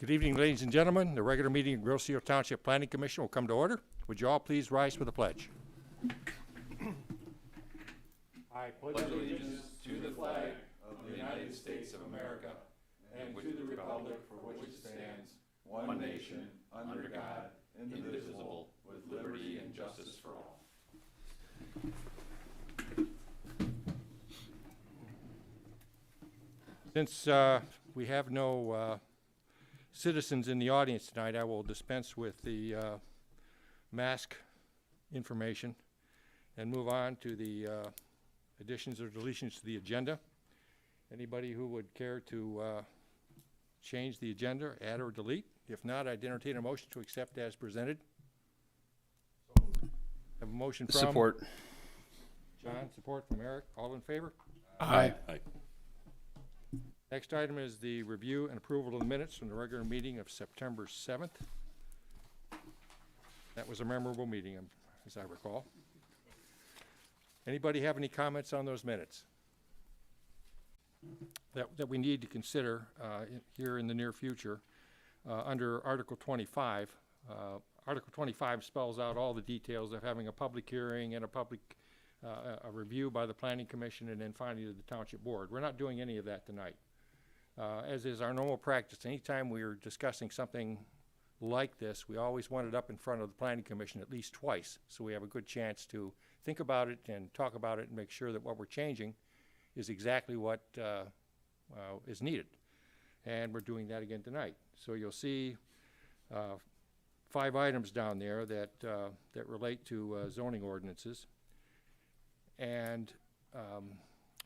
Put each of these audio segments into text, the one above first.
Good evening, ladies and gentlemen. The regular meeting of Grosse Ile Township Planning Commission will come to order. Would you all please rise for the pledge? I pledge allegiance to the flag of the United States of America and to the republic for which it stands, one nation, under God, indivisible, with liberty and justice for all. Since we have no citizens in the audience tonight, I will dispense with the mask information and move on to the additions or deletions to the agenda. Anybody who would care to change the agenda, add or delete? If not, I'd entertain a motion to accept as presented. Have a motion from Support. John, support from Eric. All in favor? Aye. Next item is the review and approval of the minutes from the regular meeting of September 7th. That was a memorable meeting, as I recall. Anybody have any comments on those minutes that we need to consider here in the near future? Under Article 25, Article 25 spells out all the details of having a public hearing and a public a review by the Planning Commission and then finally to the Township Board. We're not doing any of that tonight. As is our normal practice, anytime we are discussing something like this, we always want it up in front of the Planning Commission at least twice, so we have a good chance to think about it and talk about it and make sure that what we're changing is exactly what is needed. And we're doing that again tonight. So you'll see 5 items down there that relate to zoning ordinances. And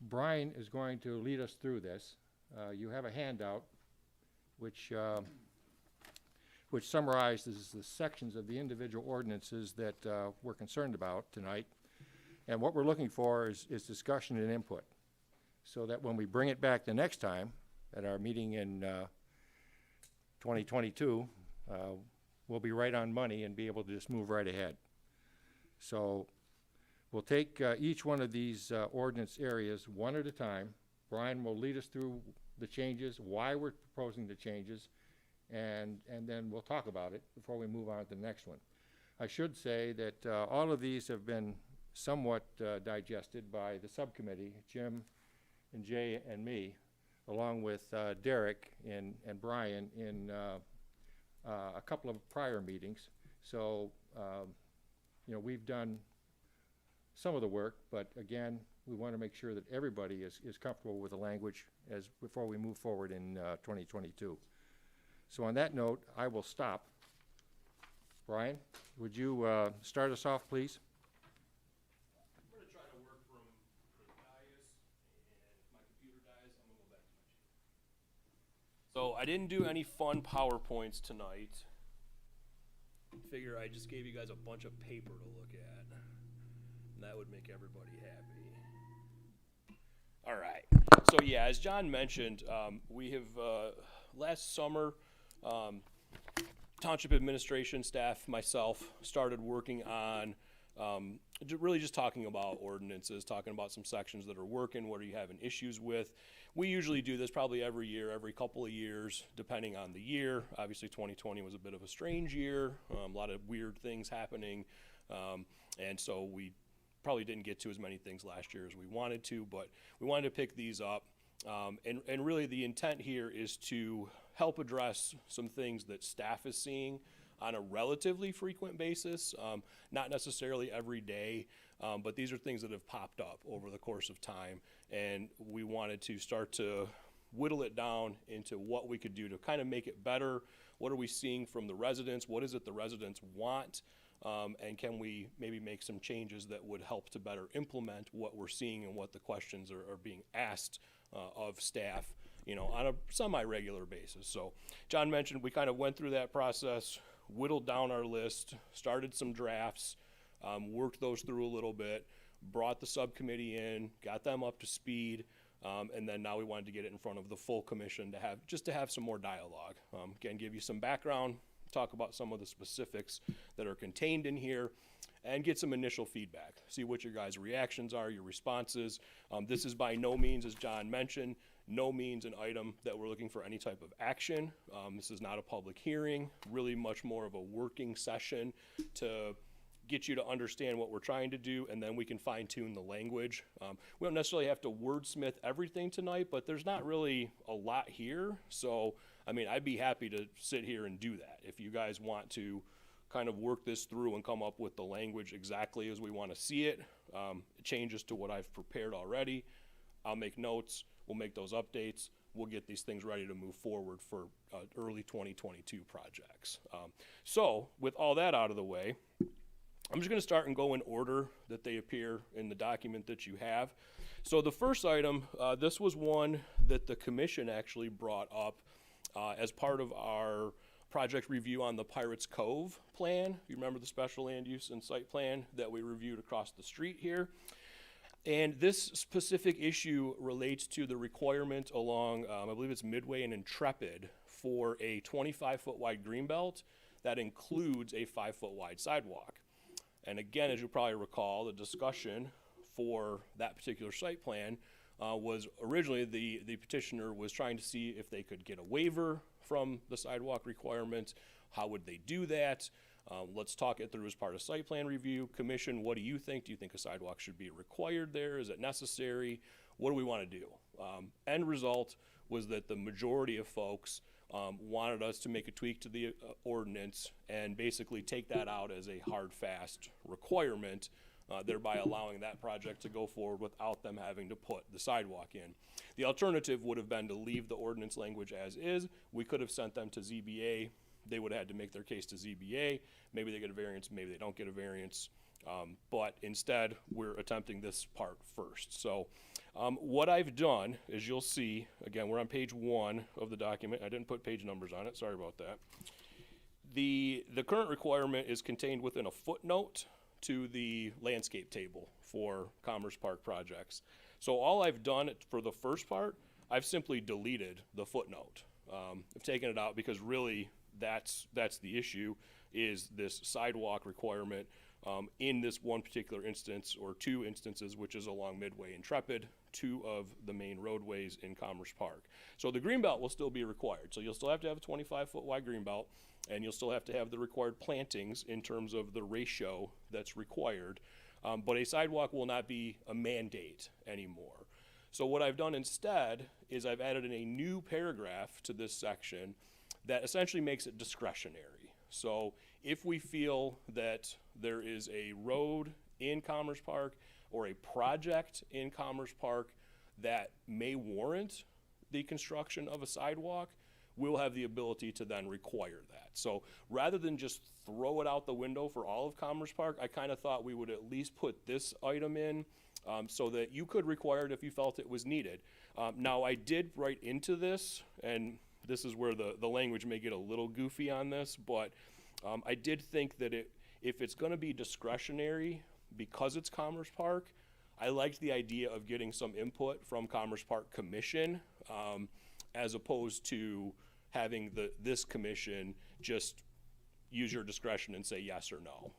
Brian is going to lead us through this. You have a handout which summarizes the sections of the individual ordinances that we're concerned about tonight. And what we're looking for is discussion and input, so that when we bring it back the next time at our meeting in 2022, we'll be right on money and be able to just move right ahead. So we'll take each one of these ordinance areas one at a time. Brian will lead us through the changes, why we're proposing the changes, and then we'll talk about it before we move on to the next one. I should say that all of these have been somewhat digested by the subcommittee, Jim and Jay and me, along with Derek and Brian in a couple of prior meetings. So, you know, we've done some of the work, but again, we want to make sure that everybody is comfortable with the language before we move forward in 2022. So on that note, I will stop. Brian, would you start us off, please? I'm going to try to work from the dais, and if my computer dies, I'm going to go back to my chair. So I didn't do any fun PowerPoints tonight. Figure I just gave you guys a bunch of paper to look at, and that would make everybody happy. All right. So yeah, as John mentioned, we have last summer, Township administration staff, myself, started working on really just talking about ordinances, talking about some sections that are working, what are you having issues with. We usually do this probably every year, every couple of years, depending on the year. Obviously 2020 was a bit of a strange year, a lot of weird things happening, and so we probably didn't get to as many things last year as we wanted to, but we wanted to pick these up. And really the intent here is to help address some things that staff is seeing on a relatively frequent basis, not necessarily every day, but these are things that have popped up over the course of time, and we wanted to start to whittle it down into what we could do to kind of make it better. What are we seeing from the residents? What is it the residents want? And can we maybe make some changes that would help to better implement what we're seeing and what the questions are being asked of staff, you know, on a semi-regular basis. So John mentioned we kind of went through that process, whittled down our list, started some drafts, worked those through a little bit, brought the subcommittee in, got them up to speed, and then now we wanted to get it in front of the full commission to have some more dialogue. Again, give you some background, talk about some of the specifics that are contained in here, and get some initial feedback. See what your guys' reactions are, your responses. This is by no means, as John mentioned, no means an item that we're looking for any type of action. This is not a public hearing, really much more of a working session to get you to understand what we're trying to do, and then we can fine tune the language. We don't necessarily have to wordsmith everything tonight, but there's not really a lot here. So, I mean, I'd be happy to sit here and do that. If you guys want to kind of work this through and come up with the language exactly as we want to see it, changes to what I've prepared already, I'll make notes, we'll make those updates, we'll get these things ready to move forward for early 2022 projects. So, with all that out of the way, I'm just going to start and go in order that they appear in the document that you have. So the first item, this was one that the commission actually brought up as part of our project review on the Pirates Cove plan. You remember the special land use and site plan that we reviewed across the street here? And this specific issue relates to the requirement along, I believe it's Midway and Intrepid, for a 25-foot wide greenbelt that includes a 5-foot wide sidewalk. And again, as you probably recall, the discussion for that particular site plan was originally the petitioner was trying to see if they could get a waiver from the sidewalk requirement. How would they do that? Let's talk it through as part of site plan review. Commission, what do you think? Do you think a sidewalk should be required there? Is it necessary? What do we want to do? End result was that the majority of folks wanted us to make a tweak to the ordinance and basically take that out as a hard, fast requirement, thereby allowing that project to go forward without them having to put the sidewalk in. The alternative would have been to leave the ordinance language as is. We could have sent them to ZBA. They would have had to make their case to ZBA. Maybe they get a variance, maybe they don't get a variance. But instead, we're attempting this part first. So what I've done is you'll see, again, we're on page 1 of the document. I didn't put page numbers on it. Sorry about that. The current requirement is contained within a footnote to the landscape table for Commerce Park projects. So all I've done for the first part, I've simply deleted the footnote. I've taken it out because really that's the issue, is this sidewalk requirement in this one particular instance, or 2 instances, which is along Midway Intrepid, 2 of the main roadways in Commerce Park. So the greenbelt will still be required. So you'll still have to have a 25-foot wide greenbelt, and you'll still have to have the required plantings in terms of the ratio that's required. But a sidewalk will not be a mandate anymore. So what I've done instead is I've added in a new paragraph to this section that essentially makes it discretionary. So if we feel that there is a road in Commerce Park or a project in Commerce Park that may warrant the construction of a sidewalk, we'll have the ability to then require that. So rather than just throw it out the window for all of Commerce Park, I kind of thought we would at least put this item in so that you could require it if you felt it was needed. Now, I did write into this, and this is where the language may get a little goofy on this, but I did think that if it's going to be discretionary because it's Commerce Park, I liked the idea of getting some input from Commerce Park Commission as opposed to having this commission just use your discretion and say yes or no.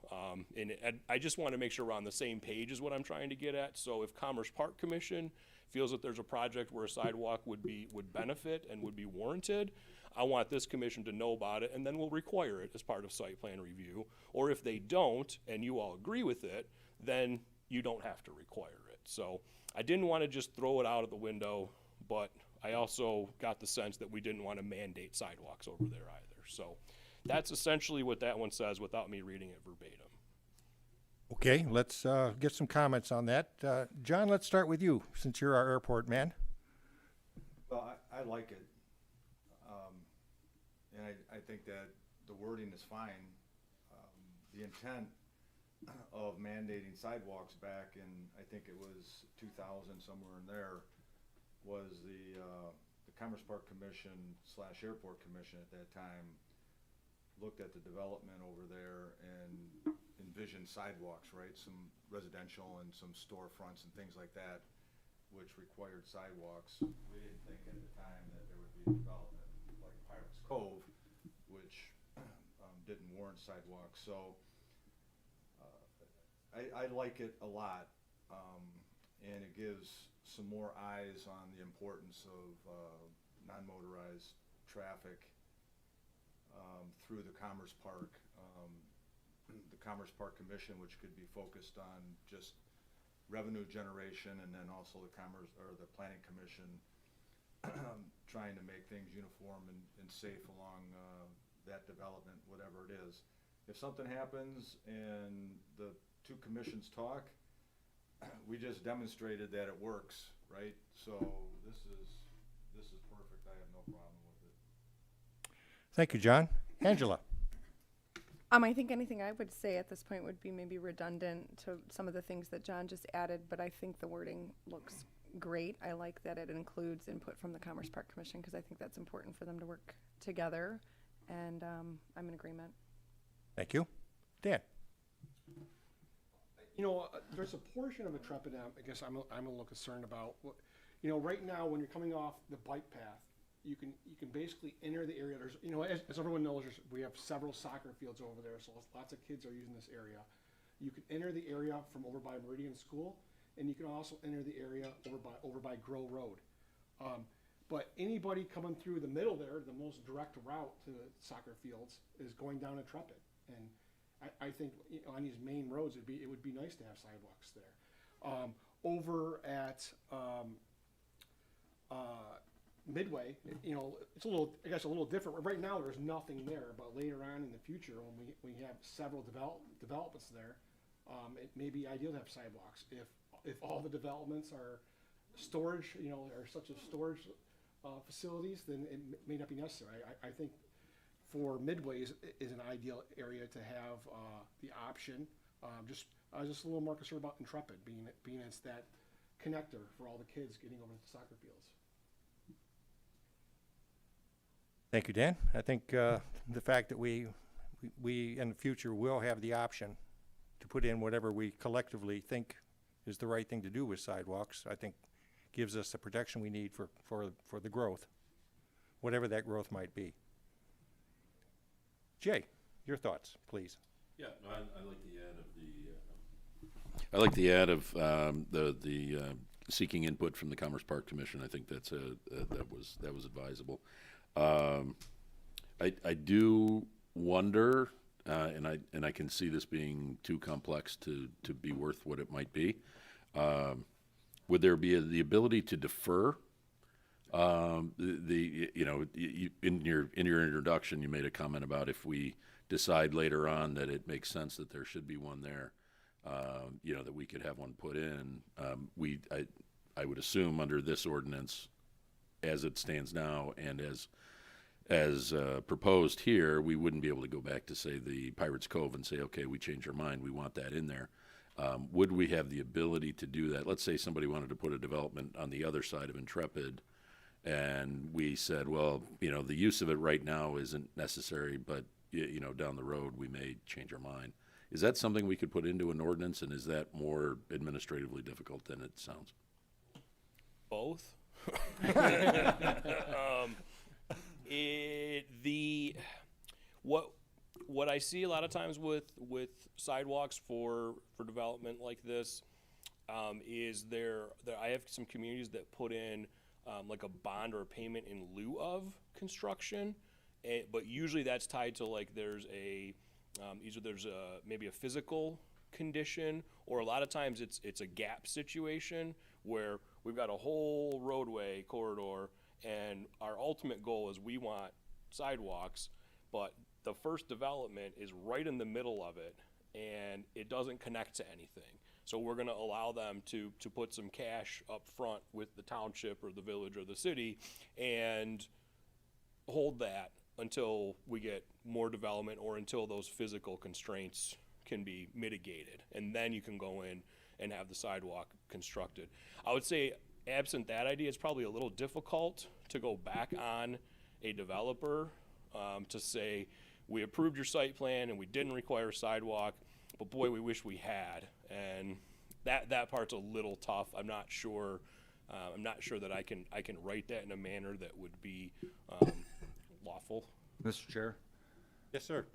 And I just want to make sure we're on the same page is what I'm trying to get at. So if Commerce Park Commission feels that there's a project where a sidewalk would benefit and would be warranted, I want this commission to know about it, and then we'll require it as part of site plan review. Or if they don't, and you all agree with it, then you don't have to require it. So I didn't want to just throw it out of the window, but I also got the sense that we didn't want to mandate sidewalks over there either. So that's essentially what that one says without me reading it verbatim. Okay, let's get some comments on that. John, let's start with you, since you're our airport man. Well, I like it. And I think that the wording is fine. The intent of mandating sidewalks back in, I think it was 2000, somewhere in there, was the Commerce Park Commission / Airport Commission at that time looked at the development over there and envisioned sidewalks, right? Some residential and some storefronts and things like that, which required sidewalks. We didn't think at the time that there would be a development like Pirates Cove, which didn't warrant sidewalks. So I like it a lot, and it gives some more eyes on the importance of non-motorized traffic through the Commerce Park. The Commerce Park Commission, which could be focused on just revenue generation, and then also the Planning Commission trying to make things uniform and safe along that development, whatever it is. If something happens and the two commissions talk, we just demonstrated that it works, right? So this is perfect. I have no problem with it. Thank you, John. Angela? I think anything I would say at this point would be maybe redundant to some of the things that John just added, but I think the wording looks great. I like that it includes input from the Commerce Park Commission, because I think that's important for them to work together, and I'm in agreement. Thank you. Dan? You know, there's a portion of Intrepid I guess I'm a little concerned about. You know, right now when you're coming off the bike path, you can basically enter the area. There's, you know, as everyone knows, we have several soccer fields over there, so lots of kids are using this area. You can enter the area from over by Meridian School, and you can also enter the area over by Grow Road. But anybody coming through the middle there, the most direct route to the soccer fields is going down Intrepid. And I think, you know, on these main roads, it would be nice to have sidewalks there. Over at Midway, you know, it's a little different. Right now, there's nothing there, but later on in the future, when we have several developments there, it may be ideal to have sidewalks. If all the developments are storage, you know, are such as storage facilities, then it may not be necessary. I think for Midway is an ideal area to have the option. I was just a little more concerned about Intrepid being it's that connector for all the kids getting over to the soccer fields. Thank you, Dan. I think the fact that we in the future will have the option to put in whatever we collectively think is the right thing to do with sidewalks, I think gives us the protection we need for the growth, whatever that growth might be. Jay, your thoughts, please. Yeah, no, I like the ad of the seeking input from the Commerce Park Commission. I think that was advisable. I do wonder, and I can see this being too complex to be worth what it might be. Would there be the ability to defer? You know, in your introduction, you made a comment about if we decide later on that it makes sense that there should be one there, you know, that we could have one put in. I would assume under this ordinance, as it stands now, and as proposed here, we wouldn't be able to go back to, say, the Pirates Cove and say, okay, we changed our mind, we want that in there. Would we have the ability to do that? Let's say somebody wanted to put a development on the other side of Intrepid, and we said, well, you know, the use of it right now isn't necessary, but, you know, down the road we may change our mind. Is that something we could put into an ordinance, and is that more administratively difficult than it sounds? Both. What I see a lot of times with sidewalks for development like this is I have some communities that put in like a bond or a payment in lieu of construction, but usually that's tied to like there's maybe a physical condition, or a lot of times it's a gap situation where we've got a whole roadway corridor and our ultimate goal is we want sidewalks, but the first development is right in the middle of it and it doesn't connect to anything. So we're gonna allow them to put some cash up front with the township or the village or the city and hold that until we get more development or until those physical constraints can be mitigated. And then you can go in and have the sidewalk constructed. I would say absent that idea, it's probably a little difficult to go back on a developer to say, we approved your site plan and we didn't require a sidewalk, but boy, we wish we had. And that part's a little tough. I'm not sure that I can write that in a manner that would be lawful. Mr. Chair, Yes, sir.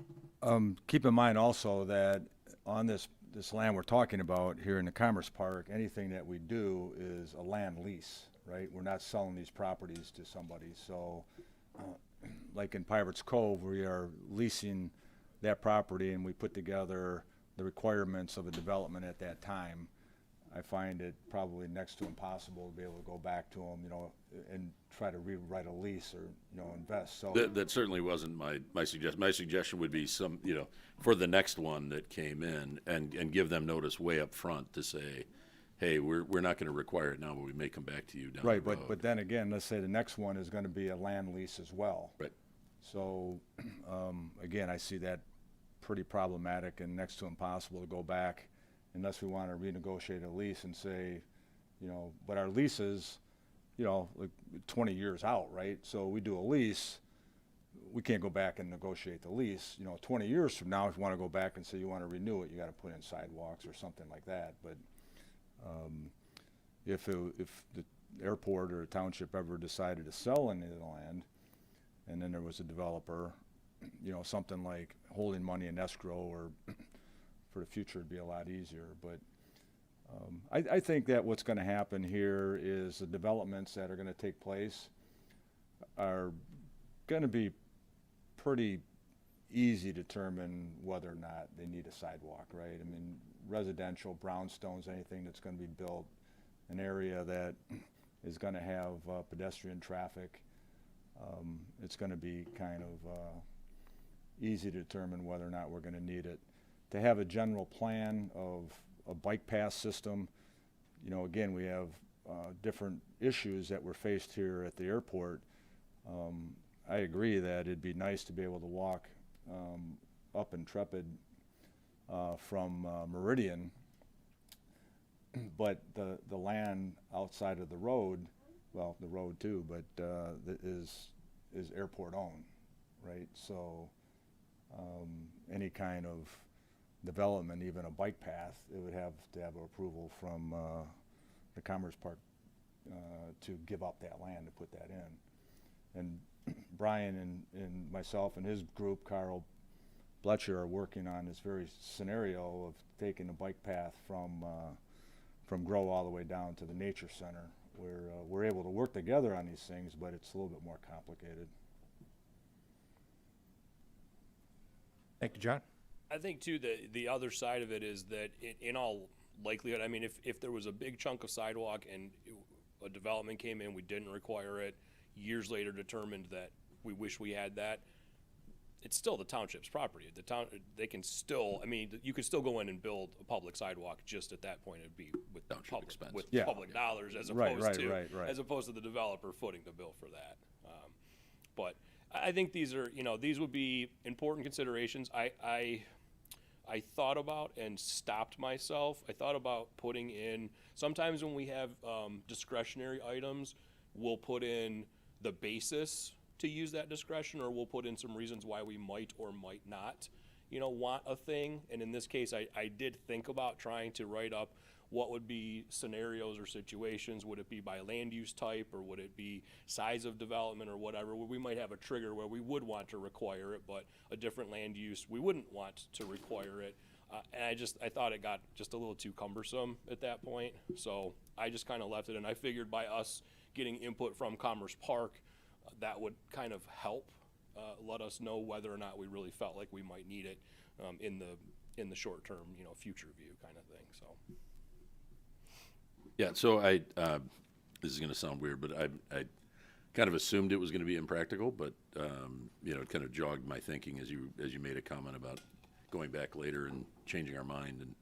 Keep in mind also that on this land we're talking about here in the Commerce Park, anything that we do is a land lease, right? We're not selling these properties to somebody. So, like in Pirates Cove, we are leasing that property and we put together the requirements of a development at that time. I find it probably next to impossible to be able to go back to them, and try to rewrite a lease or, invest. So That certainly wasn't my suggestion. My suggestion would be some, for the next one that came in and give them notice way up front to say, hey, we're not going to require it now, but we may come back to you down right, the road. but then again, let's say the next one is going to be a land lease as well. Right. So, again, I see that pretty problematic and next to impossible to go back unless we want to renegotiate a lease and say, but our leases, like 20 years out, right? So we do a lease, we can't go back and negotiate the lease. 20 years from now, if you want to go back and say you want to renew it, you got to put in sidewalks or something like that. But if the airport or a township ever decided to sell any of the land, and then there was a developer, something like holding money in escrow or for the future would be a lot easier. But I think that what's going to happen here is the developments that are going to take place are going to be pretty easy to determine whether or not they need a sidewalk, right? I mean, residential, brownstones, anything that's going to be built, an area that is going to have pedestrian traffic, it's going to be kind of easy to determine whether or not we're going to need it. To have a general plan of a bike path system, again, we have different issues that we're faced here at the airport. I agree that it'd be nice to be able to walk up Intrepid from Meridian, but the land outside of the road, well, the road too, but is airport owned, right? So any kind of development, even a bike path, it would have to have approval from the Commerce Park to give up that land to put that in. And Brian and myself and his group, Carl Bletcher, are working on this very scenario of taking the bike path from Grow all the way down to the Nature Center, where we're able to work together on these things, but it's a little bit more complicated. Thank you, John. I think too that the other side of it is that in all likelihood, I mean, if there was a big chunk of sidewalk and a development came in, we didn't require it, years later determined that we wish we had that, it's still the township's property. The town, they can still, I mean, you could still go in and build a public sidewalk. Just at that point, it'd be with Township public expense. with Yeah. public dollars as Right, opposed right, to right. as opposed to the developer footing the bill for that. But I think these are, these would be important considerations. I thought about and stopped myself. I thought about putting in, sometimes when we have discretionary items, we'll put in the basis to use that discretion, or we'll put in some reasons why we might or might not, want a thing. And in this case, I did think about trying to write up what would be scenarios or situations. Would it be by land use type, or would it be size of development or whatever, where we might have a trigger where we would want to require it, but a different land use, we wouldn't want to require it. And I thought it got just a little too cumbersome at that point. So I just kind of left it, and I figured by us getting input from Commerce Park, that would kind of help let us know whether or not we really felt like we might need it in the short term, future view kind of thing. So. Yeah, so this is going to sound weird, but I kind of assumed it was going to be impractical, but it kind of jogged my thinking as you made a comment about going back later and changing our mind, and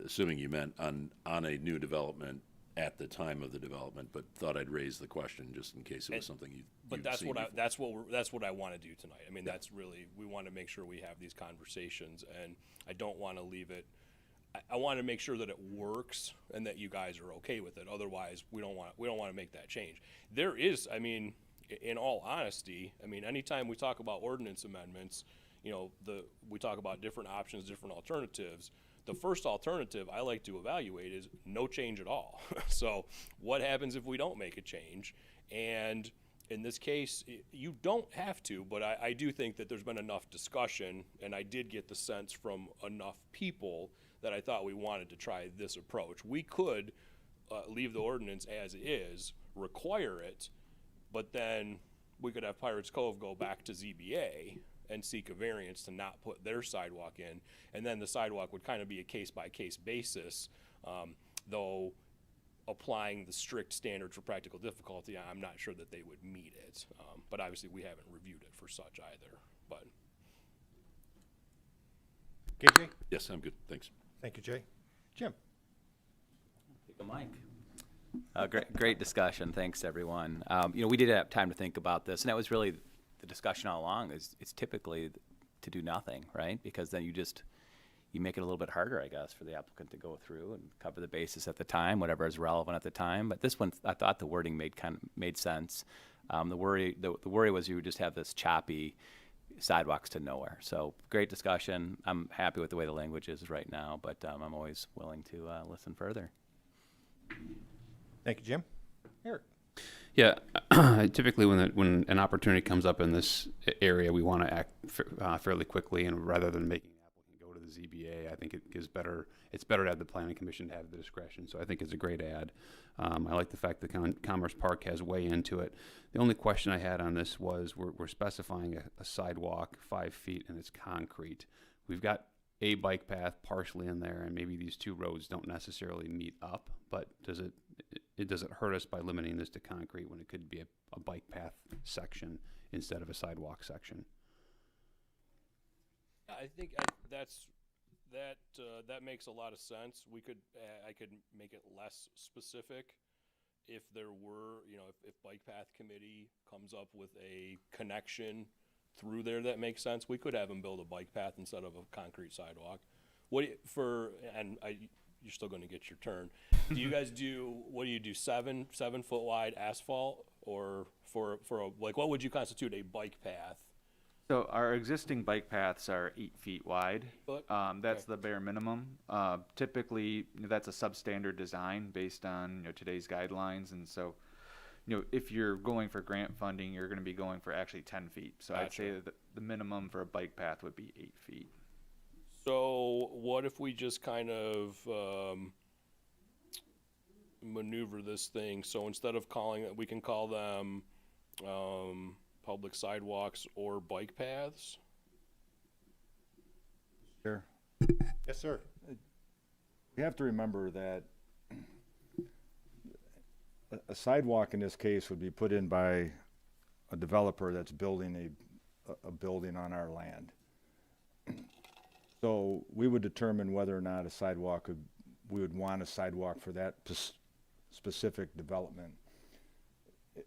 assuming you meant on a new development at the time of the development, but thought I'd raise the question just in case it was something you'd But seen before. that's what I want to do tonight. I mean, that's really, we want to make sure we have these conversations, and I don't want to leave it. I want to make sure that it works and that you guys are okay with it. Otherwise, we don't want to make that change. There is, I mean, in all honesty, I mean, anytime we talk about ordinance amendments, we talk about different options, different alternatives. The first alternative I like to evaluate is no change at all. So what happens if we don't make a change? And In this case, you don't have to, but I do think that there's been enough discussion, and I did get the sense from enough people that I thought we wanted to try this approach. We could leave the ordinance as is, require it, but then we could have Pirates Cove go back to ZBA and seek a variance to not put their sidewalk in, and then the sidewalk would kind of be a case-by-case basis, though applying the strict standards for practical difficulty, I'm not sure that they would meet it. But obviously, we haven't reviewed it for such either. But KJ? Yes, I'm good, thanks. Thank you, Jay. Jim? Take a mic. Great discussion. Thanks, everyone. We did have time to think about this, and that was really the discussion all along. It's typically to do nothing, right? Because then you make it a little bit harder, I guess, for the applicant to go through and cover the basis at the time, whatever is relevant at the time. But this one, I thought the wording made sense. The worry was you would just have this choppy sidewalks to nowhere. So great discussion. I'm happy with the way the language is right now, but I'm always willing to listen further. Thank you, Jim. Eric? Yeah, typically when an opportunity comes up in this area, we want to act fairly quickly, and rather than making the applicant go to the ZBA, I think it's better to have the planning commission to have the discretion. So I think it's a great add. I like the fact that Commerce Park has way into it. The only question I had on this was we're specifying a sidewalk 5 feet and it's concrete. We've got a bike path partially in there, and maybe these two roads don't necessarily meet up, but does it hurt us by limiting this to concrete when it could be a bike path section instead of a sidewalk section? I think that makes a lot of sense. I could make it less specific if there were, if Bike Path Committee comes up with a connection through there that makes sense. We could have them build a bike path instead of a concrete sidewalk. You're still going to get your turn. Do you guys what do you do, 7 foot wide asphalt, or what would you constitute a bike path? So our existing bike paths are 8 feet wide. That's the bare minimum. Typically, that's a substandard design based on today's guidelines, and so if you're going for grant funding, you're going to be going for actually 10 feet. So I'd say that the minimum for a bike path would be 8 feet. So what if we just kind of maneuver this thing? So instead of calling it, we can call them public sidewalks or bike paths? Sure. Yes, sir. You have to remember that a sidewalk in this case would be put in by a developer that's building a building on our land. So we would determine whether or not we would want a sidewalk for that specific development.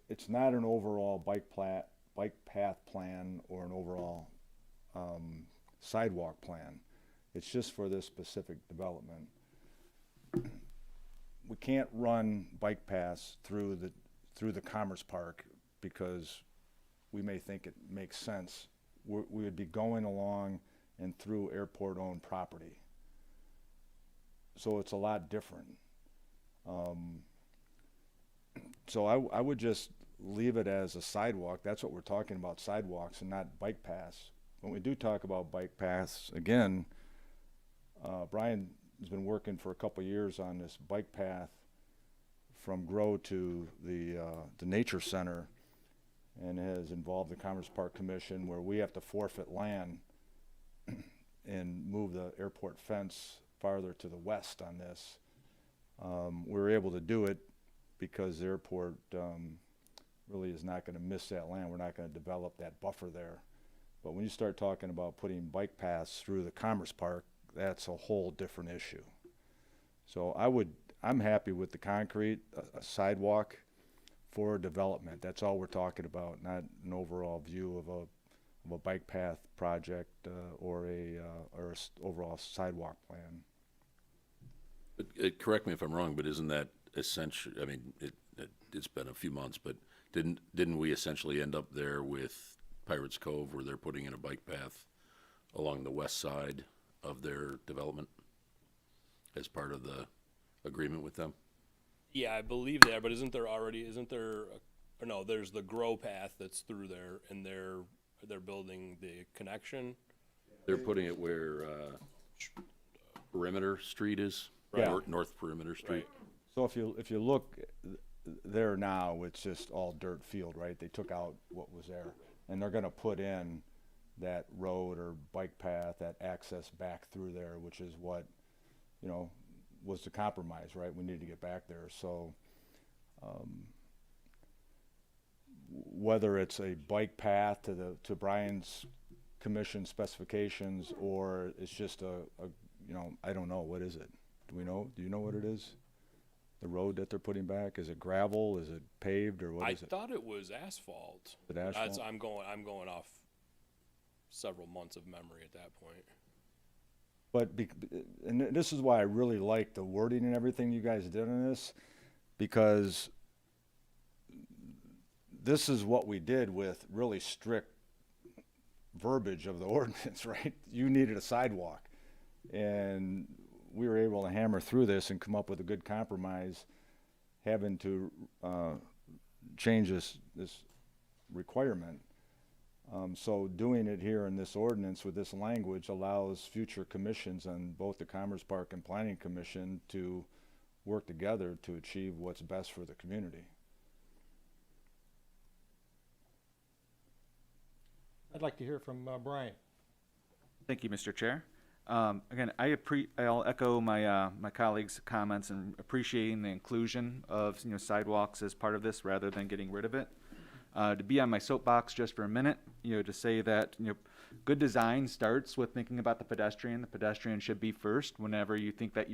It's not an overall bike path plan or an overall sidewalk plan. It's just for this specific development. We can't run bike paths through the Commerce Park because we may think it makes sense. We would be going along and through airport-owned property. So it's a lot different. So I would just leave it as a sidewalk. That's what we're talking about, sidewalks, and not bike paths. When we do talk about bike paths, again, Brian has been working for a couple of years on this bike path from Grow to the Nature Center, and has involved the Commerce Park Commission, where we have to forfeit land and move the airport fence farther to the west on this. We were able to do it because the airport really is not going to miss that land. We're not going to develop that buffer there. But when you start talking about putting bike paths through the Commerce Park, that's a whole different issue. So I'm happy with the concrete, a sidewalk for development. That's all we're talking about, not an overall view of a bike path project or a overall sidewalk plan. Correct me if I'm wrong, but isn't that essential? I mean, it's been a few months, but didn't we essentially end up there with Pirates Cove, where they're putting in a bike path along the west side of their development as part of the agreement with them? Yeah, I believe that, but isn't there or no, there's the grow path that's through there, and they're building the connection. They're putting it where, Perimeter Street is, Yeah. North Perimeter Street. So if you look there now, it's just all dirt field, right? They took out what was there, and they're gonna put in that road or bike path, that access back through there, which is what, you know, was the compromise, right? We need to get back there, so, whether it's a bike path to Brian's commission specifications, or it's just a, you know, I don't know, what is it? Do you know what it is? The road that they're putting back, is it gravel, is it paved, or what I is it? thought it was asphalt. Is it asphalt? I'm going off several months of memory at that point. But, and this is why I really like the wording and everything you guys did on this, because this is what we did with really strict verbiage of the ordinance, right? You needed a sidewalk, and we were able to hammer through this and come up with a good compromise, having to change this requirement. So doing it here in this ordinance with this language allows future commissions on both the Commerce Park and Planning Commission to work together to achieve what's best for the community. I'd like to hear from Brian. Thank you, Mr. Chair. Again, I'll echo my my colleagues' comments and appreciating the inclusion of sidewalks as part of this rather than getting rid of it. To be on my soapbox just for a minute, to say that good design starts with thinking about the pedestrian. The pedestrian should be first whenever you think that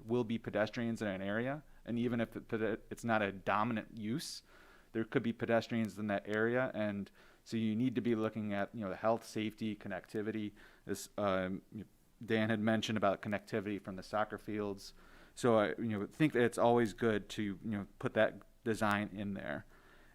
will be pedestrians in an area, and even if it's not a dominant use, there could be pedestrians in that area, and so you need to be looking at the health, safety, connectivity. This Dan had mentioned about connectivity from the soccer fields. So I think that it's always good to put that design in there.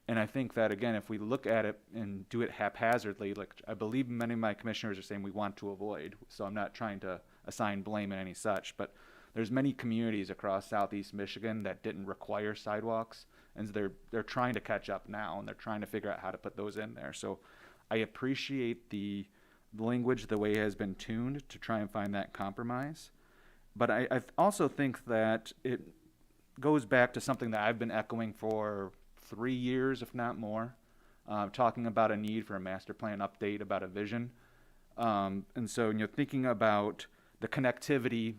And I think that again, if we look at it and do it haphazardly, like I believe many of my commissioners are saying we want to avoid, so I'm not trying to assign blame and any such, but there's many communities across Southeast Michigan that didn't require sidewalks, and they're trying to catch up now, and they're trying to figure out how to put those in there. So I appreciate the language the way it has been tuned to try and find that compromise. But I also think that it goes back to something that I've been echoing for 3 years, if not more, talking about a need for a master plan update, about a vision. And so, thinking about the connectivity,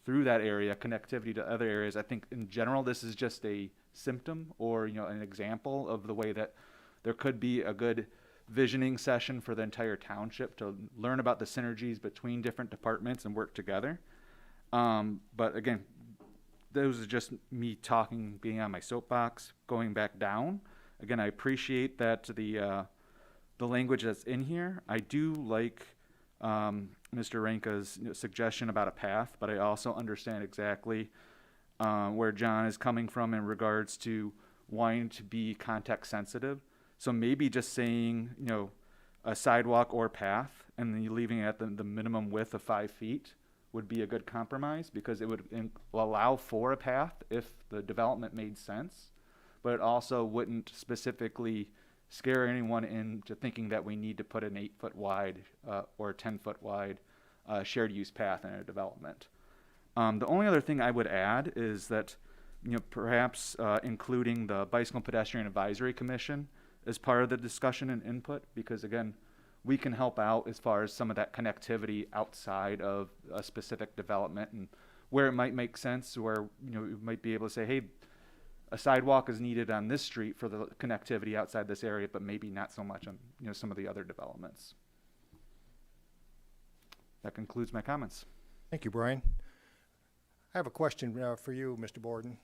through that area, connectivity to other areas, I think in general, this is just a symptom or, an example of the way that there could be a good visioning session for the entire township to learn about the synergies between different departments and work together. But again, those are just me talking, being on my soapbox, going back down. Again, I appreciate that the language that's in here. I do like Mr. Ranka's suggestion about a path, but I also understand exactly where John is coming from in regards to wanting to be context sensitive. So maybe just saying, a sidewalk or path, and then you leaving it at the minimum width of 5 feet would be a good compromise, because it would allow for a path if the development made sense, but it also wouldn't specifically scare anyone into thinking that we need to put an 8-foot wide or 10-foot wide shared use path in a development. The only other thing I would add is that, perhaps including the Bicycle and Pedestrian Advisory Commission as part of the discussion and input, because again, we can help out as far as some of that connectivity outside of a specific development, and where it might make sense, where we might be able to say, hey, a sidewalk is needed on this street for the connectivity outside this area, but maybe not so much on some of the other developments. That concludes my comments. Thank you, Brian. I have a question for you, Mr. Borden.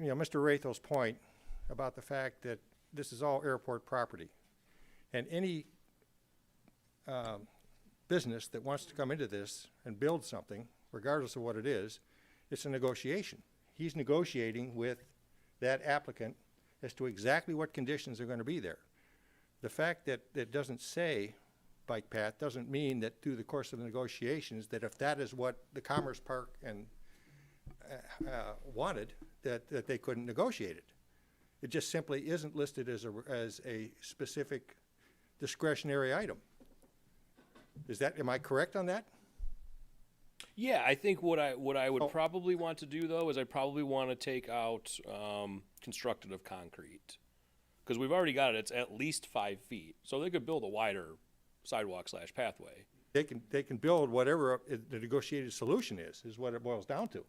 Mr. Rathel's point about the fact that this is all airport property, and any business that wants to come into this and build something, regardless of what it is, it's a negotiation. He's negotiating with that applicant as to exactly what conditions are going to be there. The fact that it doesn't say bike path doesn't mean that through the course of the negotiations, that if that is what the Commerce Park and wanted, that they couldn't negotiate it. It just simply isn't listed as a specific discretionary item. Am I correct on that? Yeah, I think what I would probably want to do though is I probably want to take out constructed of concrete, because we've already got it. It's at least 5 feet, so they could build a wider sidewalk / pathway. They can build whatever the negotiated solution is what it boils down to.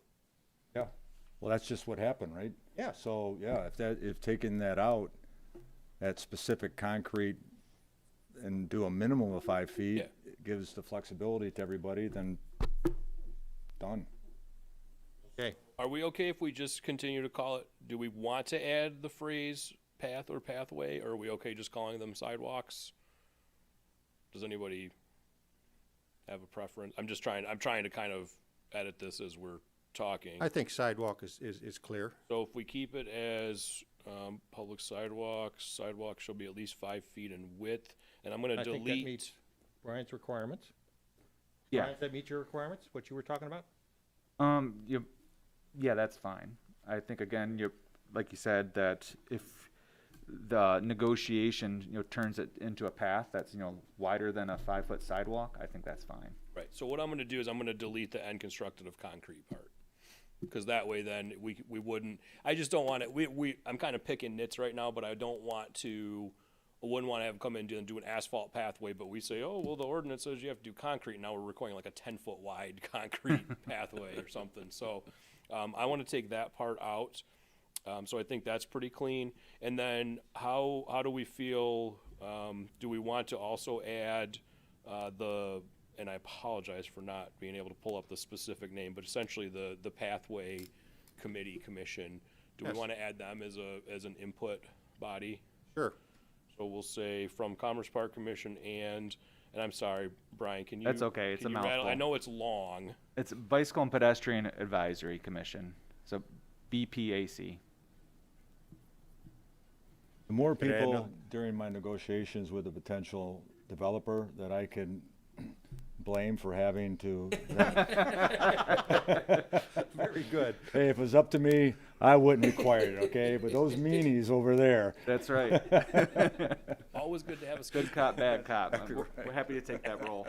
Yeah, well, that's just what happened, right? Yeah. So, yeah, if taking that out, that specific concrete, and do a minimum of 5 feet, Yeah. it gives the flexibility to everybody, then done. Okay. Are we okay if we just continue to call it? Do we want to add the phrase path or pathway, or are we okay just calling them sidewalks? Does anybody have a preference? I'm trying to kind of edit this as we're talking. I think sidewalk is clear. So if we keep it as public sidewalks shall be at least 5 feet in width, and I'm going to I think that delete. meets Brian's requirements. Yeah. Brian, does that meet your requirements, what you were talking about? Yeah, that's fine. I think again, like you said, that if the negotiation, turns it into a path that's, wider than a 5-foot sidewalk, I think that's fine. Right. So what I'm going to do is I'm going to delete the end constructed of concrete part, because that way then we wouldn't. I just don't want it. I'm kind of picking nits right now, but I wouldn't want to have them come in and do an asphalt pathway, but we say, oh well, the ordinance says you have to do concrete. Now we're requiring like a 10-foot wide concrete pathway or something. So I want to take that part out. So I think that's pretty clean. And then how do we feel? Do we want to also add and I apologize for not being able to pull up the specific name, but essentially the pathway commission. Do Yes. we want to add them as an input body? Sure. So we'll say from Commerce Park Commission and I'm sorry, Brian, can you? That's okay, it's can a you rattle- I mouthful. know it's long. It's Bicycle and Pedestrian Advisory Commission, so BPAC. The more Could I add people no- during my negotiations with a potential developer that I can blame for having to, Very good. hey, if it was up to me, I wouldn't require it, okay? But those meanies over there, That's right. Always good to have a Good cop, bad cop. We're happy to take that role.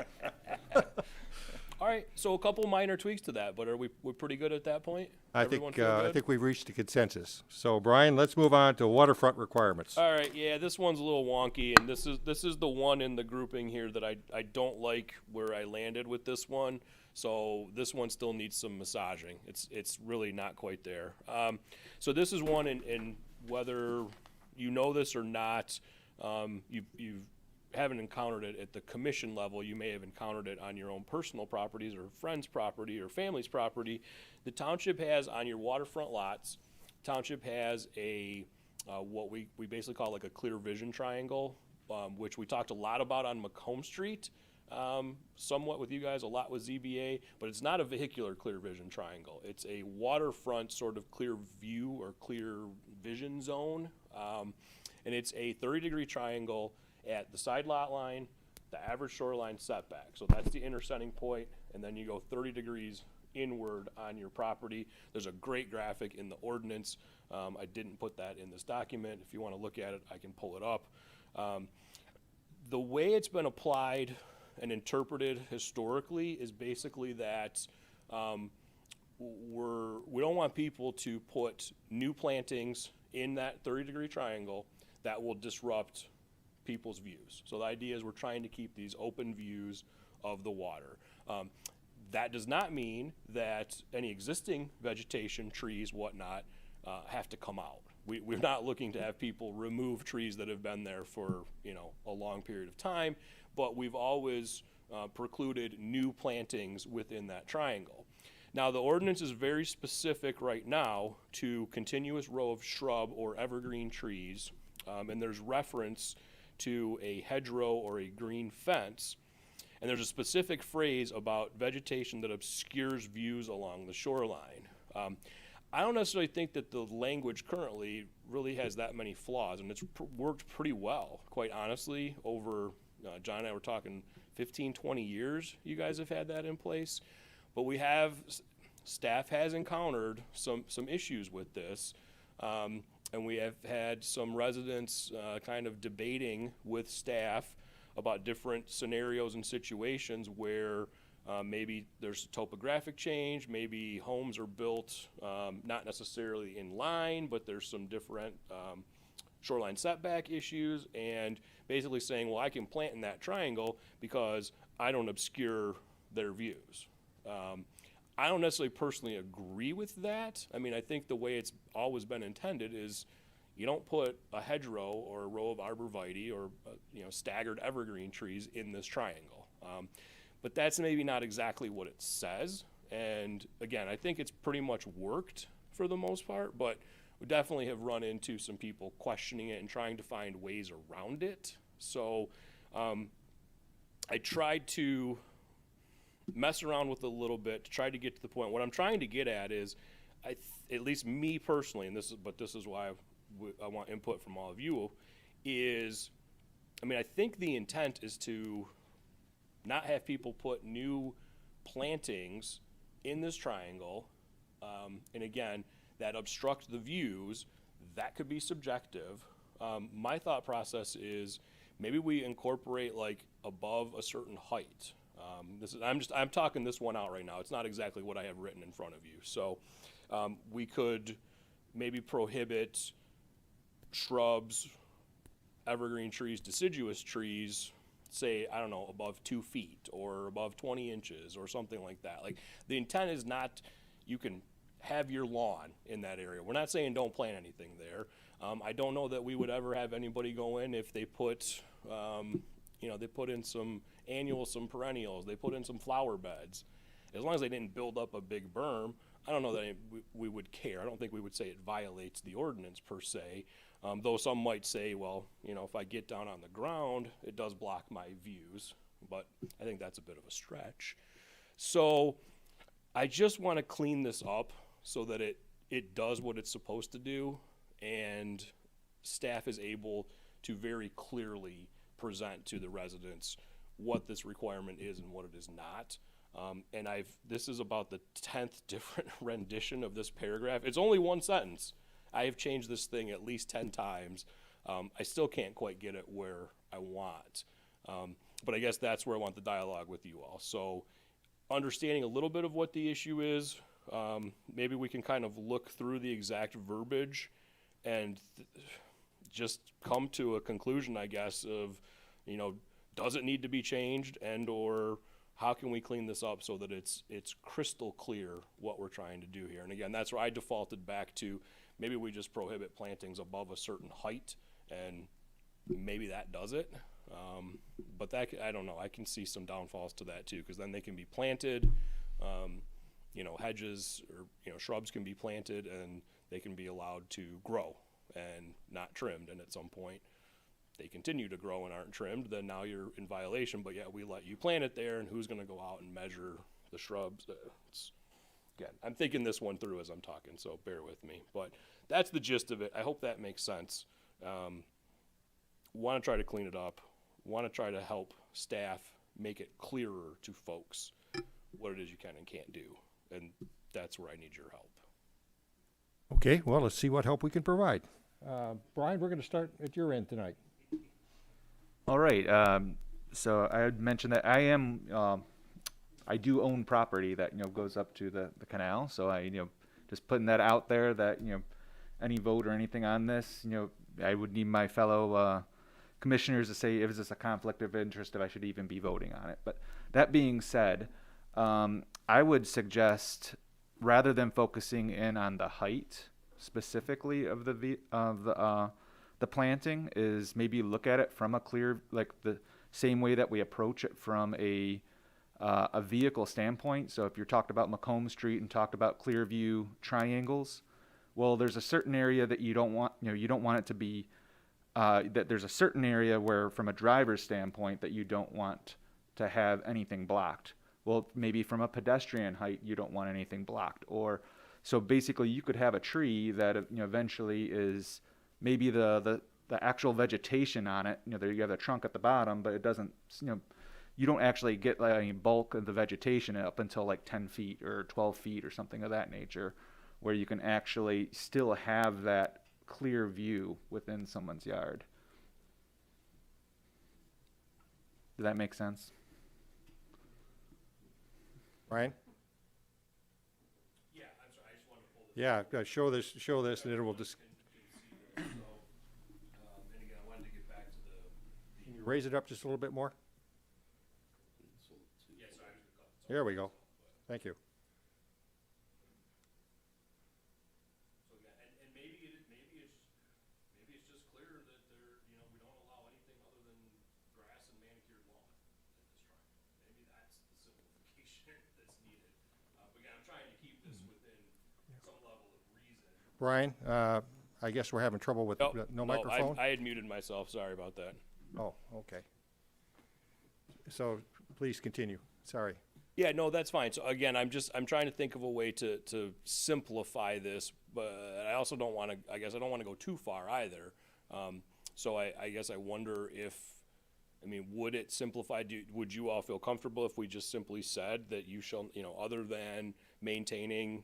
All right, so a couple minor tweaks to that, but we're pretty good at that point? Everyone feel I good? think we've reached a consensus. So Brian, let's move on to waterfront requirements. All right, yeah, this one's a little wonky, and this is the one in the grouping here that I don't like where I landed with this one. So this one still needs some massaging. It's really not quite there. So this is one in whether you know this or not, you haven't encountered it at the commission level. You may have encountered it on your own personal properties or friends' property or family's property. The township has on your waterfront lots, township has a what we basically call like a clear vision triangle, which we talked a lot about on Macomb Street, somewhat with you guys, a lot with ZBA, but it's not a vehicular clear vision triangle. It's a waterfront sort of clear view or clear vision zone, and it's a 30-degree triangle at the side lot line, the average shoreline setback. So that's the intersetting point, and then you go 30 degrees inward on your property. There's a great graphic in the ordinance. I didn't put that in this document. If you want to look at it, I can pull it up. The way it's been applied and interpreted historically is basically that we don't want people to put new plantings in that 30-degree triangle that will disrupt people's views. So the idea is we're trying to keep these open views of the water. That does not mean that any existing vegetation, trees, whatnot, have to come out. We're not looking to have people remove trees that have been there for a long period of time, but we've always precluded new plantings within that triangle. Now the ordinance is very specific right now to continuous row of shrub or evergreen trees, and there's reference to a hedgerow or a green fence. And there's a specific phrase about vegetation that obscures views along the shoreline. I don't necessarily think that the language currently really has that many flaws, and it's worked pretty well, quite honestly, over, John and I were talking 15, 20 years you guys have had that in place. But staff has encountered some issues with this. and we have had some residents kind of debating with staff about different scenarios and situations where maybe there's a topographic change, maybe homes are built not necessarily in line, but there's some different shoreline setback issues, and basically saying, well, I can plant in that triangle because I don't obscure their views. I don't necessarily personally agree with that. I mean, I think the way it's always been intended is you don't put a hedgerow or a row of arborvitae or staggered evergreen trees in this triangle. But that's maybe not exactly what it says. And again, I think it's pretty much worked for the most part, but we definitely have run into some people questioning it and trying to find ways around it. So I tried to mess around with it a little bit to try to get to the point. What I'm trying to get at is, at least me personally, and this is why I want input from all of you, is, I mean, I think the intent is to not have people put new plantings in this triangle, and again, that obstruct the views. That could be subjective. My thought process is maybe we incorporate like above a certain height. I'm talking this one out right now. It's not exactly what I have written in front of you. So we could maybe prohibit shrubs, evergreen trees, deciduous trees, say, I don't know, above 2 feet or above 20 inches or something like that. Like, the intent is not, you can have your lawn in that area. We're not saying don't plant anything there. I don't know that we would ever have anybody go in if they put, they put in some annuals, some perennials, they put in some flower beds. As long as they didn't build up a big berm, I don't know that we would care. I don't think we would say it violates the ordinance per se, though some might say, well, if I get down on the ground, it does block my views, but I think that's a bit of a stretch. So I just want to clean this up so that it does what it's supposed to do, and staff is able to very clearly present to the residents what this requirement is and what it is not. And this is about the 10th different rendition of this paragraph. It's only one sentence. I have changed this thing at least 10 times. I still can't quite get it where I want. But I guess that's where I want the dialogue with you all. So understanding a little bit of what the issue is, maybe we can kind of look through the exact verbiage and just come to a conclusion, I guess, of, does it need to be changed, and or how can we clean this up so that it's crystal clear what we're trying to do here. And again, that's where I defaulted back to, maybe we just prohibit plantings above a certain height, and maybe that does it. But that, I don't know, I can see some downfalls to that too, because then they can be planted, hedges or shrubs can be planted, and they can be allowed to grow and not trimmed, and at some point they continue to grow and aren't trimmed, then now you're in violation, but yet we let you plant it there, and who's going to go out and measure the shrubs? Again, I'm thinking this one through as I'm talking, so bear with me. But that's the gist of it. I hope that makes sense. Want to try to clean it up. Want to try to help staff make it clearer to folks what it is you can and can't do. And that's where I need your help. Okay, well, let's see what help we can provide. Brian, we're going to start at your end tonight. All right. So I had mentioned that I do own property that goes up to the canal. So I just putting that out there that any vote or anything on this, I would need my fellow commissioners to say if this a conflict of interest, if I should even be voting on it. But that being said, I would suggest, rather than focusing in on the height specifically of the planting, is maybe look at it from a clear, like the same way that we approach it from a vehicle standpoint. So if you're talked about Macomb Street and talked about clear view triangles, well, there's a certain area that you don't want, you don't want it to be, that there's a certain area where from a driver's standpoint that you don't want to have anything blocked. Well, maybe from a pedestrian height, you don't want anything blocked. Or, so basically you could have a tree that eventually is maybe the actual vegetation on it, there you have the trunk at the bottom, but it doesn't, you don't actually get like any bulk of the vegetation up until like 10 feet or 12 feet or something of that nature, where you can actually still have that clear view within someone's yard. Does that make sense? Brian? Yeah, I'm sorry, I just wanted to pull this. Yeah, show this, and then we'll just, And again, I wanted to get back to can you raise it up just a little bit more? yeah, sorry, I was gonna cut. There we go. Thank you. So again, and maybe it's just clear that there, you know, we don't allow anything other than grass and manicured lawn in this triangle. Maybe that's the simplification that's needed. But again, I'm trying to keep this within some level of reason. Brian, I guess we're having trouble with, no microphone? I had muted myself, sorry about that. Oh, okay. So, please continue, sorry. Yeah, no, that's fine. So again, I'm trying to think of a way to simplify this, but I also don't want to, I guess I don't want to go too far either. So I guess I wonder if, I mean, would it simplify, would you all feel comfortable if we just simply said that you shall, you know, other than maintaining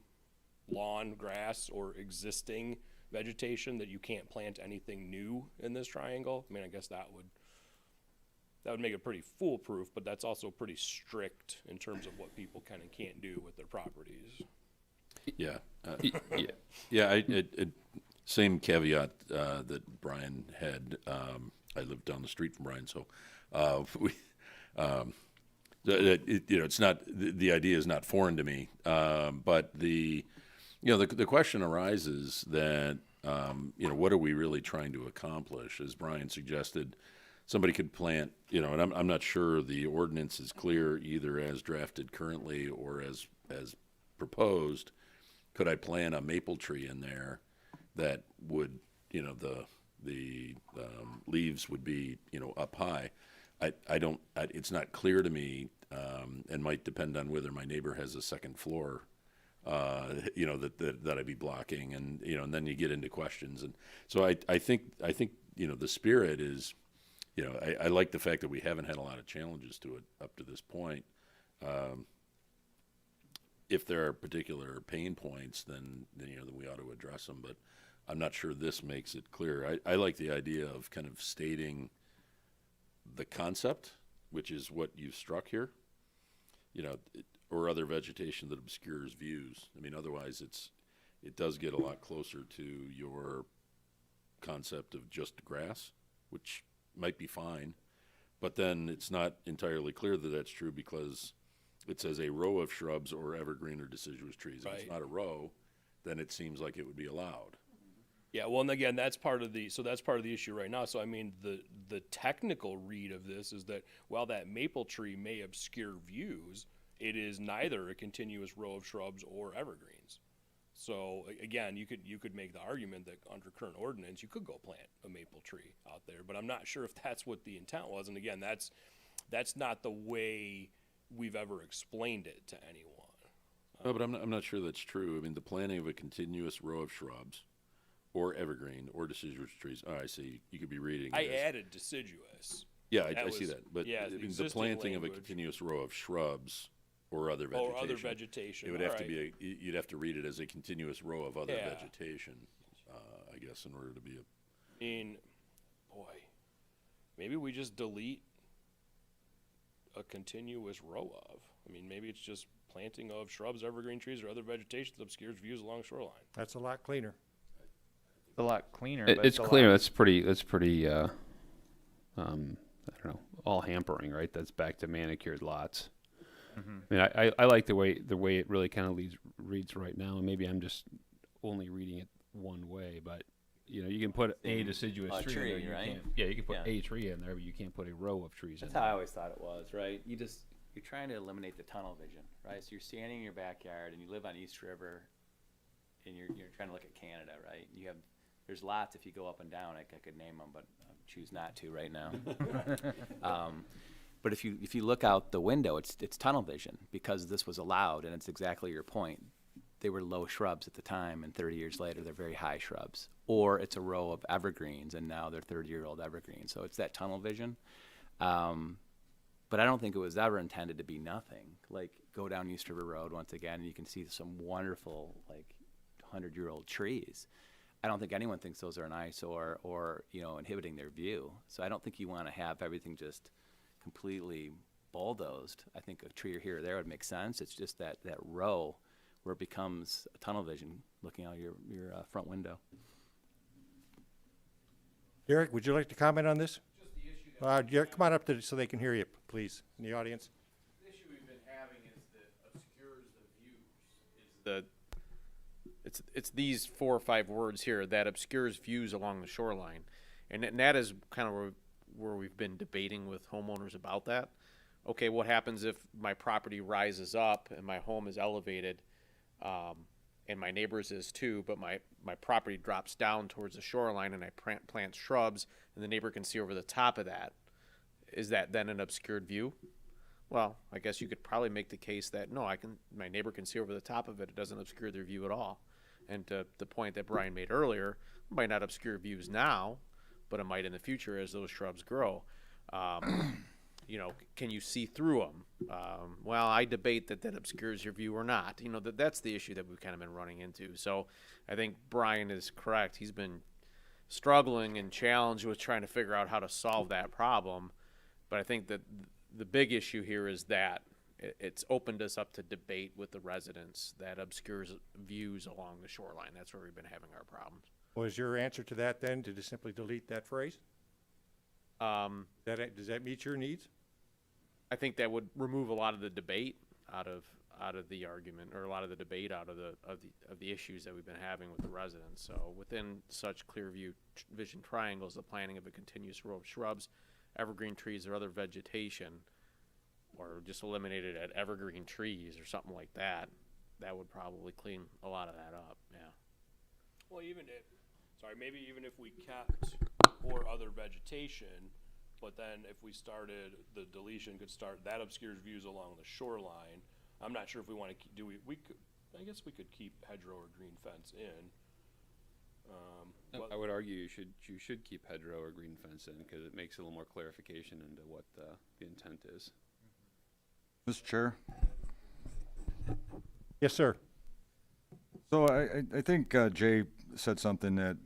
lawn, grass, or existing vegetation, that you can't plant anything new in this triangle? I mean, I guess that would make it pretty foolproof, but that's also pretty strict in terms of what people can and can't do with their properties. Yeah, yeah. Same caveat that Brian had. I live down the street from Brian, so we, it's not the idea is not foreign to me. But the question arises that what are we really trying to accomplish? As Brian suggested, somebody could plant, and I'm not sure the ordinance is clear either as drafted currently or as proposed. Could I plant a maple tree in there that would, the leaves would be, up high? It's not clear to me, and might depend on whether my neighbor has a second floor, that I'd be blocking, and then you get into questions. And so I think, the spirit is, I like the fact that we haven't had a lot of challenges to it up to this point. If there are particular pain points, then we ought to address them. But I'm not sure this makes it clear. I like the idea of kind of stating the concept, which is what you've struck here, or other vegetation that obscures views. I mean, otherwise it does get a lot closer to your concept of just grass, which might be fine, but then it's not entirely clear that that's true because it says a row of shrubs or evergreen or deciduous trees. If it's not a row, then it seems like it would be allowed. Yeah, well, and again, that's part of the issue right now. So I mean, the technical read of this is that while that maple tree may obscure views, it is neither a continuous row of shrubs or evergreens. So again, you could make the argument that under current ordinance, you could go plant a maple tree out there, but I'm not sure if that's what the intent was. And again, that's not the way we've ever explained it to anyone. No, but I'm not sure that's true. I mean, the planting of a continuous row of shrubs or evergreen or deciduous trees. Oh, I see. You could be reading. I added deciduous. Yeah, I see that. But yeah, I mean, the planting of a continuous row of shrubs or other vegetation. Or other vegetation. It would have to be you'd have to read it as a continuous row of other vegetation, I guess, in order to be I mean, boy, maybe we just delete a continuous row of. I mean, maybe it's just planting of shrubs, evergreen trees, or other vegetation that obscures views along shoreline. That's a lot cleaner. It's a lot cleaner. It's but it's clear. a lot, That's pretty. I don't know. All hampering, right? That's back to manicured lots. I mean, I like the way it really kind of reads right now, and maybe I'm just only reading it one way, but you can put a deciduous tree in there, right? You can put a tree in there, but you can't put a row of trees in That's there. how I always thought it was, right? You're trying to eliminate the tunnel vision, right? So you're standing in your backyard and you live on East River, and you're trying to look at Canada, right? There's lots if you go up and down. I could name them, but I choose not to right now. But if you look out the window, it's tunnel vision because this was allowed, and it's exactly your point. They were low shrubs at the time, and 30 years later, they're very high shrubs. Or it's a row of evergreens, and now they're 30-year-old evergreens. So it's that tunnel vision. But I don't think it was ever intended to be nothing. Like, go down East River Road once again, and you can see some wonderful, 100-year-old trees. I don't think anyone thinks those are an eyesore or, you know, inhibiting their view. So I don't think you want to have everything just completely bulldozed. I think a tree here or there would make sense. It's just that row where it becomes a tunnel vision looking out your front window. Derek, would you like to comment on this? Just the issue. Derek, come on up so they can hear you, please, in the audience. The issue we've been having is that obscures the views. It's these 4 or 5 words here that obscures views along the shoreline, and that is kind of where we've been debating with homeowners about that. Okay, what happens if my property rises up and my home is elevated, and my neighbor's is too, but my property drops down towards the shoreline and I plant shrubs and the neighbor can see over the top of that? Is that then an obscured view? Well, I guess you could probably make the case that no, my neighbor can see over the top of it. It doesn't obscure their view at all. And to the point that Brian made earlier, it might not obscure views now, but it might in the future as those shrubs grow. You know, can you see through them? Well, I debate that obscures your view or not. You know, that's the issue that we've kind of been running into. So I think Brian is correct. He's been struggling and challenged with trying to figure out how to solve that problem. But I think that the big issue here is that it's opened us up to debate with the residents that obscures views along the shoreline. That's where we've been having our problems. Was your answer to that then to just simply delete that phrase? Does that meet your needs? I think that would remove a lot of the debate out of the argument, or a lot of the debate out of the issues that we've been having with the residents. So within such clear vision triangles, the planting of a continuous row of shrubs, evergreen trees, or other vegetation, or just eliminate it at evergreen trees or something like that, that would probably clean a lot of that up. Yeah. Well, maybe even if we kept or other vegetation, but then if we started, the deletion could start, that obscures views along the shoreline. I'm not sure if we want to, I guess we could keep hedgerow or green fence in. I would argue you should keep hedgerow or green fence in because it makes a little more clarification into what the intent is. Mr. Chair? Yes, sir. So I think Jay said something that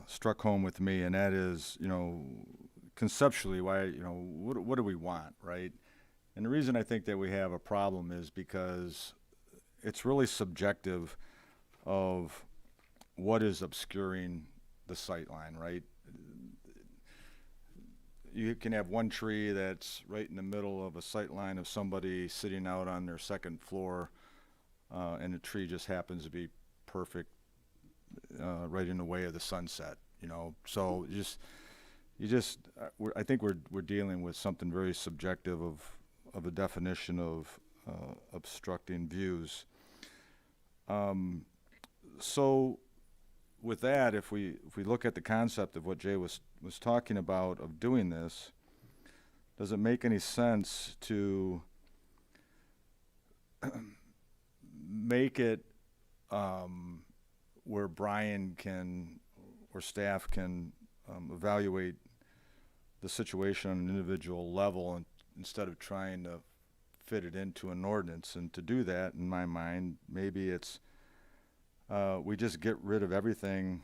struck home with me, and that is, you know, conceptually, why, you know, what do we want, right? And the reason I think that we have a problem is because it's really subjective of what is obscuring the sight line, right? You can have one tree that's right in the middle of a sight line of somebody sitting out on their second floor, and the tree just happens to be perfect, right in the way of the sunset, you know. So I think we're dealing with something very subjective of a definition of obstructing views. So with that, if we look at the concept of what Jay was talking about of doing this, does it make any sense to make it where Brian can, or staff can, evaluate the situation on an individual level, and instead of trying to fit it into an ordinance? And to do that, in my mind, maybe it's we just get rid of everything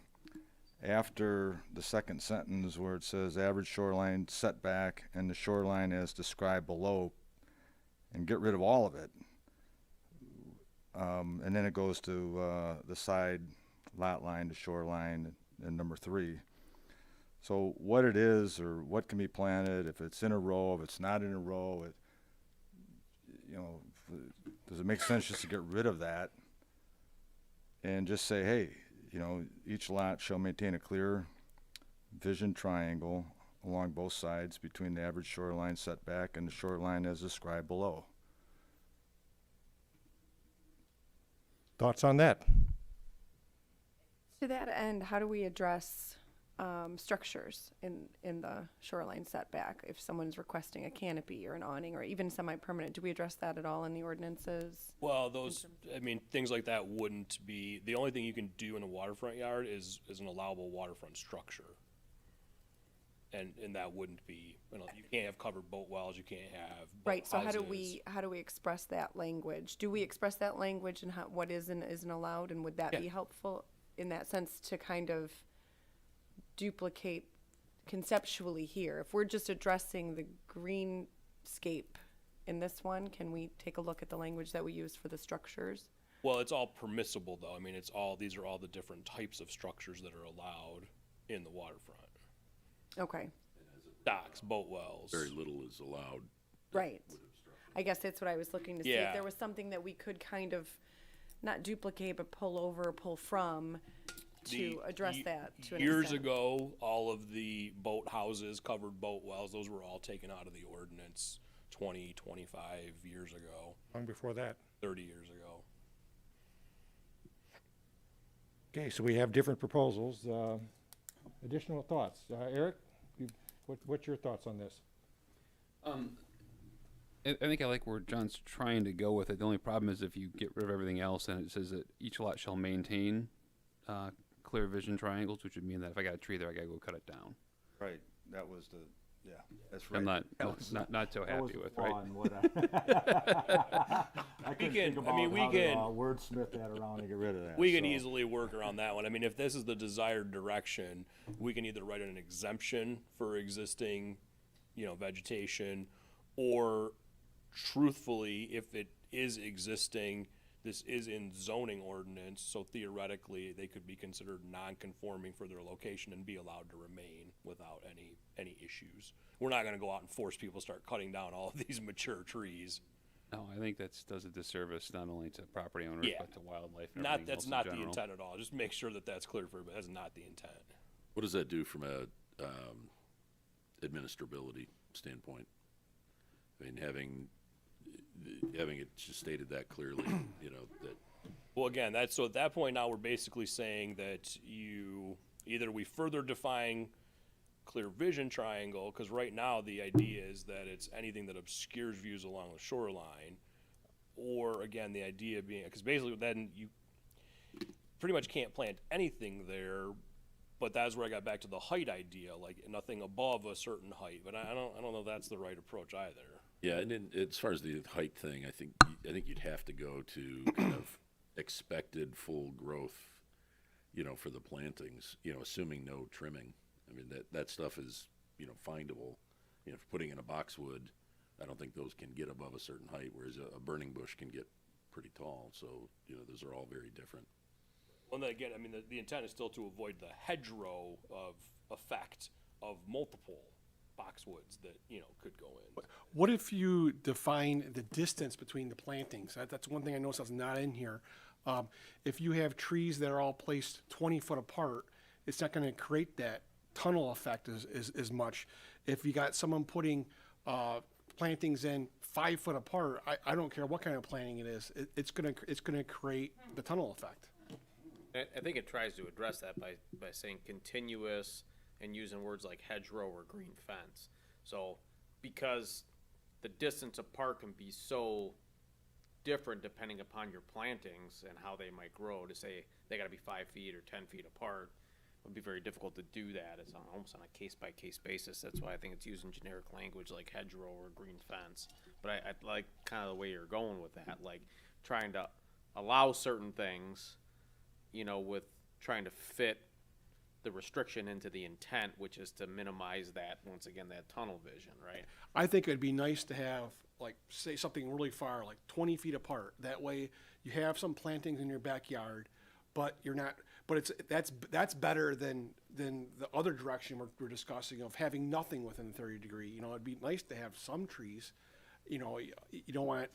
after the second sentence where it says average shoreline setback and the shoreline as described below, and get rid of all of it. And then it goes to the side lot line, the shoreline, and number 3. So what it is, or what can be planted, if it's in a row, if it's not in a row, you know, does it make sense just to get rid of that and just say, hey, you know, each lot shall maintain a clear vision triangle along both sides between the average shoreline setback and the shoreline as described below? Thoughts on that? To that end, how do we address structures in the shoreline setback? If someone's requesting a canopy or an awning or even semi-permanent, do we address that at all in the ordinances? Well, things like that wouldn't be, the only thing you can do in a waterfront yard is an allowable waterfront structure. And that wouldn't be, you can't have covered boat wells, you can't have boat Right, so how do houses. we express that language? Do we express that language and what is and isn't allowed, and would that be helpful in that sense to kind of duplicate conceptually here. If we're just addressing the greenscape in this one, can we take a look at the language that we use for the structures? Well, it's all permissible though. I mean, these are all the different types of structures that are allowed in the waterfront. Okay, Docks, boat wells. Very little is allowed. right. I guess that's what I was looking to see, if Yeah. there was something that we could kind of not duplicate, but pull over, or pull from to address that to an Years extent. ago, all of the boat houses, covered boat wells, those were all taken out of the ordinance 20, 25 years ago, Long before that. 30 years ago. Okay, so we have different proposals. Additional thoughts? Eric, what's your thoughts on this? I think I like where John's trying to go with it. The only problem is if you get rid of everything else and it says that each lot shall maintain clear vision triangles, which would mean that if I got a tree there, I gotta go cut it down. Right, that was the, yeah, that's right. I'm not That was- not so that was happy the with, flaw right? in what I couldn't can- think I about mean, we how to, can- wordsmith that around to get rid of that. We can so. easily work around that one. I mean, if this is the desired direction, we can either write an exemption for existing, vegetation, or truthfully, if it is existing, this is in zoning ordinance, so theoretically, they could be considered non-conforming for their location and be allowed to remain without any issues. We're not gonna go out and force people to start cutting down all of these mature trees. No, I think that does a disservice not only to property owners, Yeah. but to wildlife and everything That's else in not the general. intent at all. Just make sure that that's clear for everybody. That's not the intent. What does that do from a administrability standpoint? I mean, having it just stated that clearly, that Well, again, so at that point now, we're basically saying that we further define clear vision triangle, because right now the idea is that it's anything that obscures views along the shoreline, or again, the idea being, because basically then you pretty much can't plant anything there, but that's where I got back to the height idea, like nothing above a certain height, but I don't know if that's the right approach either. yeah. And then as far as the height thing, I think you'd have to go to kind of expected full growth, for the plantings, assuming no trimming. I mean, that stuff is, findable. If you're putting in a boxwood, I don't think those can get above a certain height, whereas a burning bush can get pretty tall. So, those are all very different. Well, then again, I mean, the intent is still to avoid the hedgerow of effect of multiple boxwoods that, could go in. What if you define the distance between the plantings? That's one thing I noticed that's not in here. If you have trees that are all placed 20 foot apart, it's not gonna create that tunnel effect as much. If you got someone putting plantings in 5 foot apart, I don't care what kind of planting it is, it's gonna create the tunnel effect. I think it tries to address that by saying continuous and using words like hedgerow or green fence. So, because the distance apart can be so different depending upon your plantings and how they might grow, to say they gotta be 5 feet or 10 feet apart, would be very difficult to do that. It's almost on a case-by-case basis. That's why I think it's using generic language like hedgerow or green fence. But I like kind of the way you're going with that, like trying to allow certain things, with trying to fit the restriction into the intent, which is to minimize that, once again, that tunnel vision, right? I think it'd be nice to have, like, say something really far, like 20 feet apart. That way you have some plantings in your backyard, but you're not, but that's better than the other direction we're discussing of having nothing within 30 degree. It'd be nice to have some trees. You don't want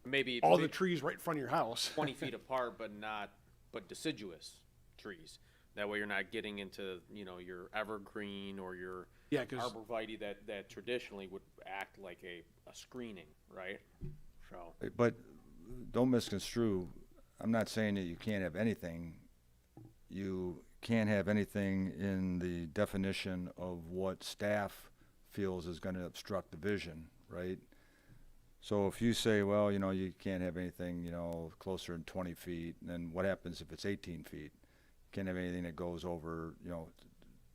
Maybe all the trees right in front of your house. 20 feet apart, but deciduous trees. That way you're not getting into, your evergreen or your Yeah, 'cause- arborvitae that traditionally would act like a screening, right? So, But don't misconstrue, I'm not saying that you can't have anything. You can't have anything in the definition of what staff feels is gonna obstruct the vision, right? So if you say, well, you can't have anything, closer than 20 feet, then what happens if it's 18 feet? Can't have anything that goes over,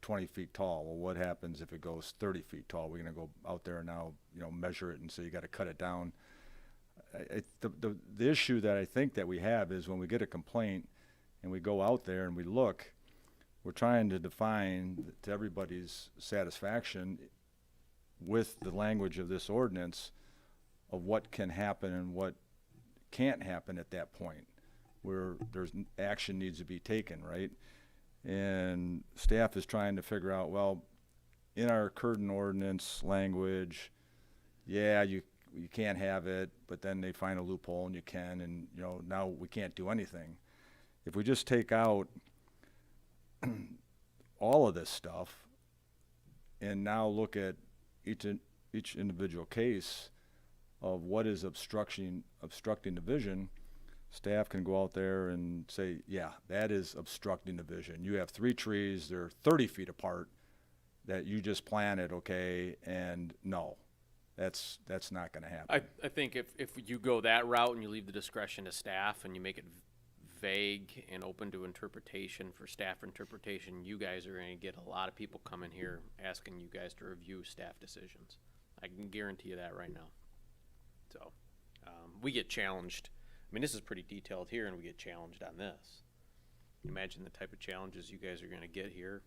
20 feet tall. Well, what happens if it goes 30 feet tall? We're gonna go out there and now, measure it, and so you gotta cut it down. The issue that I think that we have is when we get a complaint and we go out there and we look, we're trying to define to everybody's satisfaction with the language of this ordinance of what can happen and what can't happen at that point, where action needs to be taken, right? And staff is trying to figure out, well, in our curtain ordinance language, yeah, you can't have it, but then they find a loophole and you can, and now we can't do anything. If we just take out all of this stuff and now look at each individual case of what is obstructing the vision, staff can go out there and say, yeah, that is obstructing the vision. You have 3 trees, they're 30 feet apart that you just planted, okay, and no, that's not gonna happen. I think if you go that route and you leave the discretion to staff and you make it vague and open to interpretation for staff interpretation, you guys are gonna get a lot of people coming here asking you guys to review staff decisions. I can guarantee you that right now. So, we get challenged. I mean, this is pretty detailed here, and we get challenged on this. Imagine the type of challenges you guys are gonna get here.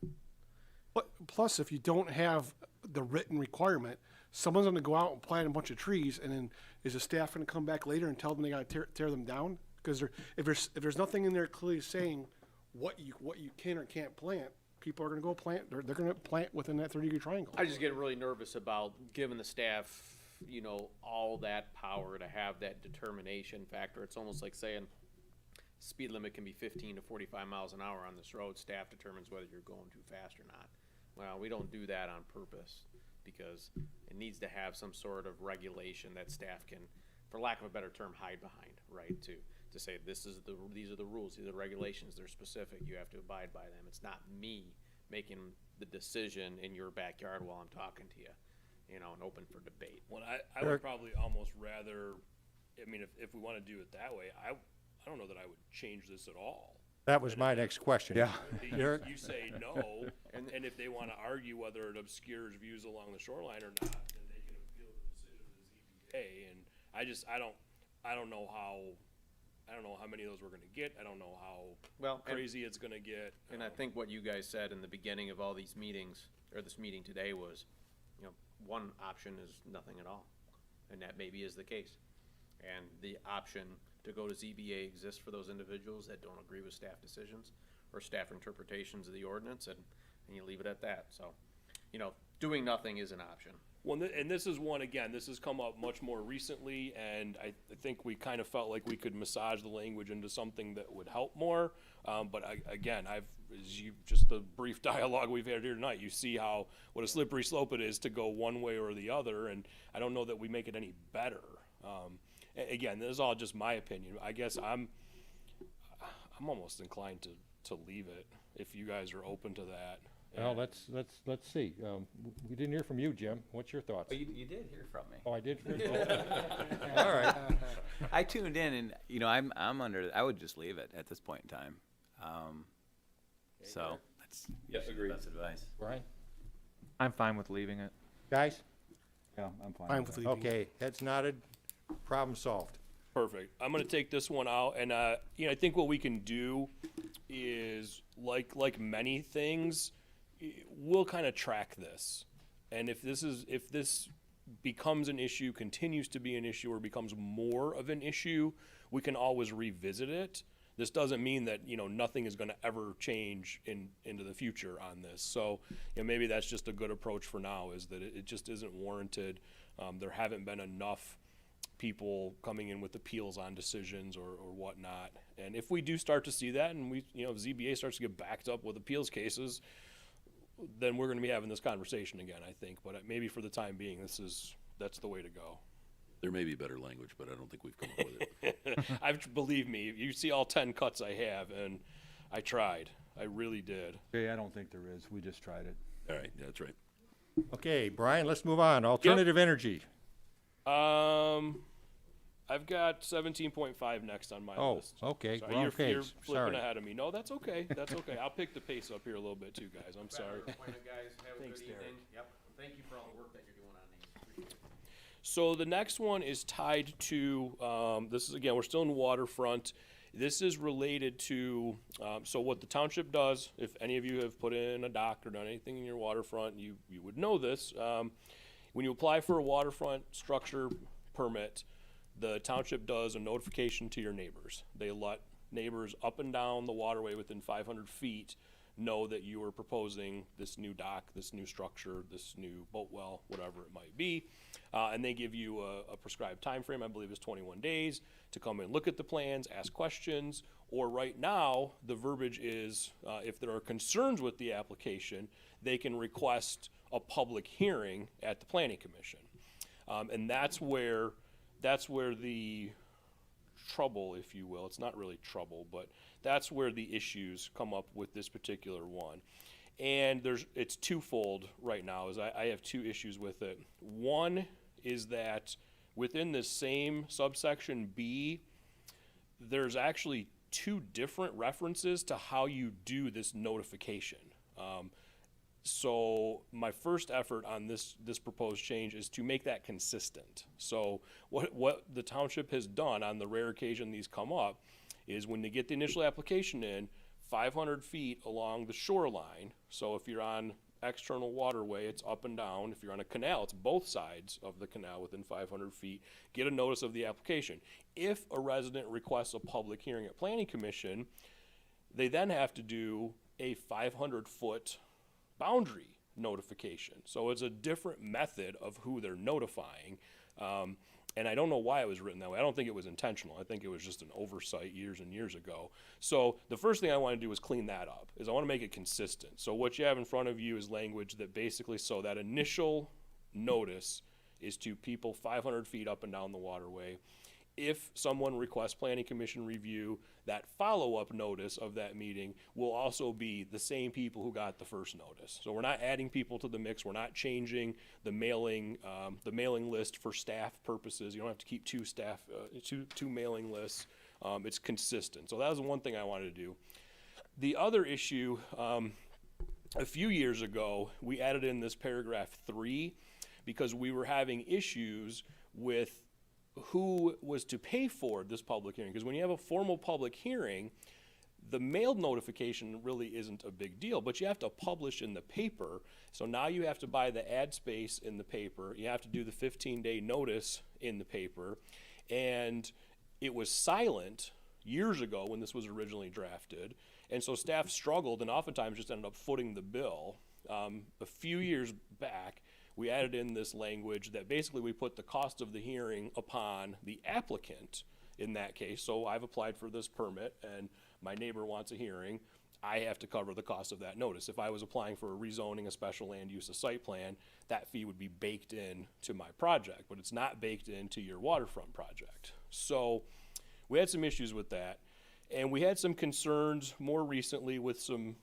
But plus, if you don't have the written requirement, someone's gonna go out and plant a bunch of trees, and then is the staff gonna come back later and tell them they gotta tear them down? Because if there's nothing in there clearly saying what you can or can't plant, people are gonna go plant. They're gonna plant within that 30-degree triangle. I just get really nervous about giving the staff, all that power to have that determination factor. It's almost like saying speed limit can be 15 to 45 miles an hour on this road. Staff determines whether you're going too fast or not. Well, we don't do that on purpose because it needs to have some sort of regulation that staff can, for lack of a better term, hide behind, right? To say these are the rules, these are the regulations, they're specific, you have to abide by them. It's not me making the decision in your backyard while I'm talking to you, and open for debate. Well, I would probably almost rather, I mean, if we want to do it that way, I don't know that I would change this at all. That was my next question. Yeah. You say no, and if they want to argue whether it obscures views along the shoreline or not, then they can appeal the decision to the ZBA. And I don't know how many of those we're going to get. I don't know how crazy it's going to get. And I think what you guys said in the beginning of all these meetings, or this meeting today, was, one option is nothing at all, and that maybe is the case. And the option to go to ZBA exists for those individuals that don't agree with staff decisions or staff interpretations of the ordinance, and you leave it at that. So, doing nothing is an option. Well, and this is one, again, this has come up much more recently, and I think we kind of felt like we could massage the language into something that would help more. But just the brief dialogue we've had here tonight, you see what a slippery slope it is to go one way or the other, and I don't know that we make it any better. Again, this is all just my opinion. I guess I'm almost inclined to leave it if you guys are open to that. Well, let's see. We didn't hear from you, Jim. What's your thoughts? Oh, you did hear from me. Oh, I did. All right. I tuned in, and I'm under. I would just leave it at this point in time. So that's agreed. That's advice. Brian, I'm fine with leaving it. guys. Yeah, I'm fine. Fine with with that. leaving. Okay, heads nodded. Problem solved. Perfect. I'm going to take this one out, and I think what we can do is like many things, we'll kind of track this, and if this becomes an issue, continues to be an issue, or becomes more of an issue, we can always revisit it. This doesn't mean that nothing is going to ever change into the future on this. So maybe that's just a good approach for now, is that it just isn't warranted. There haven't been enough people coming in with appeals on decisions or whatnot. And if we do start to see that, and ZBA starts to get backed up with appeals cases, then we're going to be having this conversation again, I think. But maybe for the time being, that's the way to go. There may be better language, but I don't think we've come up with it. Believe me, you see all 10 cuts I have, and I tried. I really did. Okay, I don't think there is. We just tried it. All right, that's right. Okay, Brian, let's move on. Alternative energy. I've got 17.5 next on my list. Oh, okay. Sorry, Wrong you're page. flipping Sorry. ahead of me. No, that's okay. That's okay. I'll pick the pace up here a little bit too, guys. I'm sorry. Thanks, Derek. Yep. Thank you for all the work that you're doing on these. Appreciate it. So the next one is tied to, this is, again, we're still in Waterfront. This is related to, so what the township does, if any of you have put in a dock or done anything in your waterfront, you would know this. When you apply for a waterfront structure permit, the township does a notification to your neighbors. They let neighbors up and down the waterway within 500 feet know that you are proposing this new dock, this new structure, this new boat well, whatever it might be. And they give you a prescribed time frame, I believe it's 21 days, to come and look at the plans, ask questions, or right now, the verbiage is, if there are concerns with the application, they can request a public hearing at the Planning Commission. And that's where the trouble, if you will, it's not really trouble, but that's where the issues come up with this particular one. And it's twofold right now, is I have two issues with it. One is that within the same subsection B, there's actually two different references to how you do this notification. So my first effort on this proposed change is to make that consistent. So what the township has done on the rare occasion these come up is when they get the initial application in, 500 feet along the shoreline. So if you're on external waterway, it's up and down. If you're on a canal, it's both sides of the canal within 500 feet. Get a notice of the application. If a resident requests a public hearing at Planning Commission, they then have to do a 500-foot boundary notification. So it's a different method of who they're notifying. And I don't know why it was written that way. I don't think it was intentional. I think it was just an oversight years and years ago. So the first thing I want to do is clean that up, is I want to make it consistent. So what you have in front of you is language that basically, so that initial notice is to people 500 feet up and down the waterway. If someone requests Planning Commission review, that follow-up notice of that meeting will also be the same people who got the first notice. So we're not adding people to the mix. We're not changing the mailing list for staff purposes. You don't have to keep two mailing lists. It's consistent. So that was the one thing I wanted to do. The other issue, a few years ago, we added in this paragraph 3 because we were having issues with who was to pay for this public hearing. Because when you have a formal public hearing, the mailed notification really isn't a big deal, but you have to publish in the paper. So now you have to buy the ad space in the paper. You have to do the 15-day notice in the paper. And it was silent years ago when this was originally drafted. And so staff struggled and oftentimes just ended up footing the bill. A few years back, we added in this language that basically we put the cost of the hearing upon the applicant in that case. So I've applied for this permit and my neighbor wants a hearing. I have to cover the cost of that notice. If I was applying for a rezoning, a special land use, a site plan, that fee would be baked in to my project, but it's not baked into your waterfront project. So we had some issues with that. And we had some concerns more recently with some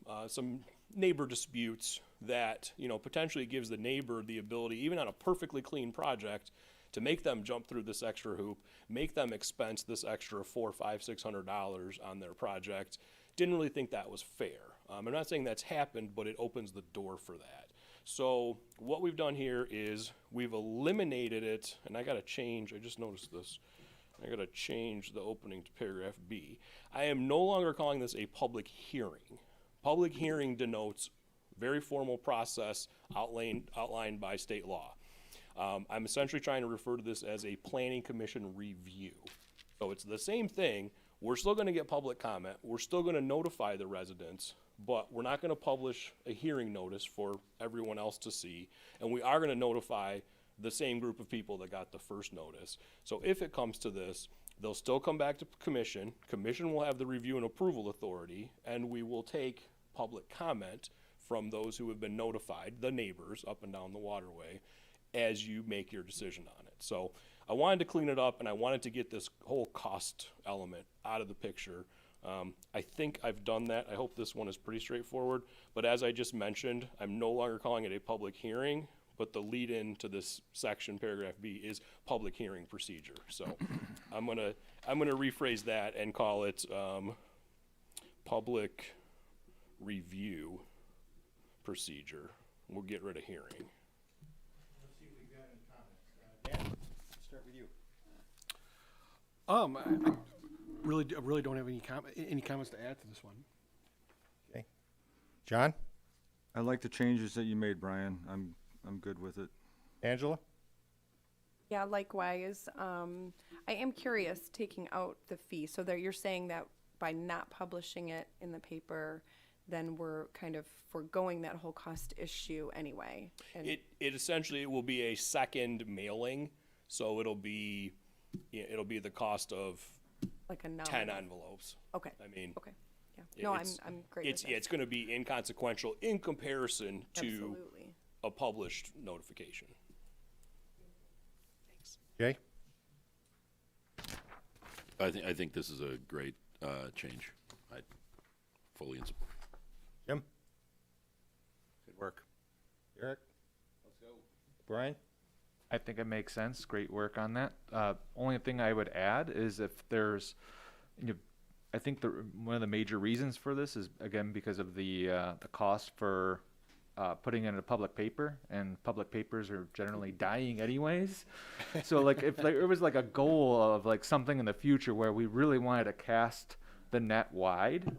neighbor disputes that, potentially gives the neighbor the ability, even on a perfectly clean project, to make them jump through this extra hoop, make them expense this extra $400, $500, $600 on their project. Didn't really think that was fair. I'm not saying that's happened, but it opens the door for that. So what we've done here is we've eliminated it, and I just noticed this. I gotta change the opening to paragraph B. I am no longer calling this a public hearing. Public hearing denotes very formal process outlined by state law. I'm essentially trying to refer to this as a Planning Commission review. So it's the same thing. We're still gonna get public comment. We're still gonna notify the residents, but we're not gonna publish a hearing notice for everyone else to see. And we are gonna notify the same group of people that got the first notice. So if it comes to this, they'll still come back to commission. Commission will have the review and approval authority, and we will take public comment from those who have been notified, the neighbors up and down the waterway, as you make your decision on it. So I wanted to clean it up, and I wanted to get this whole cost element out of the picture. I think I've done that. I hope this one is pretty straightforward. But as I just mentioned, I'm no longer calling it a public hearing, but the lead in to this section, paragraph B, is public hearing procedure. So I'm gonna rephrase that and call it public review procedure. We'll get rid of hearing. Let's see if we've got any comments. Dan, let's start with you. really don't have any comments to add to this one. Okay. John? I like the changes that you made, Brian. I'm good with it. Angela? Yeah, likewise. I am curious, taking out the fee, so that you're saying that by not publishing it in the paper, then we're kind of foregoing that whole cost issue anyway. And It essentially will be a second mailing, so it'll be the cost of like a 10 nominal. envelopes. Okay. I mean, Okay. Yeah. No, it's- I'm great it's with that. it's going to be inconsequential in comparison to Absolutely. a published notification. Jay? I think this is a great change. I fully in support. Jim? Good work. Eric? Let's go. Brian? I think it makes sense. Great work on that. Only thing I would add is if there's, I think one of the major reasons for this is again because of the cost for putting it in a public paper, and public papers are generally dying anyways. So like if there was like a goal of like something in the future where we really wanted to cast the net wide,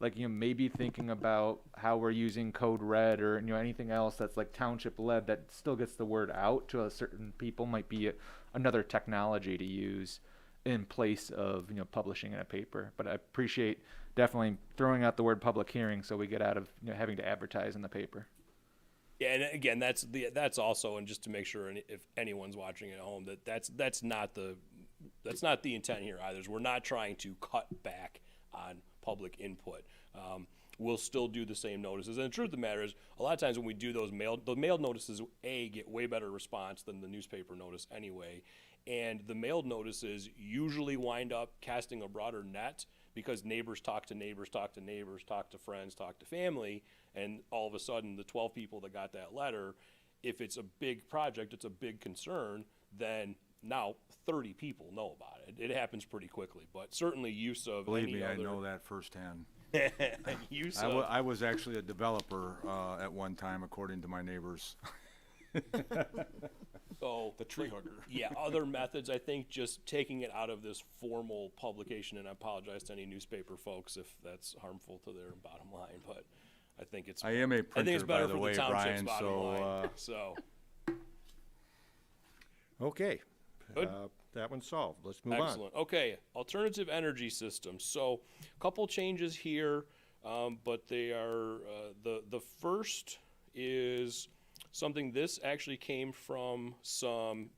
like maybe thinking about how we're using code red or anything else that's like township led that still gets the word out to a certain people might be another technology to use in place of publishing in a paper. But I appreciate definitely throwing out the word public hearing so we get out of having to advertise in the paper. Yeah, and again, that's also, and just to make sure, and if anyone's watching at home, that's not the intent here either. We're not trying to cut back on public input. We'll still do the same notices. And the truth of the matter is, a lot of times when we do the mailed notices, get way better response than the newspaper notice anyway. And the mailed notices usually wind up casting a broader net because neighbors talk to neighbors, talk to neighbors, talk to friends, talk to family, and all of a sudden the 12 people that got that letter, if it's a big project, it's a big concern, then now 30 people know about it. It happens pretty quickly, but certainly use of Believe any me, I other know that firsthand. use I of I was actually a developer at one time, according to my neighbors. So the tree hugger. Yeah, other methods. I think just taking it out of this formal publication, and I apologize to any newspaper folks if that's harmful to their bottom line, but I think it's. I am a I think printer, it's by better the for way, the township's Brian, bottom so, line. So Okay. Good. That one's solved. Let's move on. excellent. Okay, alternative energy systems. So a couple changes here, but they are the first is something. This actually came from some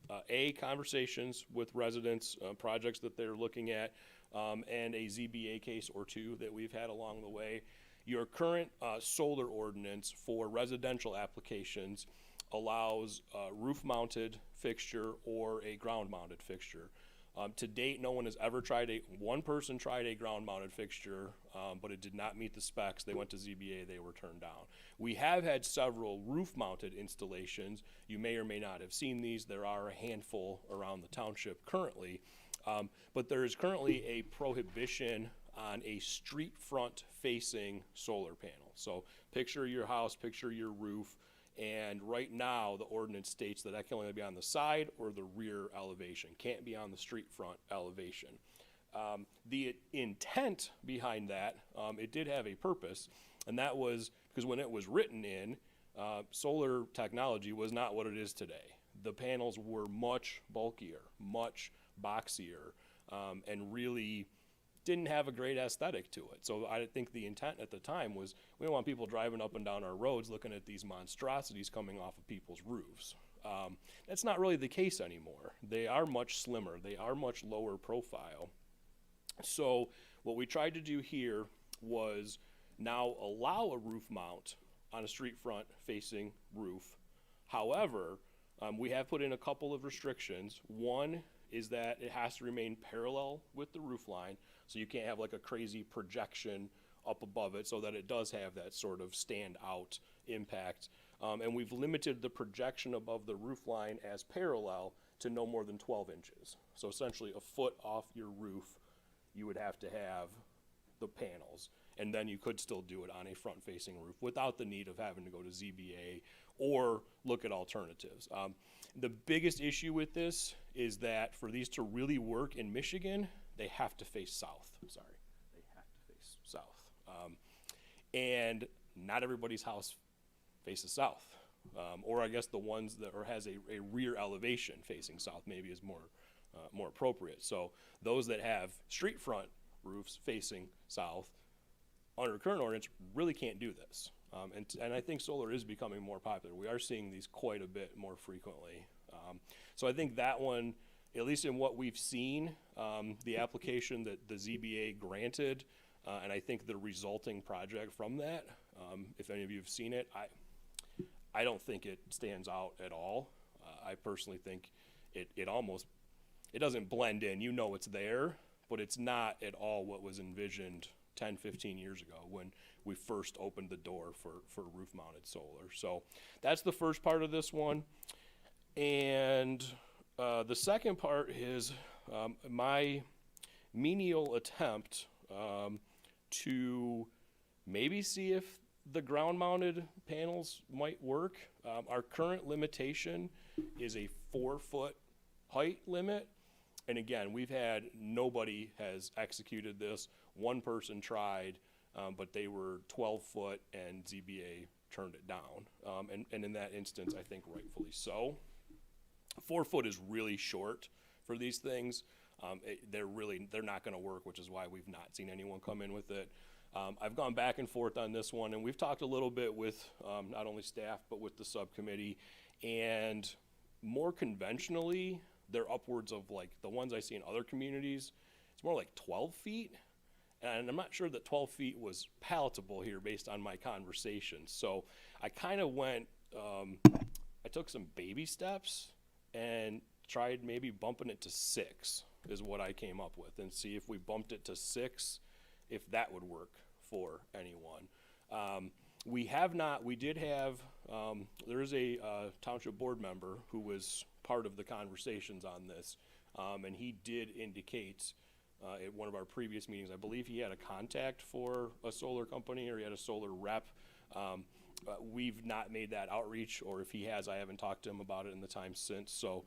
conversations with residents, projects that they're looking at, and a ZBA case or two that we've had along the way. Your current solar ordinance for residential applications allows a roof-mounted fixture or a ground-mounted fixture. To date, no one has ever one person tried a ground-mounted fixture, but it did not meet the specs. They went to ZBA, they were turned down. We have had several roof-mounted installations. You may or may not have seen these. There are a handful around the township currently, but there is currently a prohibition on a street front facing solar panel. So picture your house, picture your roof, and right now the ordinance states that can only be on the side or the rear elevation, can't be on the street front elevation. The intent behind that, it did have a purpose, and that was because when it was written in, solar technology was not what it is today. The panels were much bulkier, much boxier, and really didn't have a great aesthetic to it. So I think the intent at the time was we don't want people driving up and down our roads looking at these monstrosities coming off of people's roofs. That's not really the case anymore. They are much slimmer. They are much lower profile. So what we tried to do here was now allow a roof mount on a street front facing roof. However, we have put in a couple of restrictions. One is that it has to remain parallel with the roof line, so you can't have like a crazy projection up above it, so that it does have that sort of stand out impact. And we've limited the projection above the roof line as parallel to no more than 12 inches. So essentially a foot off your roof, you would have to have the panels. And then you could still do it on a front-facing roof without the need of having to go to ZBA or look at alternatives. The biggest issue with this is that for these to really work in Michigan, they have to face south. Sorry, they have to face south. And not everybody's house faces south. Or I guess the ones that, or has a rear elevation facing south maybe is more appropriate. So those that have street front roofs facing south, under current ordinance, really can't do this. And I think solar is becoming more popular. We are seeing these quite a bit more frequently. So I think that one, at least in what we've seen, the application that the ZBA granted, and I think the resulting project from that, if any of you have seen it, I don't think it stands out at all. I personally think it almost, it doesn't blend in. You know it's there, but it's not at all what was envisioned 10, 15 years ago when we first opened the door for roof-mounted solar. So that's the first part of this one. And the second part is my menial attempt to maybe see if the ground-mounted panels might work. Our current limitation is a 4-foot height limit. And again, we've had, nobody has executed this. One person tried, but they were 12 foot and ZBA turned it down. And in that instance, I think rightfully so. 4 foot is really short for these things. They're not gonna work, which is why we've not seen anyone come in with it. I've gone back and forth on this one, and we've talked a little bit with not only staff, but with the subcommittee. And more conventionally, they're upwards of, like, the ones I see in other communities, it's more like 12 feet. And I'm not sure that 12 feet was palatable here based on my conversations. So I kind of went, I took some baby steps and tried maybe bumping it to 6 is what I came up with, and see if we bumped it to 6, if that would work for anyone. We did have, there is a township board member who was part of the conversations on this, and he did indicate at one of our previous meetings, I believe he had a contact for a solar company, or he had a solar rep. We've not made that outreach, or if he has, I haven't talked to him about it in the time since. So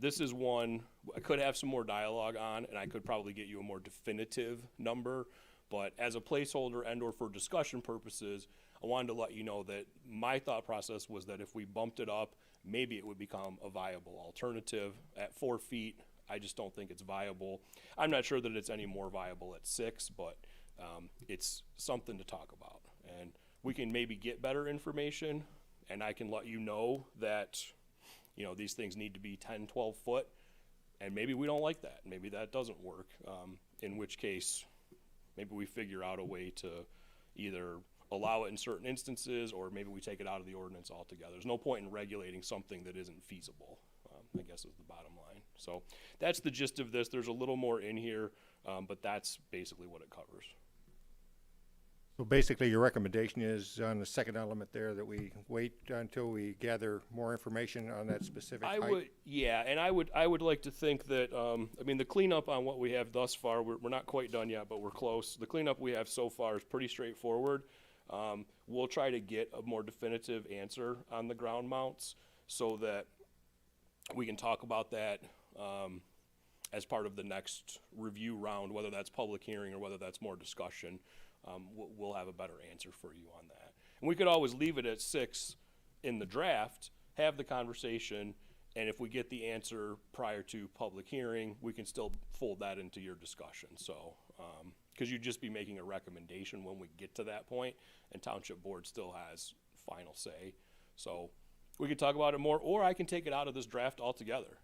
this is one I could have some more dialogue on, and I could probably get you a more definitive number. But as a placeholder and or for discussion purposes, I wanted to let you know that my thought process was that if we bumped it up, maybe it would become a viable alternative. At 4 feet, I just don't think it's viable. I'm not sure that it's any more viable at 6, but it's something to talk about. And we can maybe get better information, and I can let you know that, you know, these things need to be 10, 12 foot, and maybe we don't like that. Maybe that doesn't work, in which case maybe we figure out a way to either allow it in certain instances, or maybe we take it out of the ordinance altogether. There's no point in regulating something that isn't feasible, I guess is the bottom line. So that's the gist of this. There's a little more in here, but that's basically what it covers. So basically, your recommendation is on the second element there that we wait until we gather more information on that specific height? And I would like to think that, I mean, the cleanup on what we have thus far, we're not quite done yet, but we're close. The cleanup we have so far is pretty straightforward. We'll try to get a more definitive answer on the ground mounts so that we can talk about that as part of the next review round, whether that's public hearing or whether that's more discussion. We'll have a better answer for you on that. And we could always leave it at 6 in the draft, have the conversation, and if we get the answer prior to public hearing, we can still fold that into your discussion. So, because you'd just be making a recommendation when we get to that point, and Township Board still has final say. So we could talk about it more, or I can take it out of this draft altogether,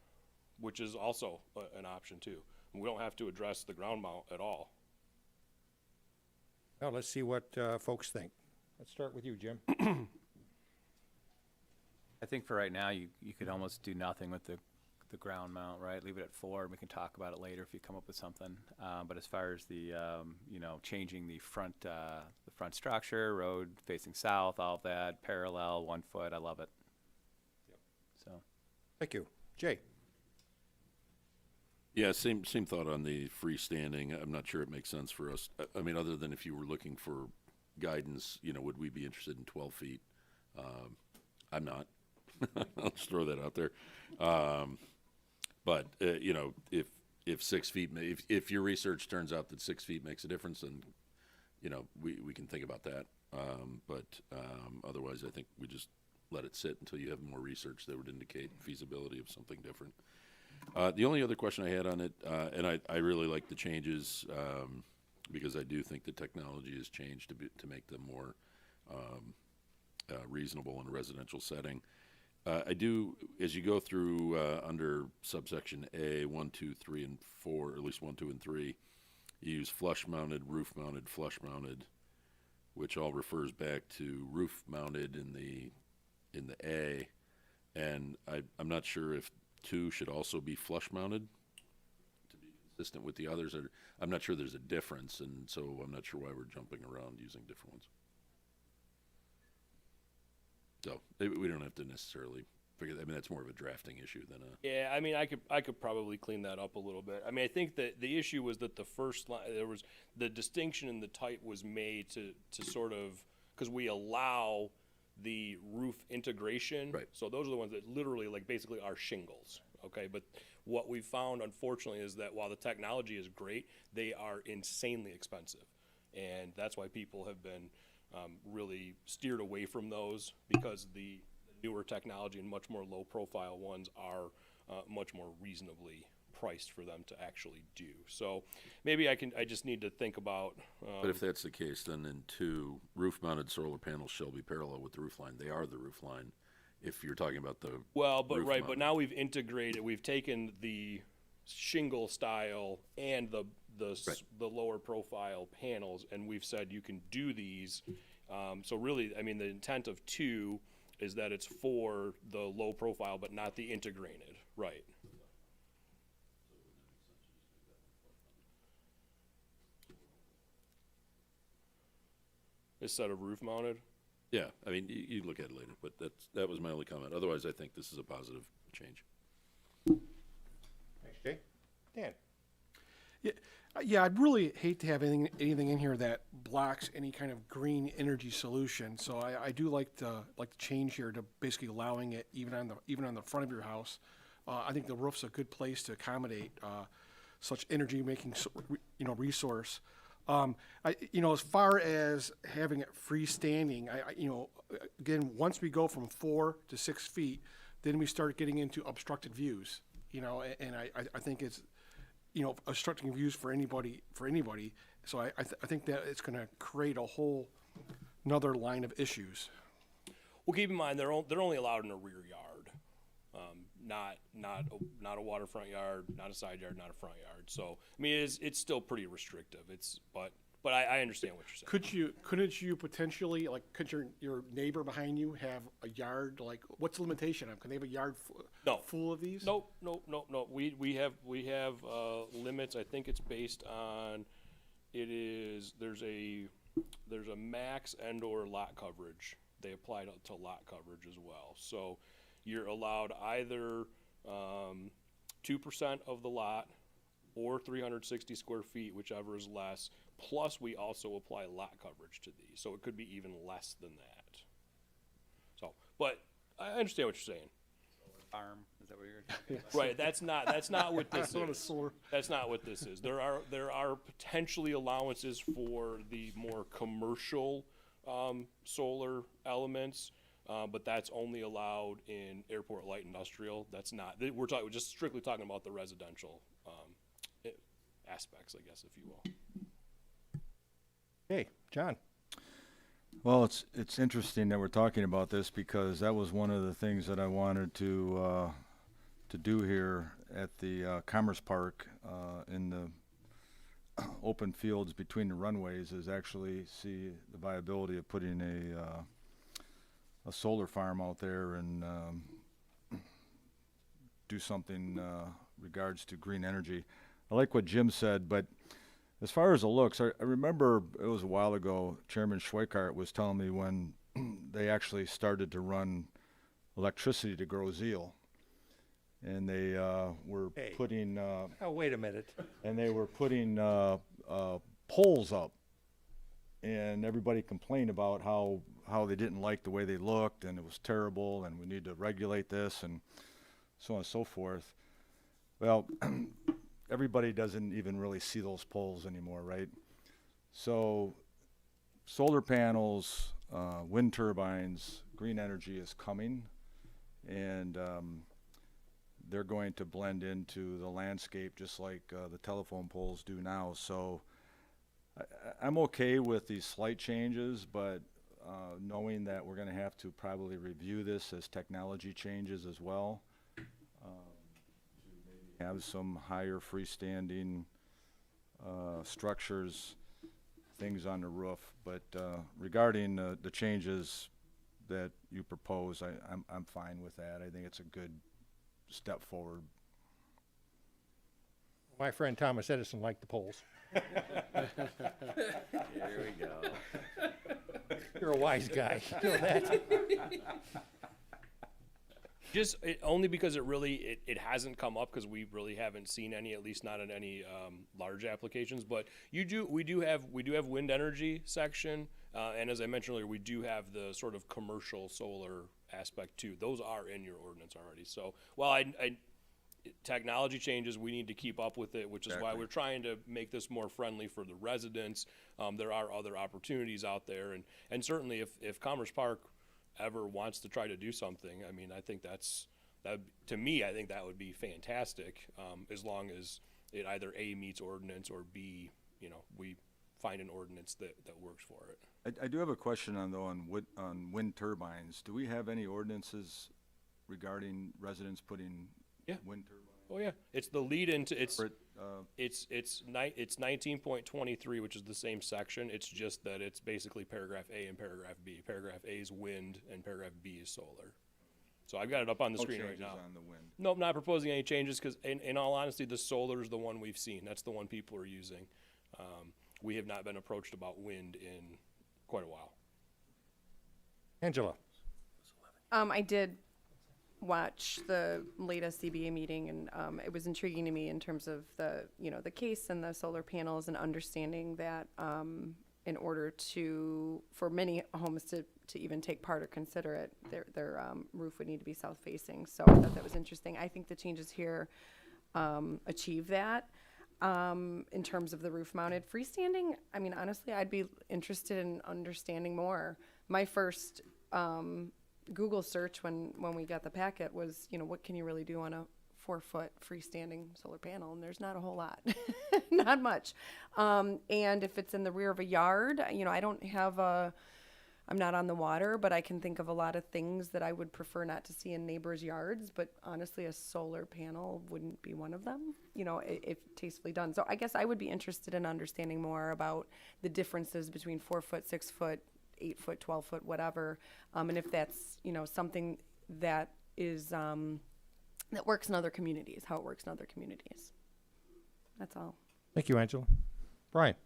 which is also an option too. We don't have to address the ground mount at all. Well, let's see what folks think. Let's start with you, Jim. I think for right now, you could almost do nothing with the ground mount, right? Leave it at 4, and we can talk about it later if you come up with something. But as far as the, changing the front structure, road facing south, all of that, parallel, 1 foot, I love it. Yep. So. Thank you. Jay? Yeah, same thought on the freestanding. I'm not sure it makes sense for us. I mean, other than if you were looking for guidance, would we be interested in 12 feet? I'm not. I'll just throw that out there. But if if 6 feet, if your research turns out that 6 feet makes a difference, then, you know, we can think about that. Otherwise, I think we just let it sit until you have more research that would indicate feasibility of something different. The only other question I had on it, and I really like the changes, because I do think the technology has changed to make them more reasonable in a residential setting. I do, as you go through under subsection A, 1, 2, 3, and 4, or at least 1, 2, and 3, you use flush-mounted, roof-mounted, flush-mounted, which all refers back to roof-mounted in the A, and I'm not sure if 2 should also be flush-mounted to be consistent with the others. Or I'm not sure there's a difference, and so I'm not sure why we're jumping around using different ones. So we don't have to necessarily figure that. I mean, that's more of a drafting issue than a. Yeah, I mean, I could probably clean that up a little bit. I mean, I think that the issue was that the first line, there was the distinction in the type was made to sort of, because we allow the roof integration. Right. So those are the ones that literally, like, basically are shingles. Okay, but what we found, unfortunately, is that while the technology is great, they are insanely expensive, and that's why people have been really steered away from those, because the newer technology and much more low-profile ones are much more reasonably priced for them to actually do. So maybe I just need to think about. But if that's the case, then in 2, roof-mounted solar panels shall be parallel with the roof line. They are the roof line. If you're talking about the well, but right, roof-mounted. but now we've integrated. We've taken the shingle style and the lower profile panels, and we've said you can do these. So really, I mean, the intent of 2 is that it's for the low profile, but not the integrated, right? Instead of roof mounted? Yeah, I mean, you look at it later, but that was my only comment. Otherwise, I think this is a positive change. Thanks, Jay. Dan? Yeah, I'd really hate to have anything in here that blocks any kind of green energy solution. So I do like the change here to basically allowing it even on the front of your house. I think the roof's a good place to accommodate such energy making resource. As far as having it freestanding, again, once we go from 4 to 6 feet, then we start getting into obstructed views. And I think it's, obstructing views for anybody. So I think that it's going to create a whole another line of issues. Well, keep in mind they're only allowed in a rear yard, not a waterfront yard, not a side yard, not a front yard. So I mean, it's still pretty restrictive. But I understand what you're saying. Couldn't you potentially, could your neighbor behind you have a yard? Like, what's the limitation of? Can they have a yard full of these? No. We have limits. I think it's based on, there's a max and/or lot coverage. They apply to lot coverage as well. So you're allowed either 2% of the lot or 360 square feet, whichever is less. Plus, we also apply lot coverage to these, so it could be even less than that. So, but I understand what you're saying. Farm, is that what you're talking about? Right, that's not what this Not a is. solar. That's not what this is. There are potentially allowances for the more commercial solar elements, but that's only allowed in airport light industrial. That's not. We're just strictly talking about the residential aspects, I guess, if you will. Hey, John? Well, it's interesting that we're talking about this, because that was one of the things that I wanted to do here at the Commerce Park in the open fields between the runways, is actually see the viability of putting a solar farm out there and do something regards to green energy. I like what Jim said, but as far as the looks, I remember it was a while ago, Chairman Schweikart was telling me when they actually started to run electricity to grow zeal. And they were putting... Oh, wait a minute. And they were putting poles up. And everybody complained about how they didn't like the way they looked, and it was terrible, and we need to regulate this, and so on and so forth. Well... everybody doesn't even really see those poles anymore, right? So solar panels, wind turbines, green energy is coming, and they're going to blend into the landscape just like the telephone poles do now. So I'm okay with these slight changes, but knowing that we're going to have to probably review this as technology changes as well, to maybe have some higher freestanding structures, things on the roof. But regarding the changes that you propose, I'm fine with that. I think it's a good step forward. My friend Thomas Edison liked the poles. Here we go. You're a wise guy. You know that? Only because it hasn't come up, because we really haven't seen any, at least not in any large applications. But we do have wind energy section, and as I mentioned earlier, we do have the sort of commercial solar aspect too. Those are in your ordinance already. So while technology changes, we need to keep up with it, which is why we're trying to make this more friendly for the residents. There are other opportunities out there, and certainly if Commerce Park ever wants to try to do something, I mean, I think to me, I think that would be fantastic, as long as it either A, meets ordinance, or B, we find an ordinance that works for it. I do have a question on wind turbines. Do we have any ordinances regarding residents putting wind turbines? Oh yeah, it's the lead into it's Or, it's 19.23, which is the same section. It's just that it's basically paragraph A and paragraph B. Paragraph A is wind and paragraph B is solar. So I've got it up on the no screen right changes now. on the wind. Nope, not proposing any changes, because in all honesty, the solar is the one we've seen. That's the one people are using. We have not been approached about wind in quite a while. Angela? I did watch the latest CBA meeting, and it was intriguing to me in terms of the case and the solar panels, and understanding that in order for many homes to even take part or consider it, their roof would need to be south facing. So I thought that was interesting. I think the changes here achieve that. In terms of the roof mounted freestanding, I mean, honestly, I'd be interested in understanding more. My first Google search when we got the packet was, what can you really do on a 4-foot freestanding solar panel? And there's not a whole lot, not much. And if it's in the rear of a yard, I'm not on the water, but I can think of a lot of things that I would prefer not to see in neighbors' yards. But honestly, a solar panel wouldn't be one of them, if tastefully done. So I guess I would be interested in understanding more about the differences between 4-foot, 6-foot, 8-foot, 12-foot, whatever, and if that's something that is that works in other communities, how it works in other communities. That's all. Thank you, Angela. Brian?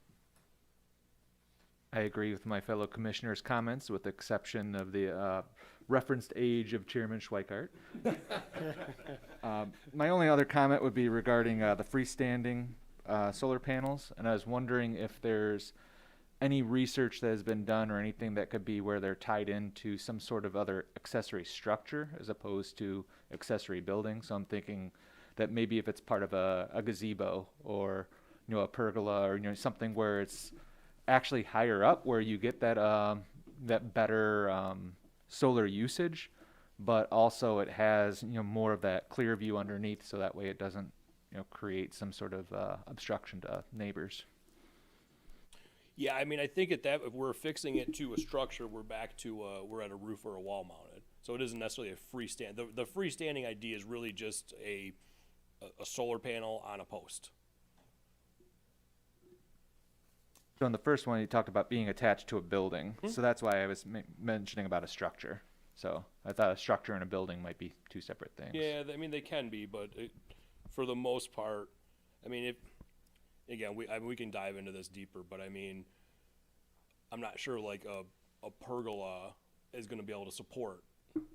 I agree with my fellow commissioners' comments, with the exception of the referenced age of Chairman Schweikart. My only other comment would be regarding the freestanding solar panels, and I was wondering if there's any research that has been done or anything that could be where they're tied into some sort of other accessory structure as opposed to accessory building. So I'm thinking that maybe if it's part of a gazebo, or a pergola, or something where it's actually higher up, where you get that that better solar usage, but also it has more of that clear view underneath, so that way it doesn't create some sort of obstruction to neighbors. Yeah, I mean, I think if we're fixing it to a structure, we're back to we're at a roof or a wall mounted. So it isn't necessarily a freestand. The freestanding idea is really just a solar panel on a post. So in the first one, you talked about being attached to a building. So that's why I was mentioning about a structure. So I thought a structure and a building might be two separate things. Yeah, I mean, they can be, but for the most part, I mean, we can dive into this deeper, but I mean, I'm not sure like a pergola is going to be able to support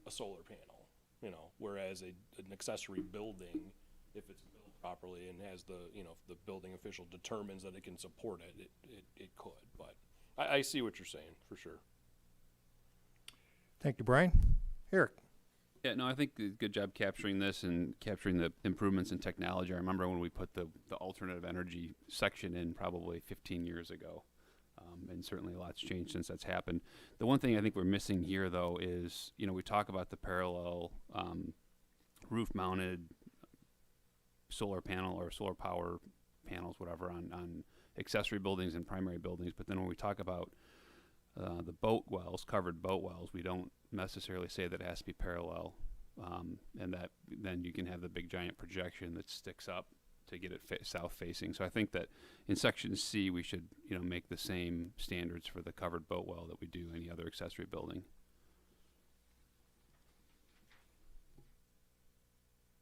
a solar panel, whereas an accessory building, if it's built properly and has the building official determines that it can support it, it could. But I see what you're saying, for sure. Thank you, Brian. Eric? Yeah, no, I think a good job capturing this and capturing the improvements in technology. I remember when we put the alternative energy section in probably 15 years ago. And certainly a lot's changed since that's happened. The one thing I think we're missing here, though, is, you know, we talk about the parallel roof-mounted solar panel or solar power panels, whatever, on accessory buildings and primary buildings. But then when we talk about the boat wells, covered boat wells, we don't necessarily say that it has to be parallel, and that then you can have the big giant projection that sticks up to get it south facing. So I think that in section C we should, you know, make the same standards for the covered boat well that we do any other accessory building.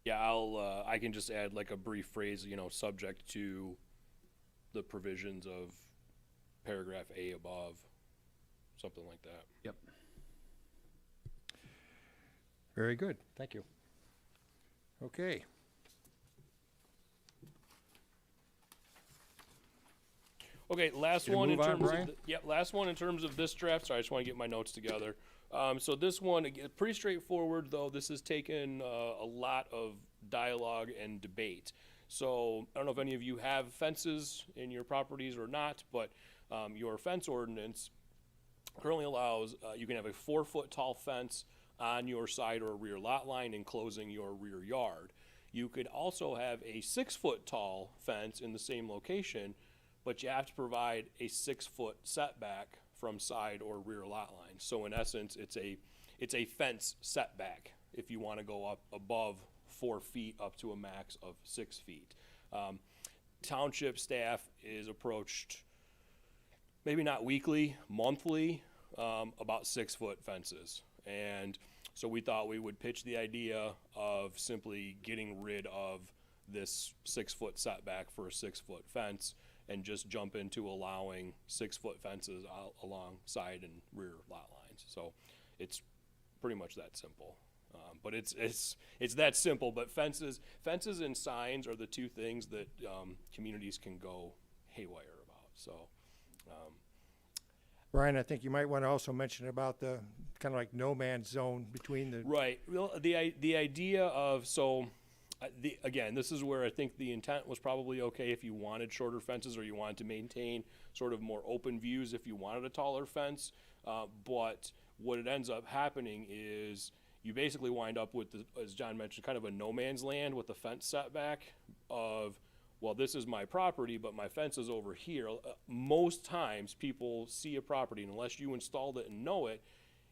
Yeah, I can just add like a brief phrase, you know, subject to the provisions of paragraph A above, something like that. Yep. Very good, thank you. Okay. Okay, last Can we one in move on, terms of Brian? last one in terms of this draft. Sorry, I just want to get my notes together. So this one, again, pretty straightforward, though. This has taken a lot of dialogue and debate. So I don't know if any of you have fences in your properties or not, but your fence ordinance currently allows you can have a 4-foot tall fence on your side or rear lot line enclosing your rear yard. You could also have a 6-foot tall fence in the same location, but you have to provide a 6-foot setback from side or rear lot lines. So in essence, it's a fence setback if you want to go up above 4 feet up to a max of 6 feet. Township staff is approached maybe not weekly, monthly, about 6-foot fences. And so we thought we would pitch the idea of simply getting rid of this 6-foot setback for a 6-foot fence and just jump into allowing 6-foot fences along side and rear lot lines. So it's pretty much that simple. But it's that simple. But fences and signs are the two things that communities can go haywire about. So. Brian, I think you might want to also mention about the kind of like no man's zone between the. Right. Well, the idea of again, this is where I think the intent was probably okay if you wanted shorter fences or you wanted to maintain sort of more open views if you wanted a taller fence. But what it ends up happening is you basically wind up with, as John mentioned, kind of a no man's land with the fence setback of, well, this is my property, but my fence is over here. Most times people see a property, and unless you installed it and know it,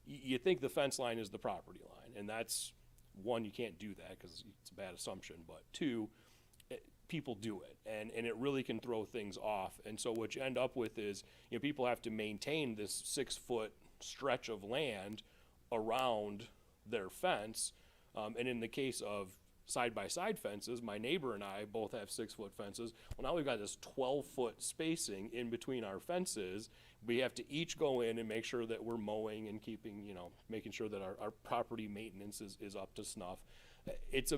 you think the fence line is the property line. And that's, one, you can't do that because it's a bad assumption, but two, people do it, and it really can throw things off. And so what you end up with is, you know, people have to maintain this 6-foot stretch of land around their fence. And in the case of side-by-side fences, my neighbor and I both have 6-foot fences. Well, now we've got this 12-foot spacing in between our fences. We have to each go in and make sure that we're mowing and keeping, you know, making sure that our property maintenance is up to snuff. It's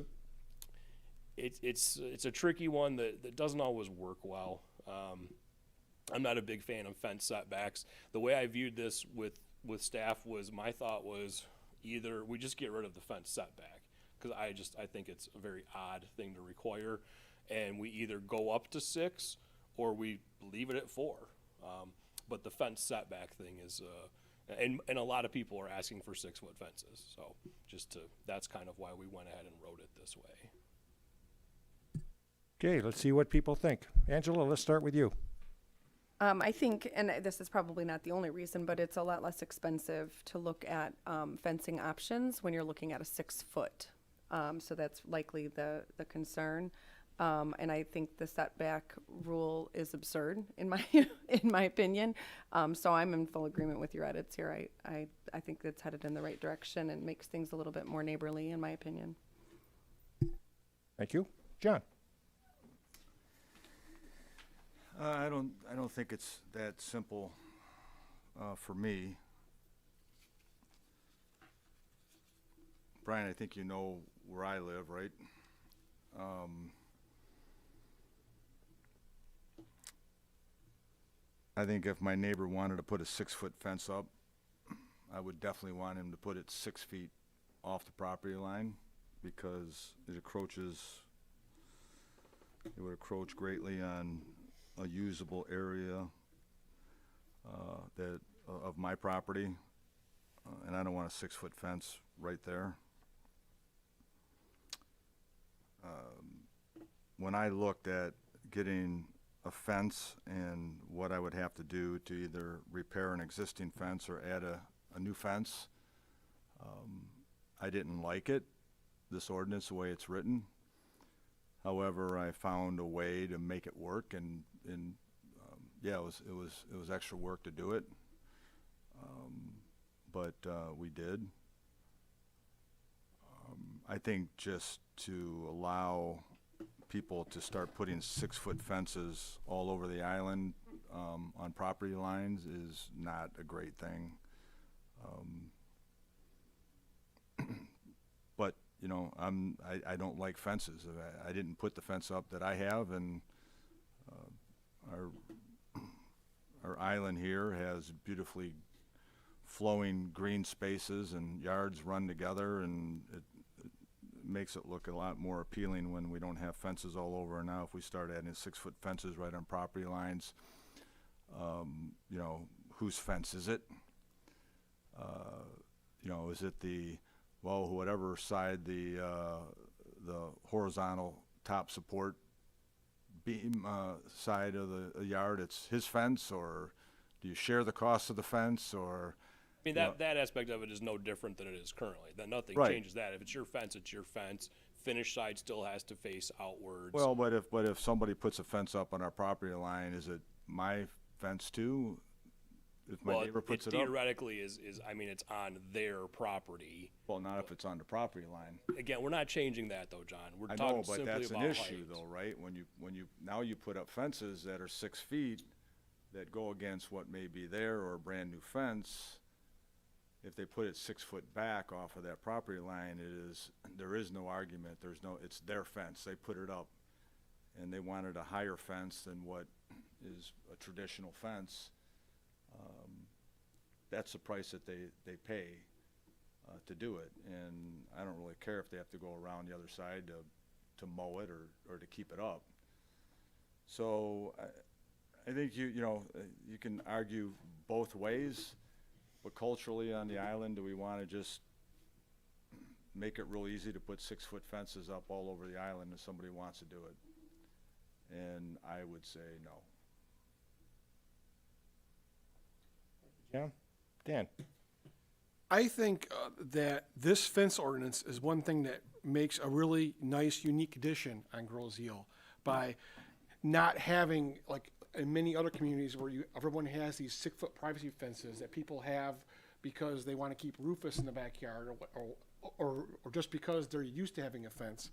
a tricky one that doesn't always work well. I'm not a big fan of fence setbacks. The way I viewed this with staff was, my thought was either we just get rid of the fence setback, because I think it's a very odd thing to require, and we either go up to 6 or we leave it at 4. But the fence setback thing is, and a lot of people are asking for 6-foot fences. So that's kind of why we went ahead and wrote it this way. Okay, let's see what people think. Angela, let's start with you. I think, and this is probably not the only reason, but it's a lot less expensive to look at fencing options when you're looking at a 6-foot. So that's likely the concern. And I think the setback rule is absurd in my opinion. So I'm in full agreement with your edits here. I think that's headed in the right direction and makes things a little bit more neighborly, in my opinion. Thank you. John? I don't think it's that simple for me. Brian, I think you know where I live, right? I think if my neighbor wanted to put a 6-foot fence up, I would definitely want him to put it 6 feet off the property line because it would encroach greatly on a usable area of my property, and I don't want a 6-foot fence right there. When I looked at getting a fence and what I would have to do to either repair an existing fence or add a new fence, I didn't like it, this ordinance, the way it's written. However, I found a way to make it work, and yeah, it was extra work to do it, but we did. I think just to allow people to start putting 6-foot fences all over the island on property lines is not a great thing. But you know, I don't like fences. I didn't put the fence up that I have, and our island here has beautifully flowing green spaces and yards run together, and it makes it look a lot more appealing when we don't have fences all over. Now if we start adding 6-foot fences right on property lines, you know, whose fence is it? You know, is it whatever side the horizontal top support beam side of the yard, it's his fence, or do you share the cost of the fence? Or I mean, that aspect of it is no different than it is currently. That nothing Right. changes that. If it's your fence, it's your fence. Finished side still has to face outwards. well, but if somebody puts a fence up on our property line, is it my fence too? If my Well, neighbor puts it it up? theoretically is, I mean, it's on their property. Well, not if it's on the property line. Again, we're not changing that though, John. We're I talking know, but simply that's about an issue height. though, right? When you now you put up fences that are 6 feet that go against what may be there, or a brand new fence. If they put it 6 foot back off of that property line, there is no argument. It's their fence. They put it up, and they wanted a higher fence than what is a traditional fence. That's the price that they pay to do it, and I don't really care if they have to go around the other side to mow it or to keep it up. So I think you can argue both ways, but culturally on the island, do we want to just make it real easy to put 6-foot fences up all over the island if somebody wants to do it? And I would say no. Yeah, Dan? I think that this fence ordinance is one thing that makes a really nice, unique addition on Grosse Ile by not having, like in many other communities where everyone has these 6-foot privacy fences that people have because they want to keep Rufus in the backyard or just because they're used to having a fence.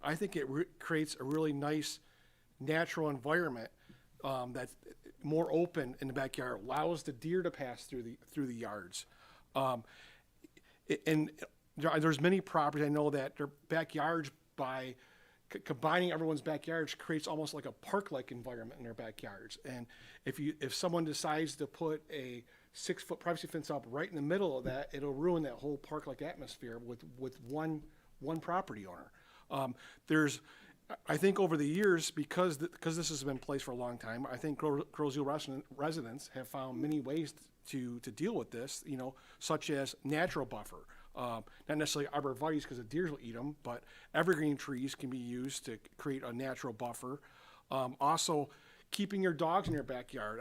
I think it creates a really nice natural environment that's more open in the backyard, allows the deer to pass through the yards. And there's many properties I know that their backyards, by combining everyone's backyards, creates almost like a park-like environment in their backyards. And if someone decides to put a 6-foot privacy fence up right in the middle of that, it'll ruin that whole park-like atmosphere with one property owner. I think over the years, because this has been in place for a long time, I think Grosse Ile residents have found many ways to deal with this, such as natural buffer. Not necessarily arborvitaes because the deer will eat them, but evergreen trees can be used to create a natural buffer. Also, keeping your dogs in your backyard.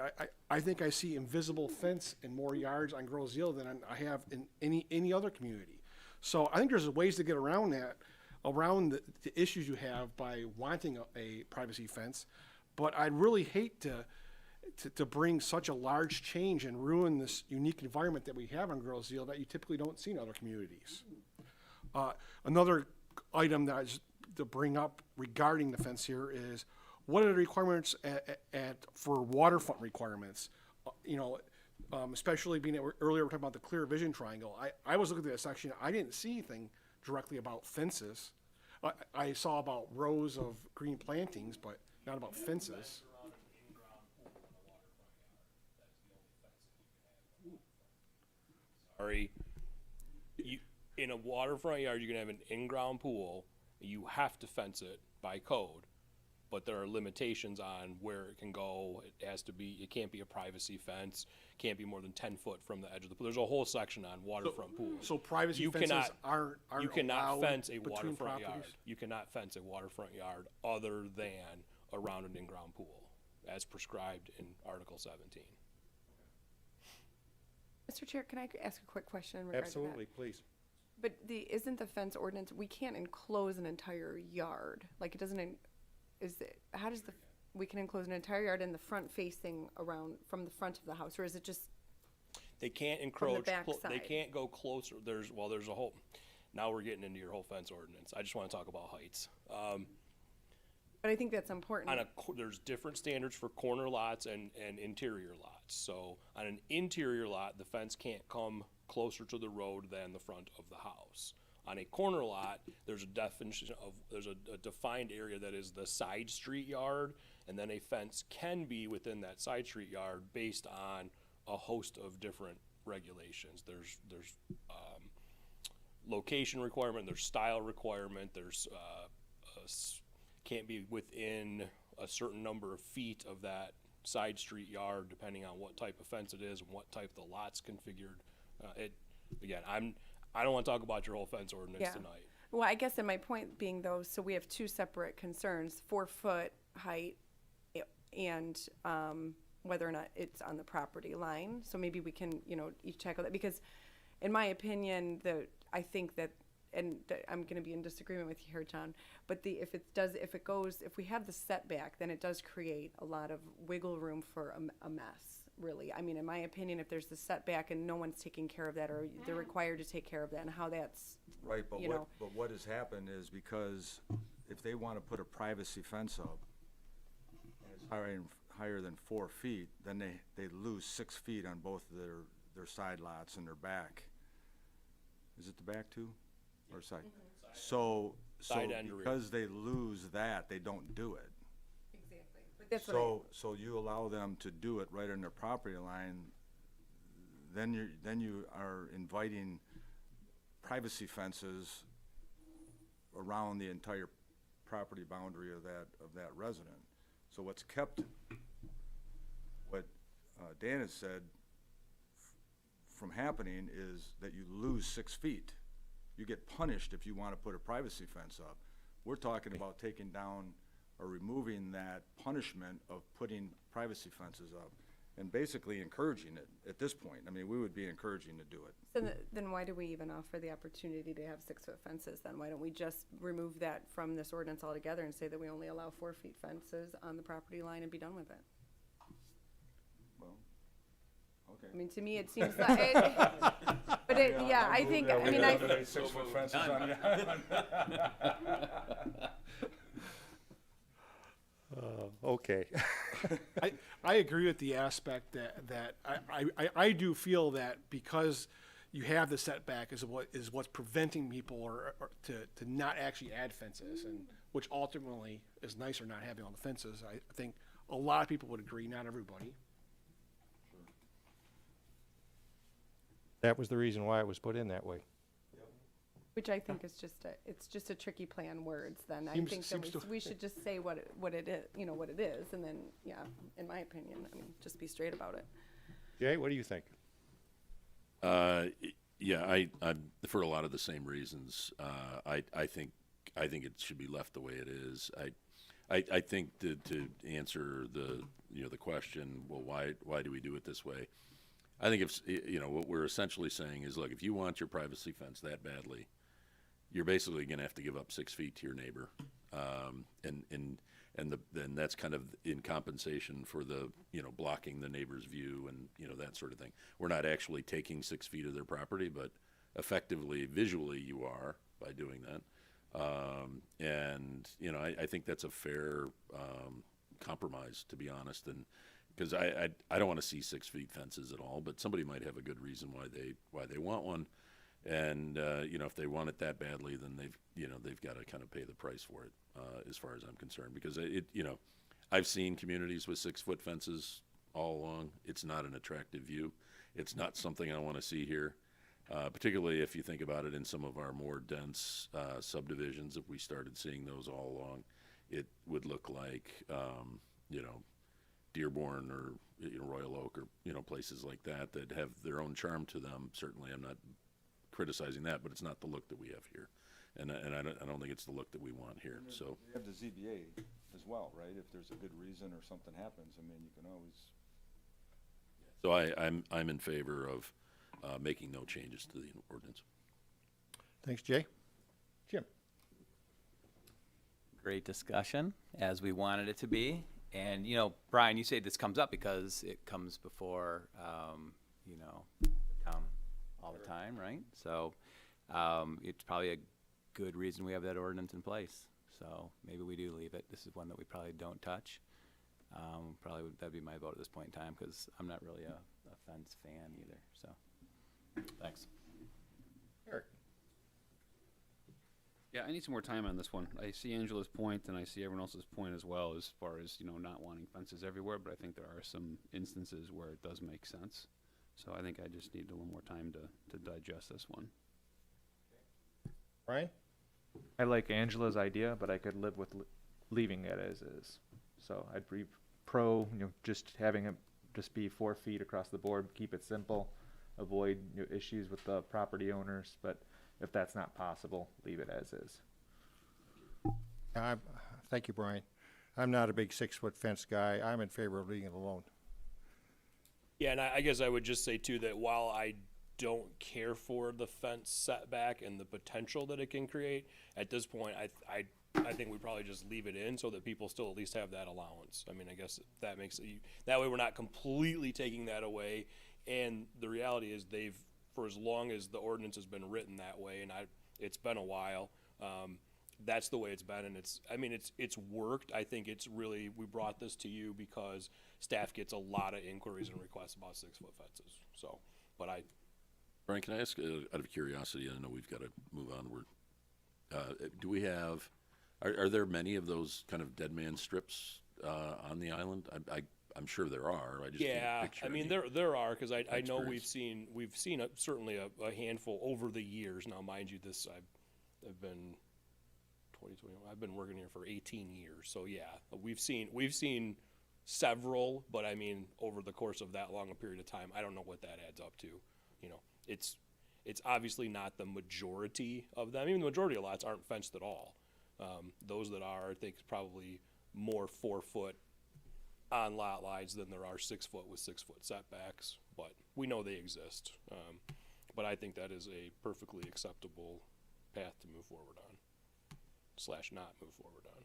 I think I see invisible fence in more yards on Grosse Ile than I have in any other community. So I think there's ways to get around that, around the issues you have by wanting a privacy fence. But I'd really hate to bring such a large change and ruin this unique environment that we have on Grosse Ile that you typically don't see in other communities. Another item that I just to bring up regarding the fence here is, what are the requirements for waterfront requirements? Especially being that earlier we were talking about the clear vision triangle. I was looking at that section. I didn't see anything directly about fences. I saw about rows of green plantings, but not about fences. Sorry. In a waterfront yard, you're gonna have an in-ground pool. You have to fence it by code, but there are limitations on where it can go. It has to be, it can't be a privacy fence, can't be more than 10 foot from the edge of the pool. There's a whole section on waterfront pools. So privacy You fences cannot- aren't You cannot allowed fence a between waterfront yard. properties? You cannot fence a waterfront yard other than around an in-ground pool, as prescribed in Article 17. Mr. Chair, can I ask a quick question in regard to that? Absolutely, please. But isn't the fence ordinance, we can't enclose an entire yard, like it doesn't, we can enclose an entire yard in the front facing around, from the front of the house, or is it just, They can't encroach, they backside. can't go closer, there's a whole, now we're getting into your whole fence ordinance. I just wanna talk about heights. but I think that's important. There's different standards for corner lots and interior lots. So on an interior lot, the fence can't come closer to the road than the front of the house. On a corner lot, there's a definition of, there's a defined area that is the side street yard, and then a fence can be within that side street yard based on a host of different regulations. There's location requirement, there's style requirement, there's can't be within a certain number of feet of that side street yard, depending on what type of fence it is and what type the lot's configured. Again, I don't want to talk about your whole fence ordinance Yeah. tonight. Well, I guess, and my point being though, so we have two separate concerns, 4-foot height and, whether or not it's on the property line. So maybe we can, each tackle that, because in my opinion, I think that, and I'm gonna be in disagreement with you here, John, but if we have the setback, then it does create a lot of wiggle room for a mess, really. I mean, in my opinion, if there's the setback and no one's taking care of that, or they're required to take care of that, and how that's, Right, but you know. what has happened is, because if they wanna put a privacy fence up, and it's higher than 4 feet, then they lose 6 feet on both their side lots and their back. Is it the back too? Or side? So Side and rear. because they lose that, they don't do it. exactly, but that's what So you allow them to do it right on their property line, then you are inviting privacy fences around the entire property boundary of that resident. So what Dan has said from happening is that you lose 6 feet. You get punished if you want to put a privacy fence up. We're talking about taking down or removing that punishment of putting privacy fences up and basically encouraging it at this point. I mean, we would be encouraging to do it. So then why do we even offer the opportunity to have 6-foot fences then? Why don't we just remove that from this ordinance altogether and say that we only allow 4-foot fences on the property line and be done with it? Well, okay. I mean, to me, it seems like, but I think, I mean, 6-foot fences on the island. Okay. I agree with the aspect that I do feel that because you have the setback is what's preventing people or to not actually add fences, and which ultimately is nicer not having all the fences. I think a lot of people would agree, not everybody. That was the reason why it was put in that way. which I think is just a tricky play on words then. I Seems- think seems that to- we should just say what it is, what it is, and then, yeah, in my opinion, I mean, just be straight about it. Jay, what do you think? Yeah, I'm for a lot of the same reasons. I think it should be left the way it is. I think to answer the question, well, why do we do it this way? I think if what we're essentially saying is, look, if you want your privacy fence that badly, you're basically going to have to give up 6 feet to your neighbor, then that's kind of in compensation for the blocking the neighbor's view and that sort of thing. We're not actually taking 6 feet of their property, but effectively, visually, you are by doing that. I think that's a fair compromise, to be honest, and because I don't want to see 6 feet fences at all, but somebody might have a good reason why they want one. And if they want it that badly, then they've got to kind of pay the price for it, as far as I'm concerned. Because I've seen communities with 6-foot fences all along. It's not an attractive view. It's not something I want to see here. Particularly if you think about it in some of our more dense subdivisions, if we started seeing those all along, it would look like, you know, Dearborn or, you know, Royal Oak or, you know, places like that that have their own charm to them. Certainly, I'm not criticizing that, but it's not the look that we have here. And I don't think it's the look that we want here, so. You have the ZBA as well, right? If there's a good reason or something happens, I mean, you can always. So I'm in favor of making no changes to the ordinance. Thanks, Jay. Jim? Great discussion, as we wanted it to be. And, you know, Brian, you say this comes up because it comes before, you know, the town all the time, right? So it's probably a good reason we have that ordinance in place. So maybe we do leave it. This is one that we probably don't touch. That'd be my vote at this point in time, because I'm not really a fence fan either, so. Thanks. Eric? Yeah, I need some more time on this one. I see Angela's point, and I see everyone else's point as well, as far as, you know, not wanting fences everywhere, but I think there are some instances where it does make sense. So I think I just need a little more time to digest this one. Brian? I like Angela's idea, but I could live with leaving it as is. So I'd be pro, you know, just having it just be 4 feet across the board, keep it simple, avoid, you know, issues with the property owners. But if that's not possible, leave it as is. Thank you, Brian. I'm not a big 6-foot fence guy. I'm in favor of leaving it alone. Yeah, and I guess I would just say too that while I don't care for the fence setback and the potential that it can create, at this point, I think we probably just leave it in so that people still at least have that allowance. I mean, I guess that makes it, that way we're not completely taking that away. And the reality is for as long as the ordinance has been written that way, and it's been a while, that's the way it's been, and it's worked. I think it's really, we brought this to you because staff gets a lot of inquiries and requests about 6-foot fences. So, but Brian, can I ask, out of curiosity, I know we've got to move onward. Do we have, are there many of those kind of dead man strips on the island? I'm sure there are. I just can't picture I mean, any. there are, because I know Experience. we've seen certainly a handful over the years. Now, mind you, I've been 2021. I've been working here for 18 years, so yeah, we've seen several. But I mean, over the course of that long a period of time, I don't know what that adds up to. You know, it's obviously not the majority of them. Even the majority of lots aren't fenced at all. Those that are, I think, probably more 4-foot on lot lines than there are 6-foot with 6-foot setbacks, but we know they exist. But I think that is a perfectly acceptable path to move forward on, / not move forward on.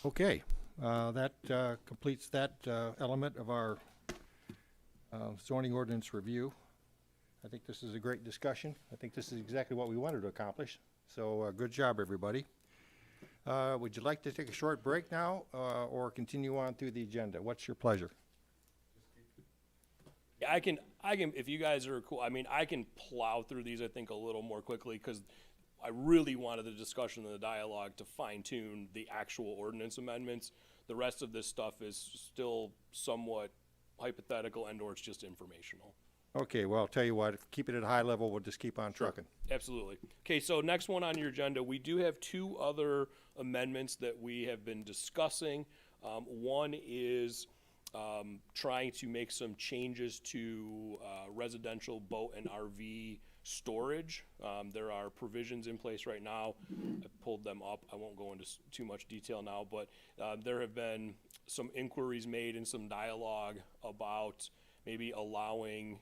Okay, that completes that element of our zoning ordinance review. I think this is a great discussion. I think this is exactly what we wanted to accomplish. So good job, everybody. Would you like to take a short break now or continue on through the agenda? What's your pleasure? Yeah, I can, if you guys are cool, I mean, I can plow through these, I think, a little more quickly, because I really wanted the discussion and the dialogue to fine tune the actual ordinance amendments. The rest of this stuff is still somewhat hypothetical and or it's just informational. Okay, well, I'll tell you what, keep it at a high level, we'll just keep on trucking. Absolutely. Okay, so next one on your agenda, we do have 2 other amendments that we have been discussing. One is trying to make some changes to residential boat and RV storage. There are provisions in place right now. I pulled them up. I won't go into too much detail now, but there have been some inquiries made and some dialogue about maybe allowing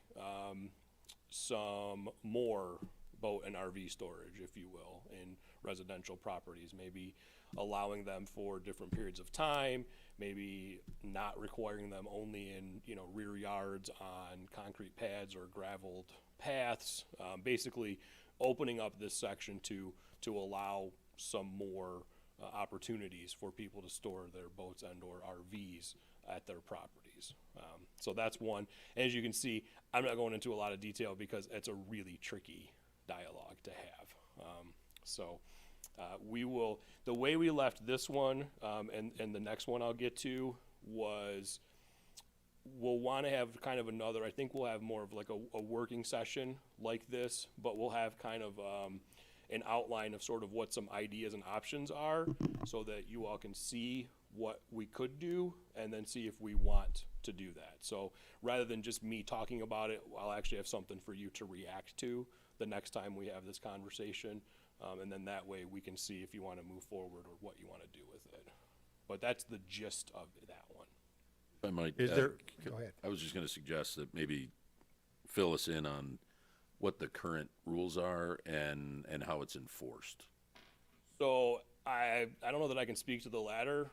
some more boat and RV storage, if you will, in residential properties, maybe allowing them for different periods of time, maybe not requiring them only in, you know, rear yards on concrete pads or graveled paths, basically opening up this section to allow some more opportunities for people to store their boats and or RVs at their properties. So that's one. As you can see, I'm not going into a lot of detail because it's a really tricky dialogue to have. We will, the way we left this one and the next one I'll get to was we'll want to have kind of another, I think we'll have more of like a working session like this, but we'll have kind of an outline of sort of what some ideas and options are so that you all can see what we could do and then see if we want to do that. So rather than just me talking about it, I'll actually have something for you to react to the next time we have this conversation. And then that way we can see if you want to move forward or what you want to do with it. But that's the gist of that one. I might. Is there, go ahead. I was just going to suggest that maybe fill us in on what the current rules are and how it's enforced. So I don't know that I can speak to the latter.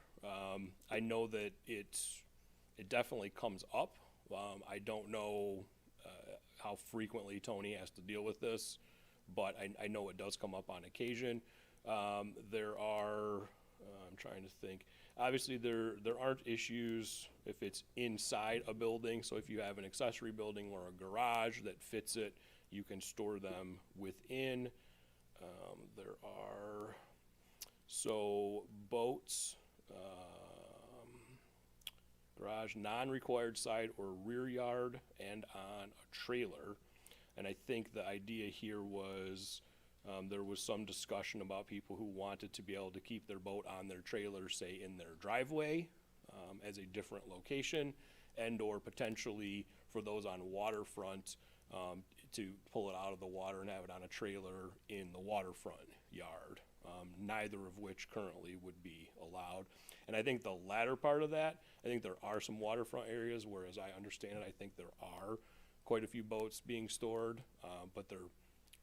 I know that it definitely comes up. I don't know how frequently Tony has to deal with this, but I know it does come up on occasion. There are, I'm trying to think, obviously there aren't issues if it's inside a building. So if you have an accessory building or a garage that fits it, you can store them within. There are, so boats, garage, non-required side or rear yard, and on a trailer. And I think the idea here was there was some discussion about people who wanted to be able to keep their boat on their trailer, say in their driveway as a different location, and or potentially for those on waterfront to pull it out of the water and have it on a trailer in the waterfront yard, neither of which currently would be allowed. And I think the latter part of that, I think there are some waterfront areas where, as I understand it, I think there are quite a few boats being stored, but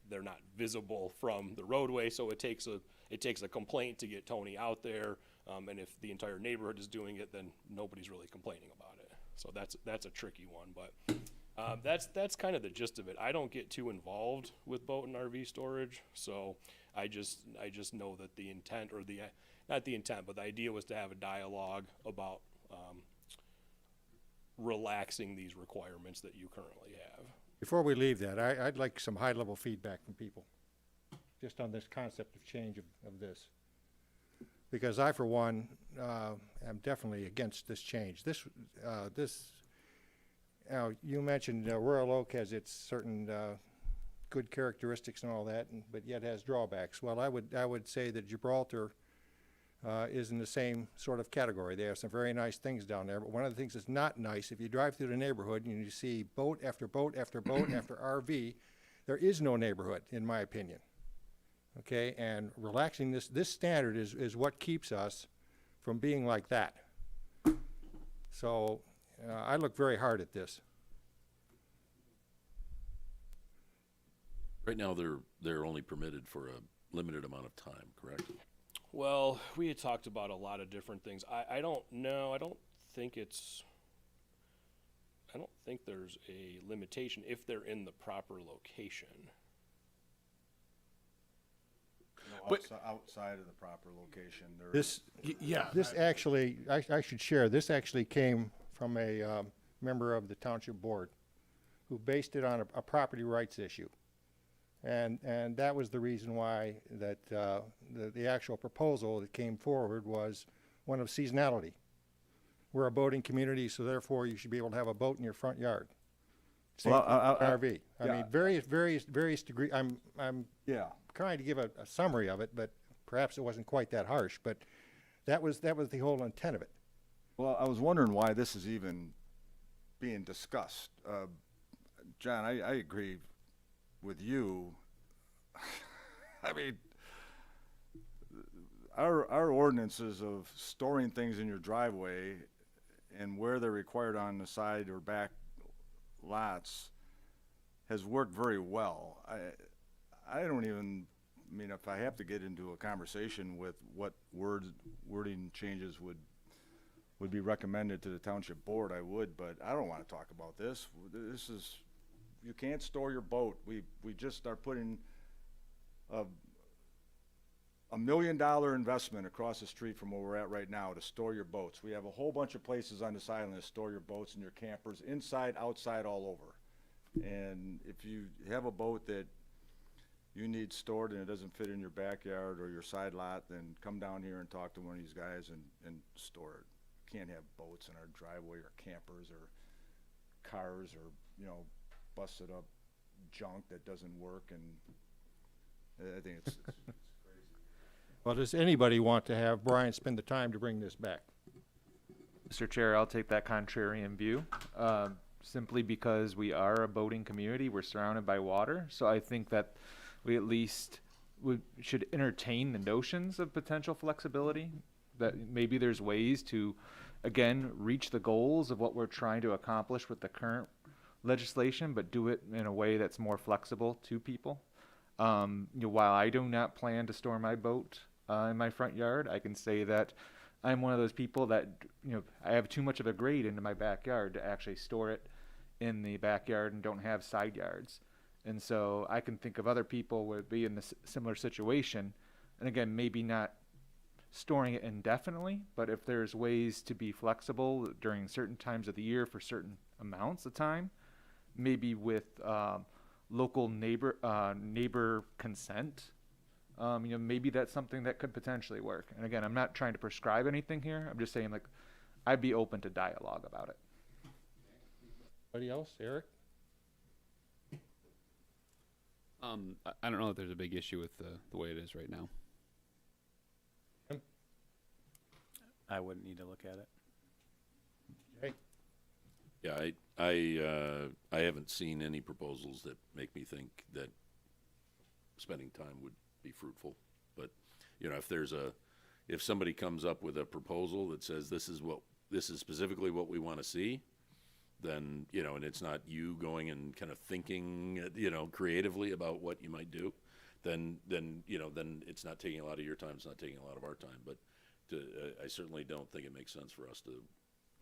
they're not visible from the roadway, so it takes a complaint to get Tony out there, and if the entire neighborhood is doing it, then nobody's really complaining about it. So that's a tricky one, but that's kind of the gist of it. I don't get too involved with boat and RV storage, so I just know that the intent, or not the intent, but the idea was to have a dialogue about relaxing these requirements that you currently have. Before we leave that, I'd like some high-level feedback from people, just on this concept of change of this. Because I, for one, am definitely against this change. Now, you mentioned Royal Oak has its certain good characteristics and all that, but yet has drawbacks. Well, I would say that Gibraltar is in the same sort of category. They have some very nice things down there, but one of the things that's not nice, if you drive through the neighborhood and you see boat after boat after boat after RV, there is no neighborhood, in my opinion. Okay, and relaxing this standard is what keeps us from being like that. So I look very hard at this. Right now, they're only permitted for a limited amount of time, correct? Well, we had talked about a lot of different things. I don't know. I don't think there's a limitation if they're in the proper location. No, outside of the proper location, there This, Yeah. this actually, I should share, this actually came from a member of the township board who based it on a property rights issue. And that was the reason why that the actual proposal that came forward was one of seasonality. We're a boating community, so therefore you should be able to have a boat in your front yard. Same Well, for RV. I mean, various degree. I'm yeah. trying to give a summary of it, but perhaps it wasn't quite that harsh. But that was the whole intent of it. Well, I was wondering why this is even being discussed. John, I agree with you. I mean, our ordinances of storing things in your driveway and where they're required on the side or back lots has worked very well. I don't even, I mean, if I have to get into a conversation with what wording changes would be recommended to the township board, I would, but I don't want to talk about this. This is, you can't store your boat. We just are putting $1 million investment across the street from where we're at right now to store your boats. We have a whole bunch of places on this island to store your boats and your campers, inside, outside, all over. And if you have a boat that you need stored and it doesn't fit in your backyard or your side lot, then come down here and talk to one of these guys and store it. Can't have boats in our driveway or campers or cars or, you know, busted up junk that doesn't work, and I think it's crazy. Well, does anybody want to have Brian spend the time to bring this back? Mr. Chair, I'll take that contrarian view, simply because we are a boating community. We're surrounded by water, so I think that we at least should entertain the notions of potential flexibility, that maybe there's ways to, again, reach the goals of what we're trying to accomplish with the current legislation, but do it in a way that's more flexible to people. You know, while I do not plan to store my boat in my front yard, I can say that I'm one of those people that, you know, I have too much of a grade into my backyard to actually store it in the backyard and don't have side yards. And so I can think of other people would be in this similar situation. And again, maybe not storing it indefinitely, but if there's ways to be flexible during certain times of the year for certain amounts of time, maybe with local neighbor consent, you know, maybe that's something that could potentially work. And again, I'm not trying to prescribe anything here. I'm just saying, like, I'd be open to dialogue about it. Anybody else? Eric? I don't know if there's a big issue with the way it is right now. I wouldn't need to look at it. Okay. Yeah, I haven't seen any proposals that make me think that spending time would be fruitful. But, you know, if somebody comes up with a proposal that says this is specifically what we want to see, then, you know, and it's not you going and kind of thinking, you know, creatively about what you might do, then you know, then it's not taking a lot of your time, it's not taking a lot of our time. But I certainly don't think it makes sense for us to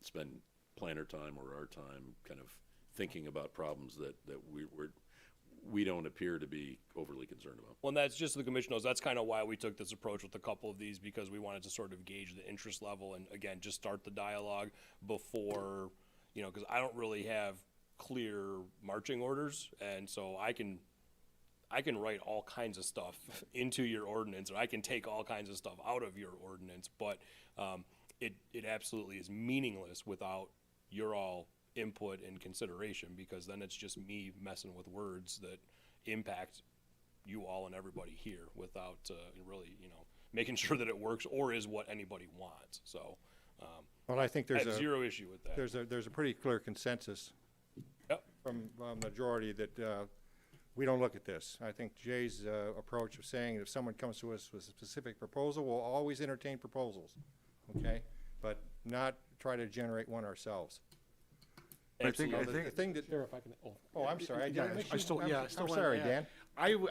spend planner time or our time kind of thinking about problems that we don't appear to be overly concerned about. Well, and that's just so the commission knows, that's kind of why we took this approach with a couple of these, because we wanted to sort of gauge the interest level and, again, just start the dialogue before, you know, because I don't really have clear marching orders, and so I can write all kinds of stuff into your ordinance, or I can take all kinds of stuff out of your ordinance, but it absolutely is meaningless without your all input and consideration, because then it's just me messing with words that impact you all and everybody here without really, you know, making sure that it works or is what anybody wants. So Well, I think I have zero issue with that. there's a pretty clear consensus Yep. from a majority that we don't look at this. I think Jay's approach of saying if someone comes to us with a specific proposal, we'll always entertain proposals, okay? But not try to generate one ourselves. I think The thing that, Sheriff, I can, oh, I'm sorry. I still I'm wanna sorry, add. Dan.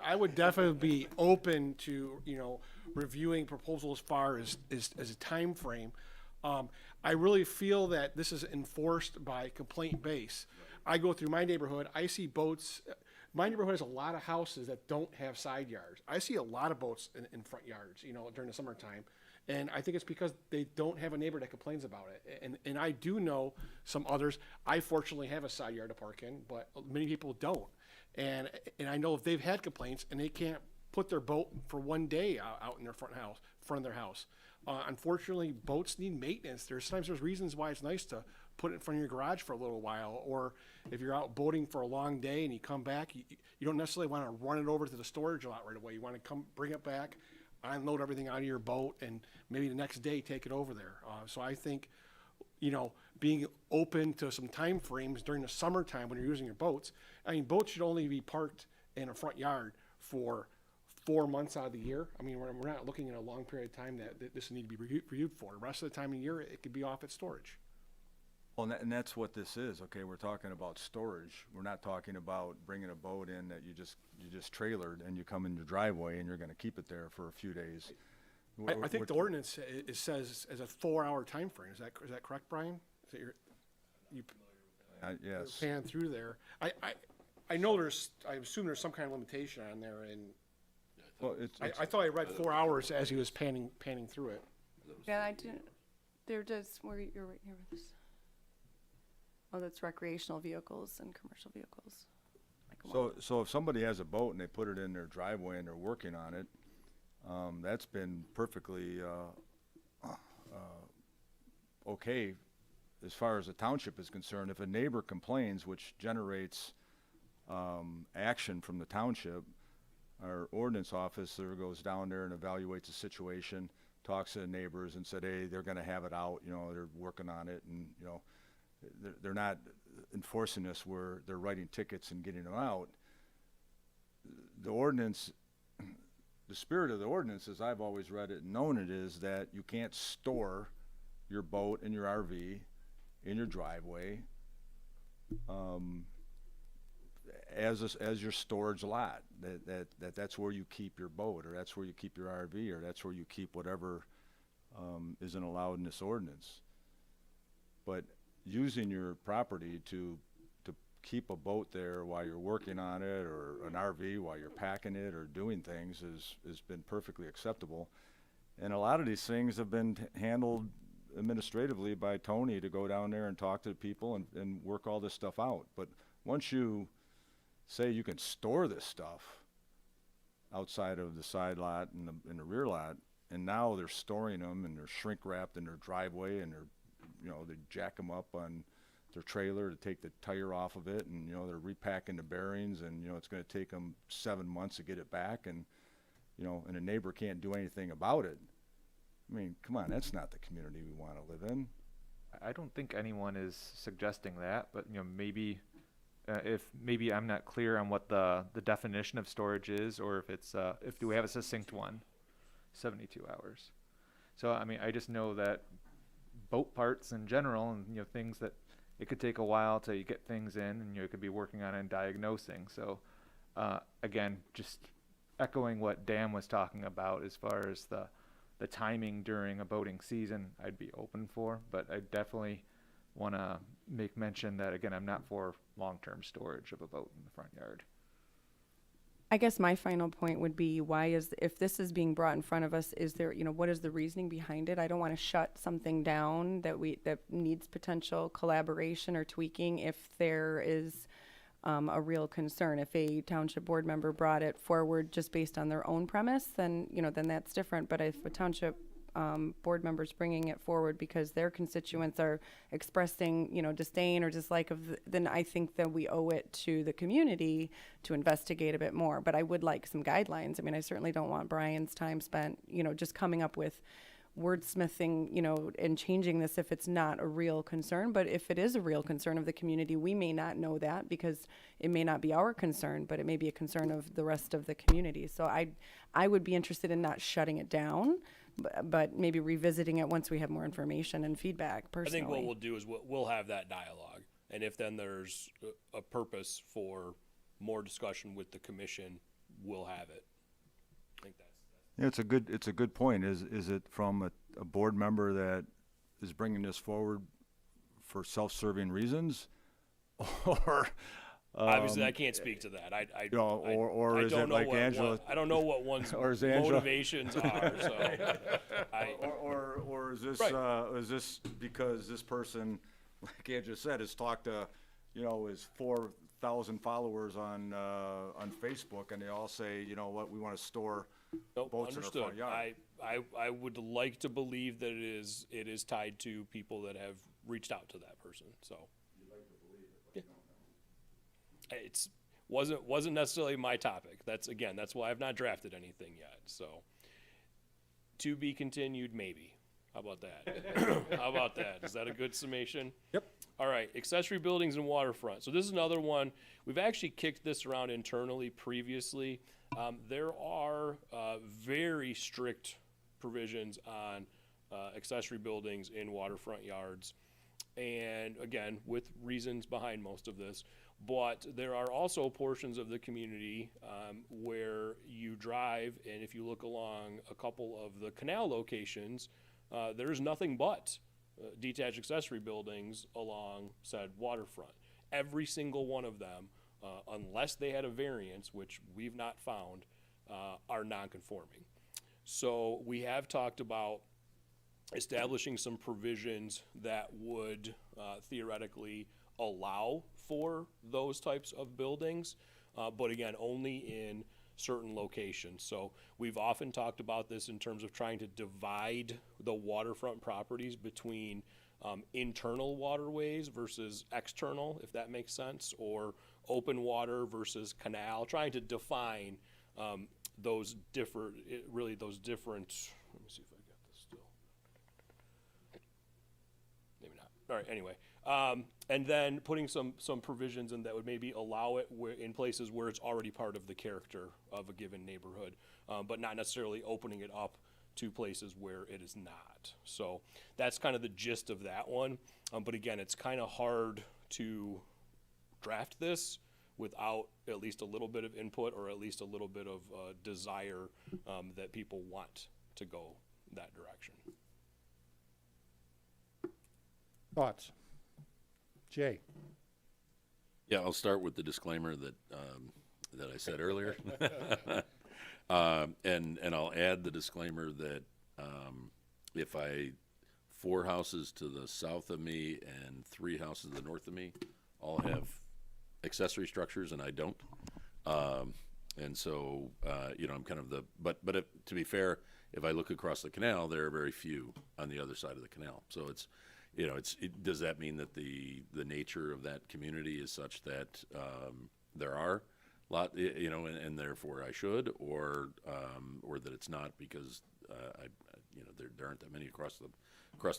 I would definitely be open to, you know, reviewing proposals as far as a time frame. I really feel that this is enforced by complaint base. I go through my neighborhood, I see boats. My neighborhood has a lot of houses that don't have side yards. I see a lot of boats in front yards, you know, during the summertime. And I think it's because they don't have a neighbor that complains about it. And I do know some others. I fortunately have a side yard to park in, but many people don't. And I know if they've had complaints and they can't put their boat for one day out in their front of their house. Unfortunately, boats need maintenance. Sometimes there's reasons why it's nice to put it in front of your garage for a little while, or if you're out boating for a long day and you come back, you don't necessarily want to run it over to the storage lot right away. You want to bring it back, unload everything out of your boat, and maybe the next day take it over there. So I think, you know, being open to some time frames during the summertime when you're using your boats. I mean, boats should only be parked in a front yard for 4 months out of the year. I mean, we're not looking at a long period of time that this need to be reviewed for. The rest of the time of the year, it could be off at storage. Well, and that's what this is, okay? We're talking about storage. We're not talking about bringing a boat in that you just trailered and you come in your driveway and you're gonna keep it there for a few days. I think the ordinance, it says as a 4-hour time frame. Is that correct, Brian? Is that you Yes. pan through there? I know I assume there's some kind of limitation on there, and Well, it's I thought I read 4 hours as he was panning through it. Yeah, I didn't, they're just, where you're right here with this. Oh, that's recreational vehicles and commercial vehicles. so if somebody has a boat and they put it in their driveway and they're working on it, that's been perfectly okay as far as the township is concerned, if a neighbor complains, which generates action from the township, our ordinance officer goes down there and evaluates the situation, talks to the neighbors and said, hey, they're gonna have it out, they're working on it, and, they're not enforcing this where they're writing tickets and getting them out. The ordinance, the spirit of the ordinance, as I've always read it and known it, is that you can't store your boat and your RV in your driveway as your storage lot. That's where you keep your boat, or that's where you keep your RV, or that's where you keep whatever isn't allowed in this ordinance. But using your property to keep a boat there while you're working on it, or an RV while you're packing it or doing things has been perfectly acceptable. And a lot of these things have been handled administratively by Tony to go down there and talk to the people and work all this stuff out. But once you say you can store this stuff outside of the side lot and the rear lot, and now they're storing them and they're shrink wrapped in their driveway, and they jack them up on their trailer to take the tire off of it, and they're repacking the bearings, and it's going to take them 7 months to get it back, and and a neighbor can't do anything about it. I mean, come on, that's not the community we want to live in. I don't think anyone is suggesting that, but maybe if maybe I'm not clear on what the definition of storage is, or if it's if do we have a succinct one, 72 hours. So I mean, I just know that boat parts in general, and things that it could take a while till you get things in, and you could be working on and diagnosing. So again, just echoing what Dan was talking about as far as the timing during a boating season, I'd be open for, but I definitely want to make mention that, again, I'm not for long-term storage of a boat in the front yard. I guess my final point would be, if this is being brought in front of us, is there, what is the reasoning behind it? I don't want to shut something down that needs potential collaboration or tweaking if there is a real concern. If a township board member brought it forward just based on their own premise, then, then that's different. But if a township board member's bringing it forward because their constituents are expressing, disdain or dislike then I think that we owe it to the community to investigate a bit more. But I would like some guidelines. I mean, I certainly don't want Brian's time spent, just coming up with wordsmithing, and changing this if it's not a real concern. But if it is a real concern of the community, we may not know that because it may not be our concern, but it may be a concern of the rest of the community. So I would be interested in not shutting it down, but maybe revisiting it once we have more information and feedback personally. I think what we'll do is we'll have that dialogue. And if then there's a purpose for more discussion with the commission, we'll have it. I think that's. Yeah, it's a good point. Is it from a board member that is bringing this forward for self-serving reasons, or obviously I can't speak to that. Or is it like Angela? I don't know what one's or is Angela, motivations are. So, or is this is this because this person, like Angela said, has talked to his 4,000 followers on Facebook, and they all say, we want to store boats understood. in our front yard. I would like to believe that it is tied to people that have reached out to that person. So you'd like to believe it, but you don't know. It's wasn't necessarily my topic. That's why I've not drafted anything yet. So to be continued, maybe. How about that? How about that? Is that a good summation? Yep. All right, accessory buildings and waterfront. So this is another one. We've actually kicked this around internally previously. There are very strict provisions on accessory buildings in waterfront yards. And again, with reasons behind most of this. But there are also portions of the community where you drive, and if you look along a couple of the canal locations, there's nothing but detached accessory buildings along said waterfront. Every single one of them, unless they had a variance, which we've not found, are non-conforming. So we have talked about establishing some provisions that would theoretically allow for those types of buildings, but again, only in certain locations. So we've often talked about this in terms of trying to divide the waterfront properties between internal waterways versus external, if that makes sense, or open water versus canal, trying to define those different, those different, let me see if I got this still. Maybe not. All right, anyway. And then putting some provisions in that would maybe allow it in places where it's already part of the character of a given neighborhood, but not necessarily opening it up to places where it is not. So that's kind of the gist of that one. But again, it's kind of hard to draft this without at least a little bit of input or at least a little bit of desire that people want to go that direction. Thoughts? Jay? Yeah, I'll start with the disclaimer that I said earlier. And I'll add the disclaimer that if 4 houses to the south of me and 3 houses to the north of me all have accessory structures and I don't, and so I'm kind of but to be fair, if I look across the canal, there are very few on the other side of the canal. So it's does that mean that the nature of that community is such that there are lot, and therefore I should, or that it's not because there aren't that many across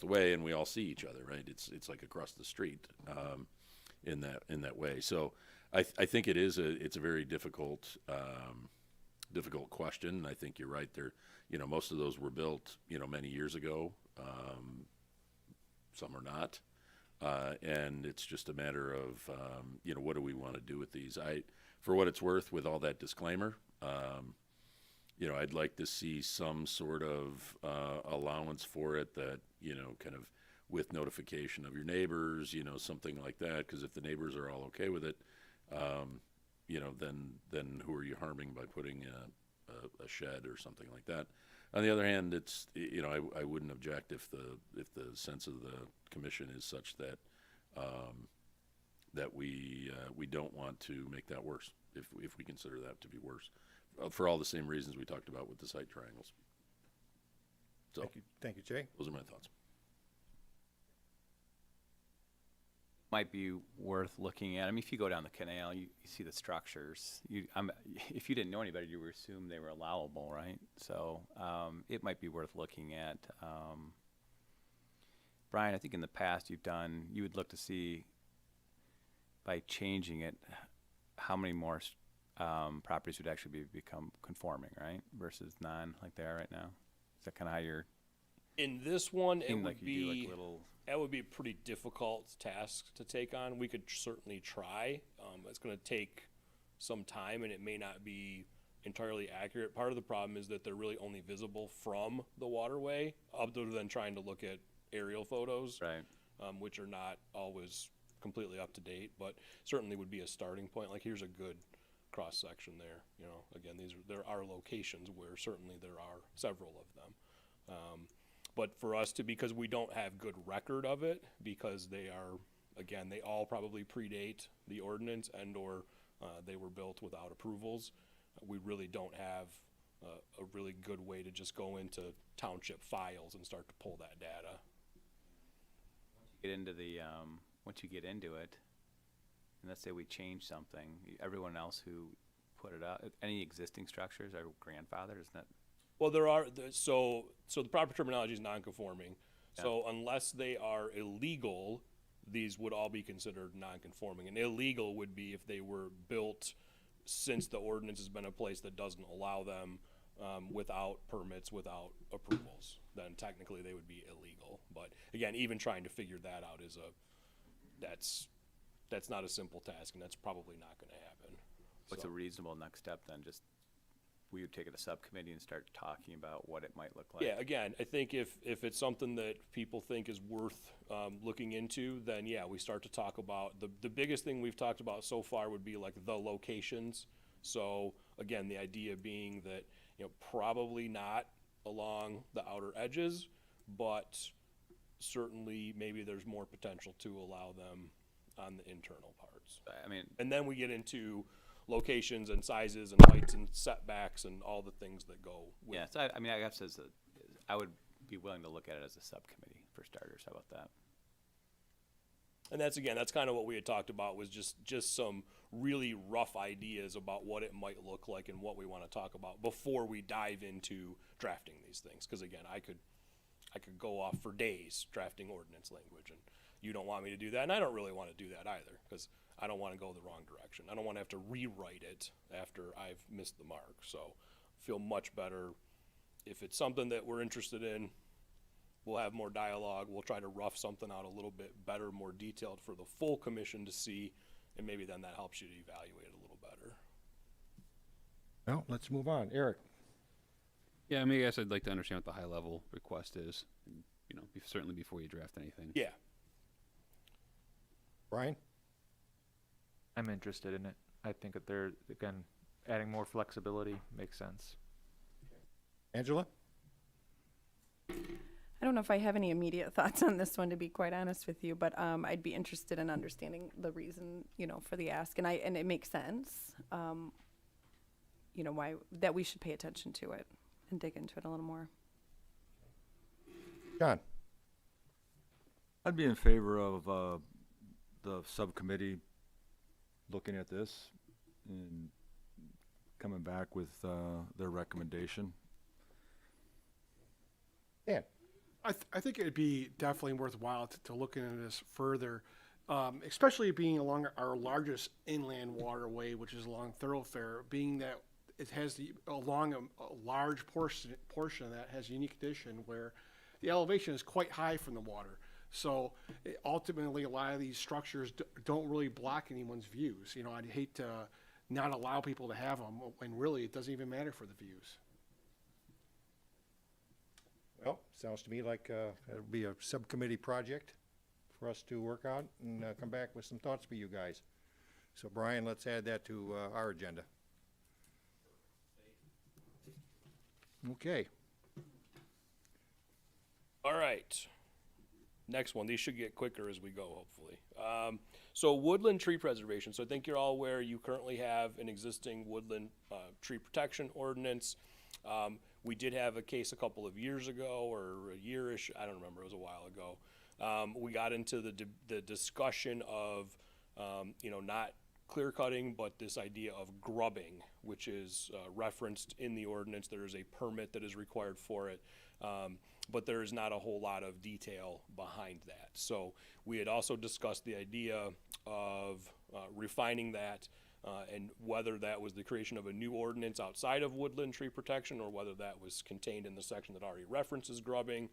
the way, and we all see each other, right? It's like across the street in that way. So I think it's a very difficult question. I think you're right there. Most of those were built many years ago. Some are not, and it's just a matter of what do we want to do with these. For what it's worth, with all that disclaimer, I'd like to see some sort of allowance for it that kind of with notification of your neighbors, something like that. Because if the neighbors are all okay with it, then who are you harming by putting a shed or something like that? On the other hand, it's I wouldn't object if the sense of the commission is such that that we don't want to make that worse, if we consider that to be worse, for all the same reasons we talked about with the site triangles. So Thank you, Jay. those are my thoughts. Might be worth looking at. I mean, if you go down the canal, you see the structures. If you didn't know anybody, you would assume they were allowable, right? So it might be worth looking at. Brian, I think in the past you would look to see by changing it how many more properties would actually become conforming, right? Versus non, like they are right now. Is that kind of how you're? In this one, it would like you do like little. That would be a pretty difficult task to take on. We could certainly try. It's going to take some time, and it may not be entirely accurate. Part of the problem is that they're really only visible from the waterway, other than trying to look at aerial photos, Right. Which are not always completely up to date, but certainly would be a starting point. Like, here's a good cross section there. Again, there are locations where certainly there are several of them. But for us because we don't have good record of it, because they all probably predate the ordinance or they were built without approvals, we really don't have a really good way to just go into township files and start to pull that data. Once you get into it, and let's say we change something, everyone else who put it out, any existing structures are grandfathered, isn't that? Well, so the proper terminology is non-conforming. Yeah. So unless they are illegal, these would all be considered non-conforming. And illegal would be if they were built since the ordinance has been in place that doesn't allow them without permits, without approvals. Then technically they would be illegal. But again, even trying to figure that out that's not a simple task, and that's probably not going to happen. What's a reasonable next step then? Just we would take it to subcommittee and start talking about what it might look like. Yeah, again, I think if it's something that people think is worth looking into, then yeah, we start to talk about the biggest thing we've talked about so far would be like the locations. So again, the idea being that probably not along the outer edges, but certainly maybe there's more potential to allow them on the internal parts. I mean, and then we get into locations and sizes and heights and setbacks and all the things that go with. Yeah, so I guess I would be willing to look at it as a subcommittee for starters. How about that? And that's, again, that's kind of what we had talked about, was just some really rough ideas about what it might look like and what we want to talk about before we dive into drafting these things. Because again, I could go off for days drafting ordinance language, and you don't want me to do that, and I don't really want to do that either, because I don't want to go the wrong direction. I don't want to have to rewrite it after I've missed the mark. So feel much better if it's something that we're interested in. We'll have more dialogue. We'll try to rough something out a little bit better, more detailed for the full commission to see, and maybe then that helps you to evaluate it a little better. Well, let's move on. Eric? Yeah, I mean, I guess I'd like to understand what the high level request is, and, you know, certainly before you draft anything. Yeah. Brian? I'm interested in it. I think that they're, again, adding more flexibility makes sense. Angela? I don't know if I have any immediate thoughts on this one, to be quite honest with you, but I'd be interested in understanding the reason, you know, for the ask, and it makes sense, you know, why that we should pay attention to it and dig into it a little more. John? I'd be in favor of the subcommittee looking at this and coming back with their recommendation. Dan? I think it'd be definitely worthwhile to look into this further, especially being along our largest inland waterway, which is along Thoroughfare, being that it has along a large portion of that has a unique condition where the elevation is quite high from the water. So ultimately, a lot of these structures don't really block anyone's views. You know, I'd hate to not allow people to have them when really it doesn't even matter for the views. Well, sounds to me like it'll be a subcommittee project for us to work out and come back with some thoughts for you guys. So Brian, let's add that to our agenda. Okay. All right. Next one. These should get quicker as we go, hopefully. So woodland tree preservation. So I think you're all aware you currently have an existing woodland tree protection ordinance. We did have a case a couple of years ago, or a year-ish, I don't remember, it was a while ago. We got into the discussion of, you know, not clear cutting, but this idea of grubbing, which is referenced in the ordinance. There is a permit that is required for it, but there is not a whole lot of detail behind that. So we had also discussed the idea of refining that, and whether that was the creation of a new ordinance outside of woodland tree protection, or whether that was contained in the section that already references grubbing.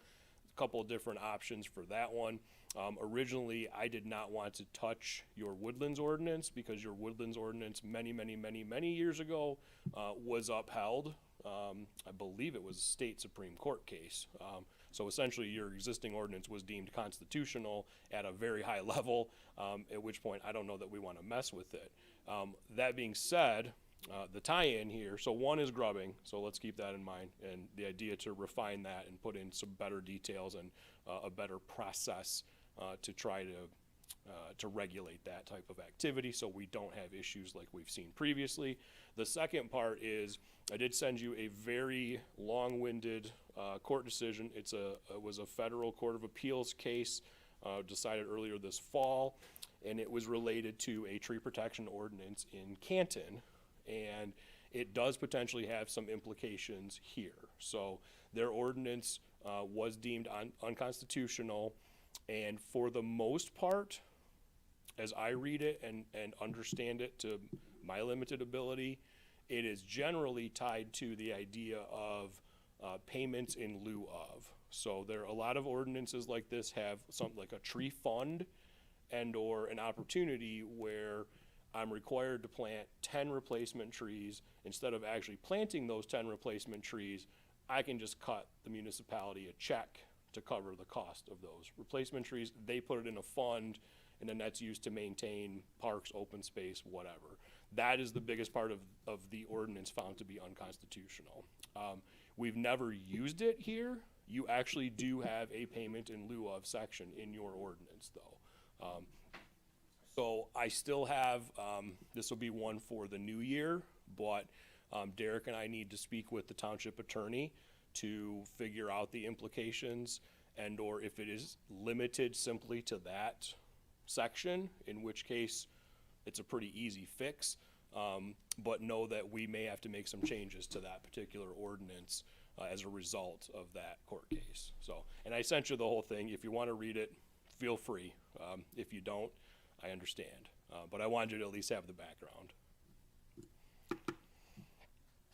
A couple of different options for that one. Originally, I did not want to touch your woodlands ordinance, because your woodlands ordinance many years ago was upheld. I believe it was a state Supreme Court case. So essentially your existing ordinance was deemed constitutional at a very high level, at which point I don't know that we want to mess with it. That being said, the tie-in here, so one is grubbing, so let's keep that in mind, and the idea to refine that and put in some better details and a better process to try to regulate that type of activity so we don't have issues like we've seen previously. The second part is I did send you a very long-winded court decision. It was a federal court of appeals case decided earlier this fall, and it was related to a tree protection ordinance in Canton, and it does potentially have some implications here. So their ordinance was deemed unconstitutional, and for the most part, as I read it and understand it to my limited ability, it is generally tied to the idea of payments in lieu of. So there are a lot of ordinances like this have something like a tree fund and or an opportunity where I'm required to plant 10 replacement trees. Instead of actually planting those 10 replacement trees, I can just cut the municipality a check to cover the cost of those replacement trees. They put it in a fund, and then that's used to maintain parks, open space, whatever. That is the biggest part of the ordinance found to be unconstitutional. We've never used it here. You actually do have a payment in lieu of section in your ordinance, though. So I still have, this will be one for the new year, but Derek and I need to speak with the township attorney to figure out the implications, and or if it is limited simply to that section, in which case it's a pretty easy fix. But know that we may have to make some changes to that particular ordinance as a result of that court case. So, and I sent you the whole thing. If you want to read it, feel free. If you don't, I understand. But I wanted you to at least have the background.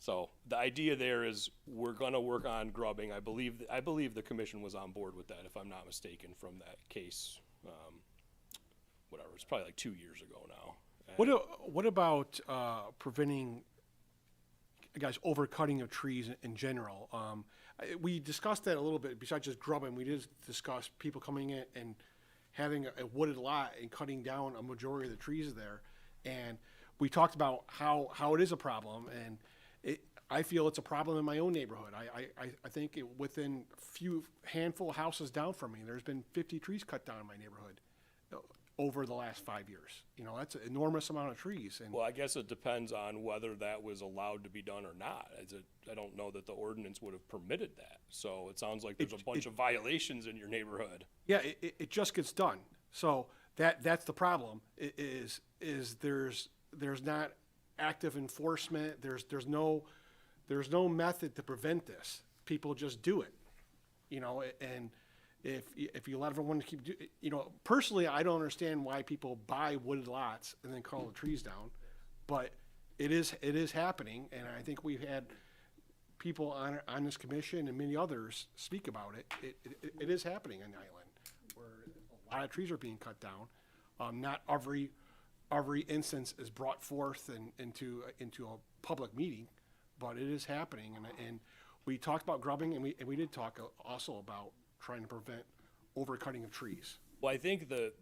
So the idea there is we're going to work on grubbing. I believe the commission was on board with that, if I'm not mistaken, from that case. Whatever, it's probably like 2 years ago now. What about preventing, guys, overcutting of trees in general? We discussed that a little bit. Besides just grubbing, we did discuss people coming in and having a wooded lot and cutting down a majority of the trees there. And we talked about how it is a problem, and I feel it's a problem in my own neighborhood. I think within a few handful of houses down from me, there's been 50 trees cut down in my neighborhood over the last 5 years. You know, that's an enormous amount of trees. And Well, I guess it depends on whether that was allowed to be done or not. I don't know that the ordinance would have permitted that. So it sounds like there's a bunch of violations in your neighborhood. yeah, it just gets done. So that's the problem. Is there's not active enforcement. There's no method to prevent this. People just do it, you know. And if you let everyone keep personally, I don't understand why people buy wooded lots and then call the trees down, but it is happening, and I think we've had people on this commission and many others speak about it. It is happening on the island where a lot of trees are being cut down. Not every instance is brought forth into a public meeting, but it is happening, and we talked about grubbing, and we did talk also about trying to prevent overcutting of trees. Well, I think the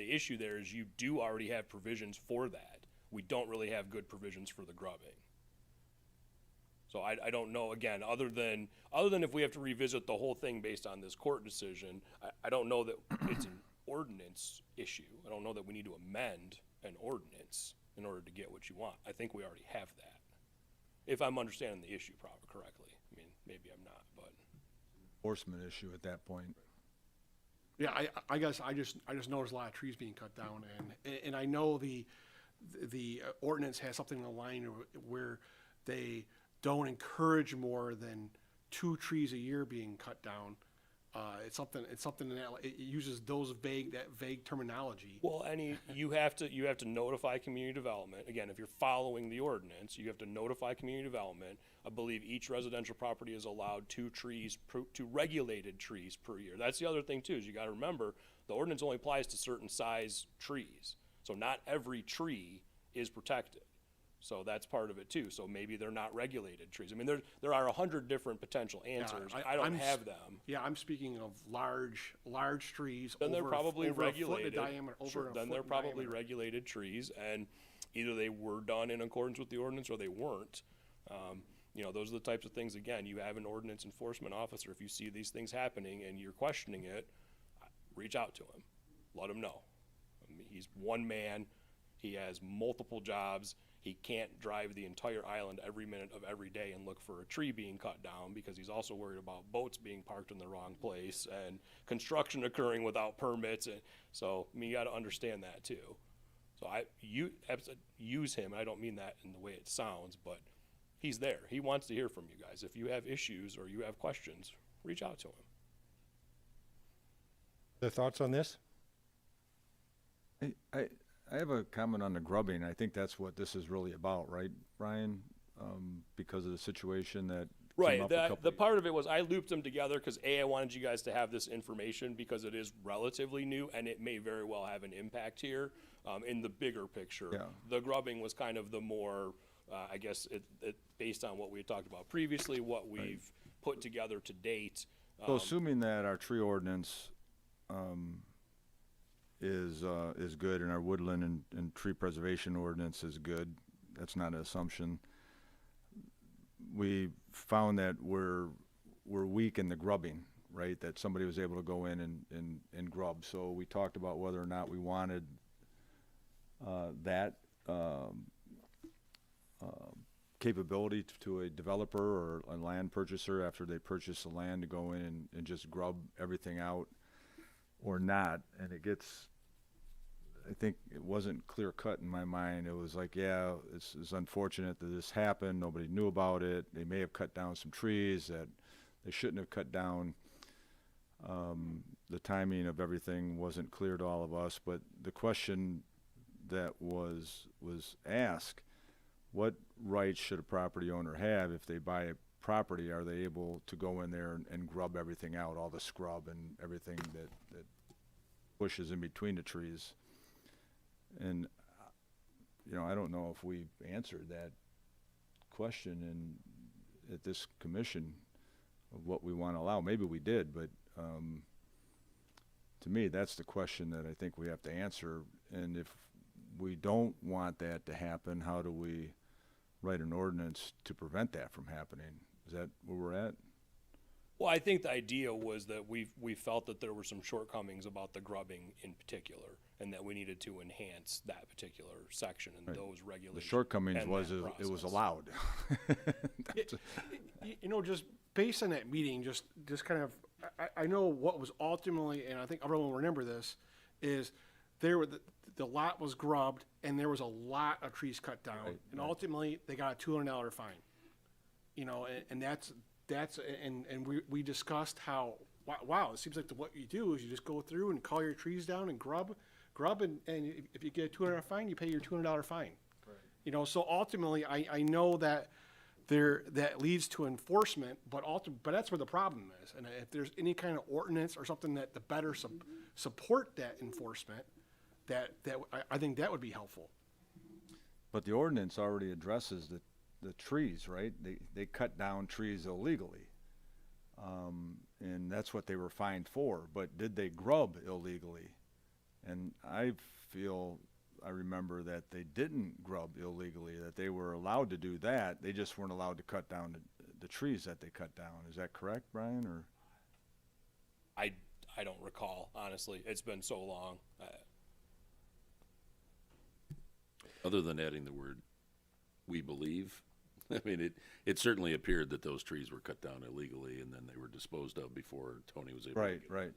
issue there is you do already have provisions for that. We don't really have good provisions for the grubbing. So I don't know, again, other than if we have to revisit the whole thing based on this court decision, I don't know that it's an ordinance issue. I don't know that we need to amend an ordinance in order to get what you want. I think we already have that, if I'm understanding the issue correctly. I mean, maybe I'm not, but. Enforcement issue at that point. Yeah, I guess I just noticed a lot of trees being cut down, and I know the ordinance has something in the line where they don't encourage more than 2 trees a year being cut down. It's something that it uses that vague terminology. Well, you have to notify community development. Again, if you're following the ordinance, you have to notify community development. I believe each residential property is allowed 2 regulated trees per year. That's the other thing too, is you gotta remember, the ordinance only applies to certain size trees. So not every tree is protected. So that's part of it too. So maybe they're not regulated trees. I mean, there are 100 different potential answers. I don't have them. Yeah, I'm speaking of large trees. Then they're probably over regulated. A foot in diameter, Sure, then they're probably regulated trees, and either they were done in accordance with the ordinance or they weren't. Those are the types of things. Again, you have an ordinance enforcement officer. If you see these things happening and you're questioning it, reach out to him. Let him know. I mean, he's one man. He has multiple jobs. He can't drive the entire island every minute of every day and look for a tree being cut down, because he's also worried about boats being parked in the wrong place and construction occurring without permits. And so, I mean, you got to understand that too. So use him. I don't mean that in the way it sounds, but he's there. He wants to hear from you guys. If you have issues or you have questions, reach out to him. The thoughts on this? I have a comment on the grubbing. I think that's what this is really about, right, Brian? Because of the situation that Right. came up a couple The part of it was I looped them together because I wanted you guys to have this information because it is relatively new and it may very well have an impact here in the bigger picture. Yeah. The grubbing was kind of the more, I guess, it based on what we had talked about previously, what we've put together to date. So assuming that our tree ordinance is good and our woodland and tree preservation ordinance is good, that's not an assumption. We found that we're weak in the grubbing, right? That somebody was able to go in and grub. So we talked about whether or not we wanted that capability to a developer or a land purchaser after they purchase the land to go in and just grub everything out or not. And it gets I think it wasn't clear cut in my mind. It was like, yeah, it's unfortunate that this happened. Nobody knew about it. They may have cut down some trees that they shouldn't have cut down. The timing of everything wasn't clear to all of us, but the question that was asked, what rights should a property owner have if they buy a property? Are they able to go in there and grub everything out, all the scrub and everything that bushes in between the trees? And I don't know if we've answered that question at this commission of what we want to allow. Maybe we did, but to me, that's the question that I think we have to answer. And if we don't want that to happen, how do we write an ordinance to prevent that from happening? Is that where we're at? Well, I think the idea was that we felt that there were some shortcomings about the grubbing in particular, and that we needed to enhance that particular section and Right. those regulations. The shortcomings and was that it was process. allowed. Just based on that meeting, just kind of, I know what was ultimately, and I think everyone will remember this, is there were the lot was grubbed and there was a lot of trees cut down, Right, and right. ultimately they got a $200 fine. And that's we discussed how wow, it seems like what you do is you just go through and call your trees down and grub, and if you get a $200 fine, you pay your $200 fine. Right. So ultimately, I know that that leads to enforcement, but that's where the problem is. And if there's any kind of ordinance or something that to better support that enforcement, I think that would be helpful. But the ordinance already addresses the trees, right? They cut down trees illegally. And that's what they were fined for. But did they grub illegally? And I remember that they didn't grub illegally, that they were allowed to do that. They just weren't allowed to cut down the trees that they cut down. Is that correct, Brian? Or I don't recall, honestly. It's been so long. Other than adding the word, we believe, I mean, it certainly appeared that those trees were cut down illegally and then they were disposed of before Tony was able to right.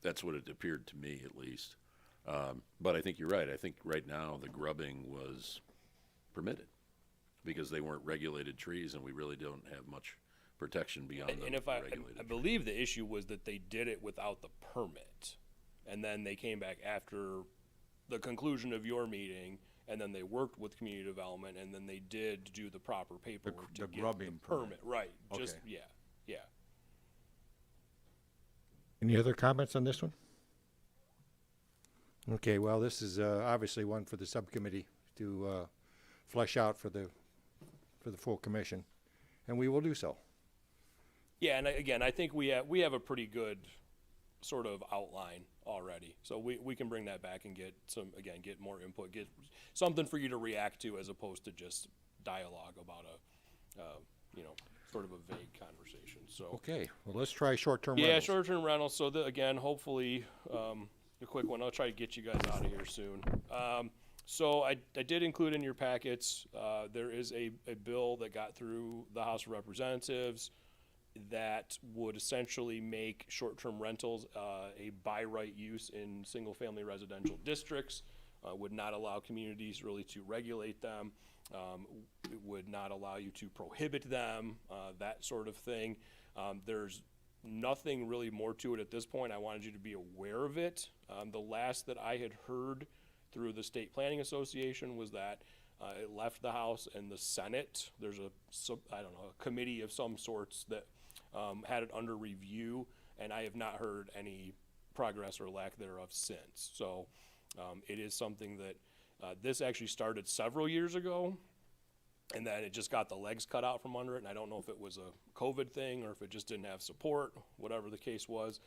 That's what it appeared to me, at least. But I think you're right. I think right now the grubbing was permitted because they weren't regulated trees, and we really don't have much protection beyond the And regulated I believe the issue was that they did it without the permit, and then they came back after the conclusion of your meeting, and then they worked with community development, and then they did do the proper paperwork to the get grubbing the permit. Right. Okay. Just yeah. Any other comments on this one? Okay, well, this is obviously one for the subcommittee to flesh out for the full commission, and we will do so. Yeah, and again, I think we have a pretty good sort of outline already, so we can bring that back and get more input, get something for you to react to as opposed to just dialogue about a sort of a vague conversation. So Okay, well, let's try short-term yeah, rentals. short-term rentals. So again, hopefully a quick one. I'll try to get you guys out of here soon. So I did include in your packets, there is a bill that got through the House of Representatives that would essentially make short-term rentals a by right use in single-family residential districts, would not allow communities really to regulate them, it would not allow you to prohibit them, that sort of thing. There's nothing really more to it at this point. I wanted you to be aware of it. The last that I had heard through the State Planning Association was that it left the House and the Senate. There's a committee of some sorts that had it under review, and I have not heard any progress or lack thereof since. So it is something that this actually started several years ago, and then it just got the legs cut out from under it, and I don't know if it was a COVID thing or if it just didn't have support, whatever the case was,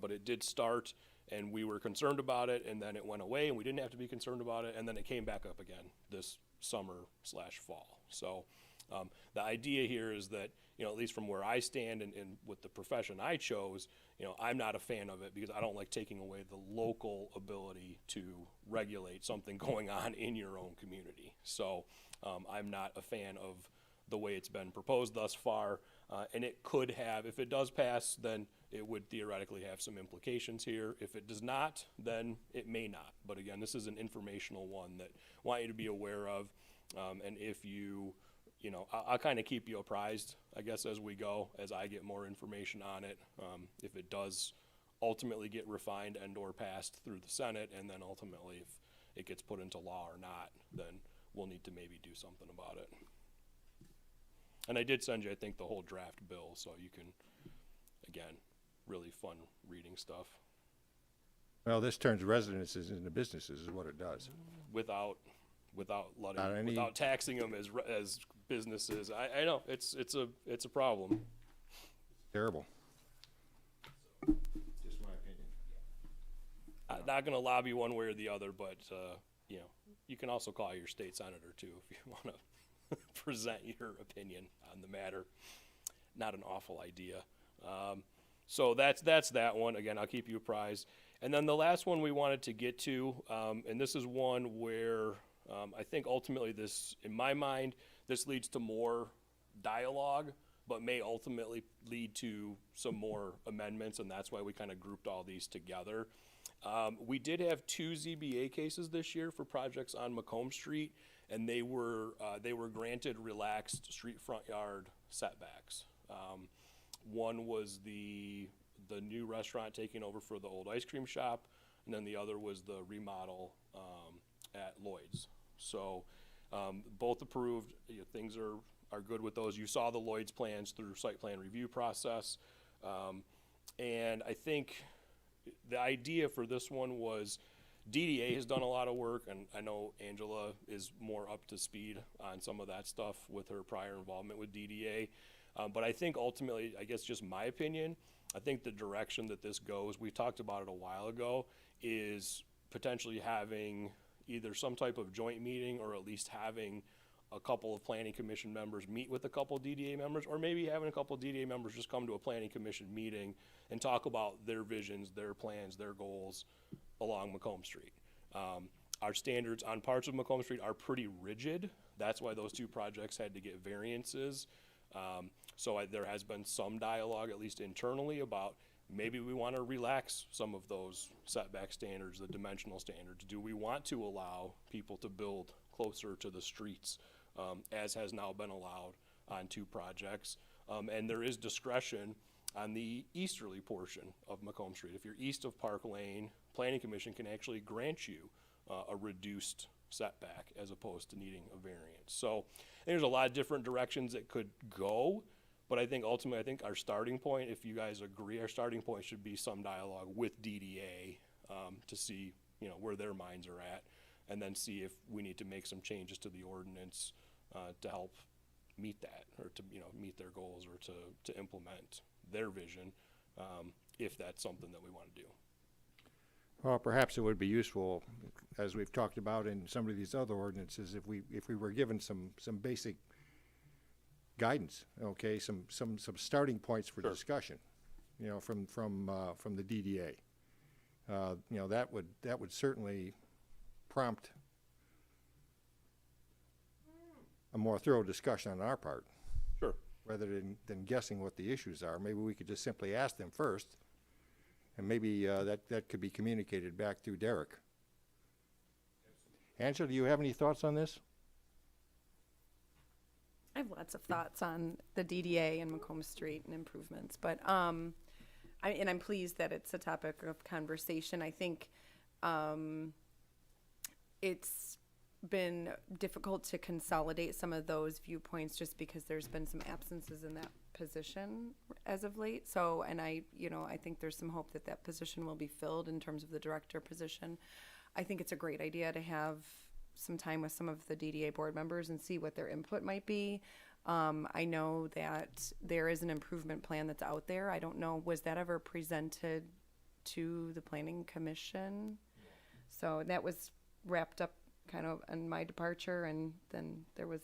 but it did start, and we were concerned about it, and then it went away, and we didn't have to be concerned about it, and then it came back up again this summer/fall. So the idea here is that, at least from where I stand and with the profession I chose, I'm not a fan of it because I don't like taking away the local ability to regulate something going on in your own community. So I'm not a fan of the way it's been proposed thus far. And it could have, if it does pass, then it would theoretically have some implications here. If it does not, then it may not. But again, this is an informational one that I want you to be aware of. And if you, I'll kind of keep you apprised, I guess, as we go, as I get more information on it. If it does ultimately get refined and or passed through the Senate, and then ultimately if it gets put into law or not, then we'll need to maybe do something about it. And I did send you, I think, the whole draft bill, so you can, again, really fun reading stuff Well, this turns residences into businesses is what it does. without letting, Not any- without taxing them as businesses. I know, it's a problem. Terrible. Just my opinion. I'm not gonna lobby one way or the other, but, you can also call your state senator too if you wanna present your opinion on the matter. Not an awful idea. So that's that one. Again, I'll keep you apprised. And then the last one we wanted to get to, and this is one where I think ultimately this, in my mind, this leads to more dialogue, but may ultimately lead to some more amendments, and that's why we kind of grouped all these together. We did have 2 ZBA cases this year for projects on Macomb Street, and they were granted relaxed street front yard setbacks. One was the new restaurant taking over for the old ice cream shop, and then the other was the remodel at Lloyd's. So both approved. Things are good with those. You saw the Lloyd's plans through site plan review process, and I think the idea for this one was DDA has done a lot of work, and I know Angela is more up to speed on some of that stuff with her prior involvement with DDA. But I think ultimately, I guess just my opinion, I think the direction that this goes, we talked about it a while ago, is potentially having either some type of joint meeting or at least having a couple of planning commission members meet with a couple of DDA members, or maybe having a couple of DDA members just come to a planning commission meeting and talk about their visions, their plans, their goals along Macomb Street. Our standards on parts of Macomb Street are pretty rigid. That's why those 2 projects had to get variances. So there has been some dialogue, at least internally, about maybe we want to relax some of those setback standards, the dimensional standards. Do we want to allow people to build closer to the streets, as has now been allowed on 2 projects? And there is discretion on the easterly portion of Macomb Street. If you're east of Park Lane, Planning Commission can actually grant you a reduced setback as opposed to needing a variance. So there's a lot of different directions it could go, but I think ultimately, our starting point, if you guys agree, our starting point should be some dialogue with DDA to see, where their minds are at, and then see if we need to make some changes to the ordinance to help meet that, or to, meet their goals, or to implement their vision, if that's something that we want to do. Well, perhaps it would be useful, as we've talked about in some of these other ordinances, if we were given some basic guidance, okay, some starting points for discussion, from the DDA. That would certainly prompt a more thorough discussion on our part. Sure. Rather than guessing what the issues are. Maybe we could just simply ask them first, and maybe that could be communicated back through Derek. Angela, do you have any thoughts on this? I have lots of thoughts on the DDA and Macomb Street and improvements, but and I'm pleased that it's a topic of conversation. I think it's been difficult to consolidate some of those viewpoints just because there's been some absences in that position as of late. So, and I think there's some hope that that position will be filled in terms of the director position. I think it's a great idea to have some time with some of the DDA board members and see what their input might be. I know that there is an improvement plan that's out there. I don't know, was that ever presented to the Planning Commission? So that was wrapped up kind of on my departure, and then there was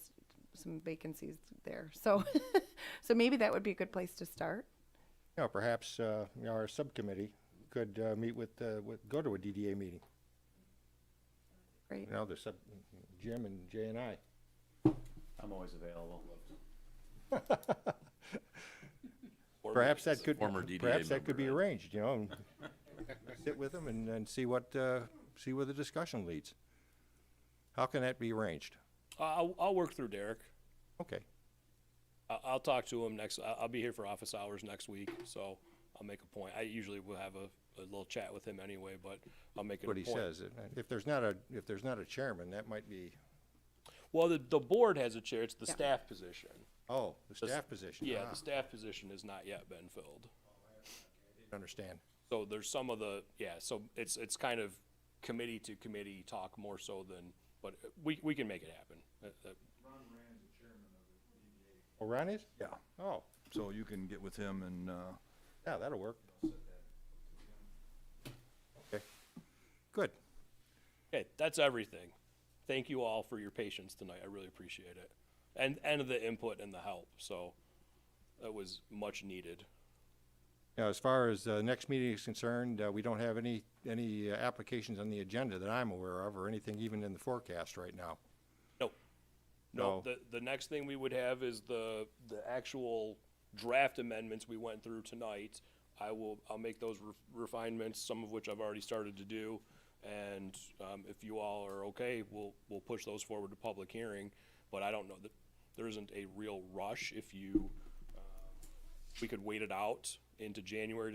some vacancies there. So, so maybe that would be a good place to start. Perhaps our subcommittee could meet go to a DDA meeting. Right. There's Jim and Jay and I. I'm always available. Perhaps that could, Former DDA perhaps that could be member, right? arranged, you know, and sit with them and see what, see where the discussion leads. How can that be arranged? I'll work through Derek. Okay, I'll talk to him next, I'll be here for office hours next week, so I'll make a point. I usually will have a little chat with him anyway, but I'll make it a what point. he says. If there's not a chairman, that might be, Well, the board has a chair, it's the Yeah. staff position. oh, the staff position. Yeah, Ah, the staff position has not yet been filled. Understand. So there's some of the, yeah, so it's kind of committee to committee talk more so than, but we can make it happen. Oh, Ron is? Yeah. Oh, So you can get with him and, yeah, that'll work. Okay, good. Okay, that's everything. Thank you all for your patience tonight. I really appreciate it. And the input and the help, so that was much needed. Now, as far as next meeting is concerned, we don't have any applications on the agenda that I'm aware of, or anything even in the forecast right now. No, No. the next thing we would have is the actual draft amendments we went through tonight. I'll make those refinements, some of which I've already started to do. And, if you all are okay, we'll push those forward to public hearing. But I don't know that, there isn't a real rush if you, we could wait it out into January to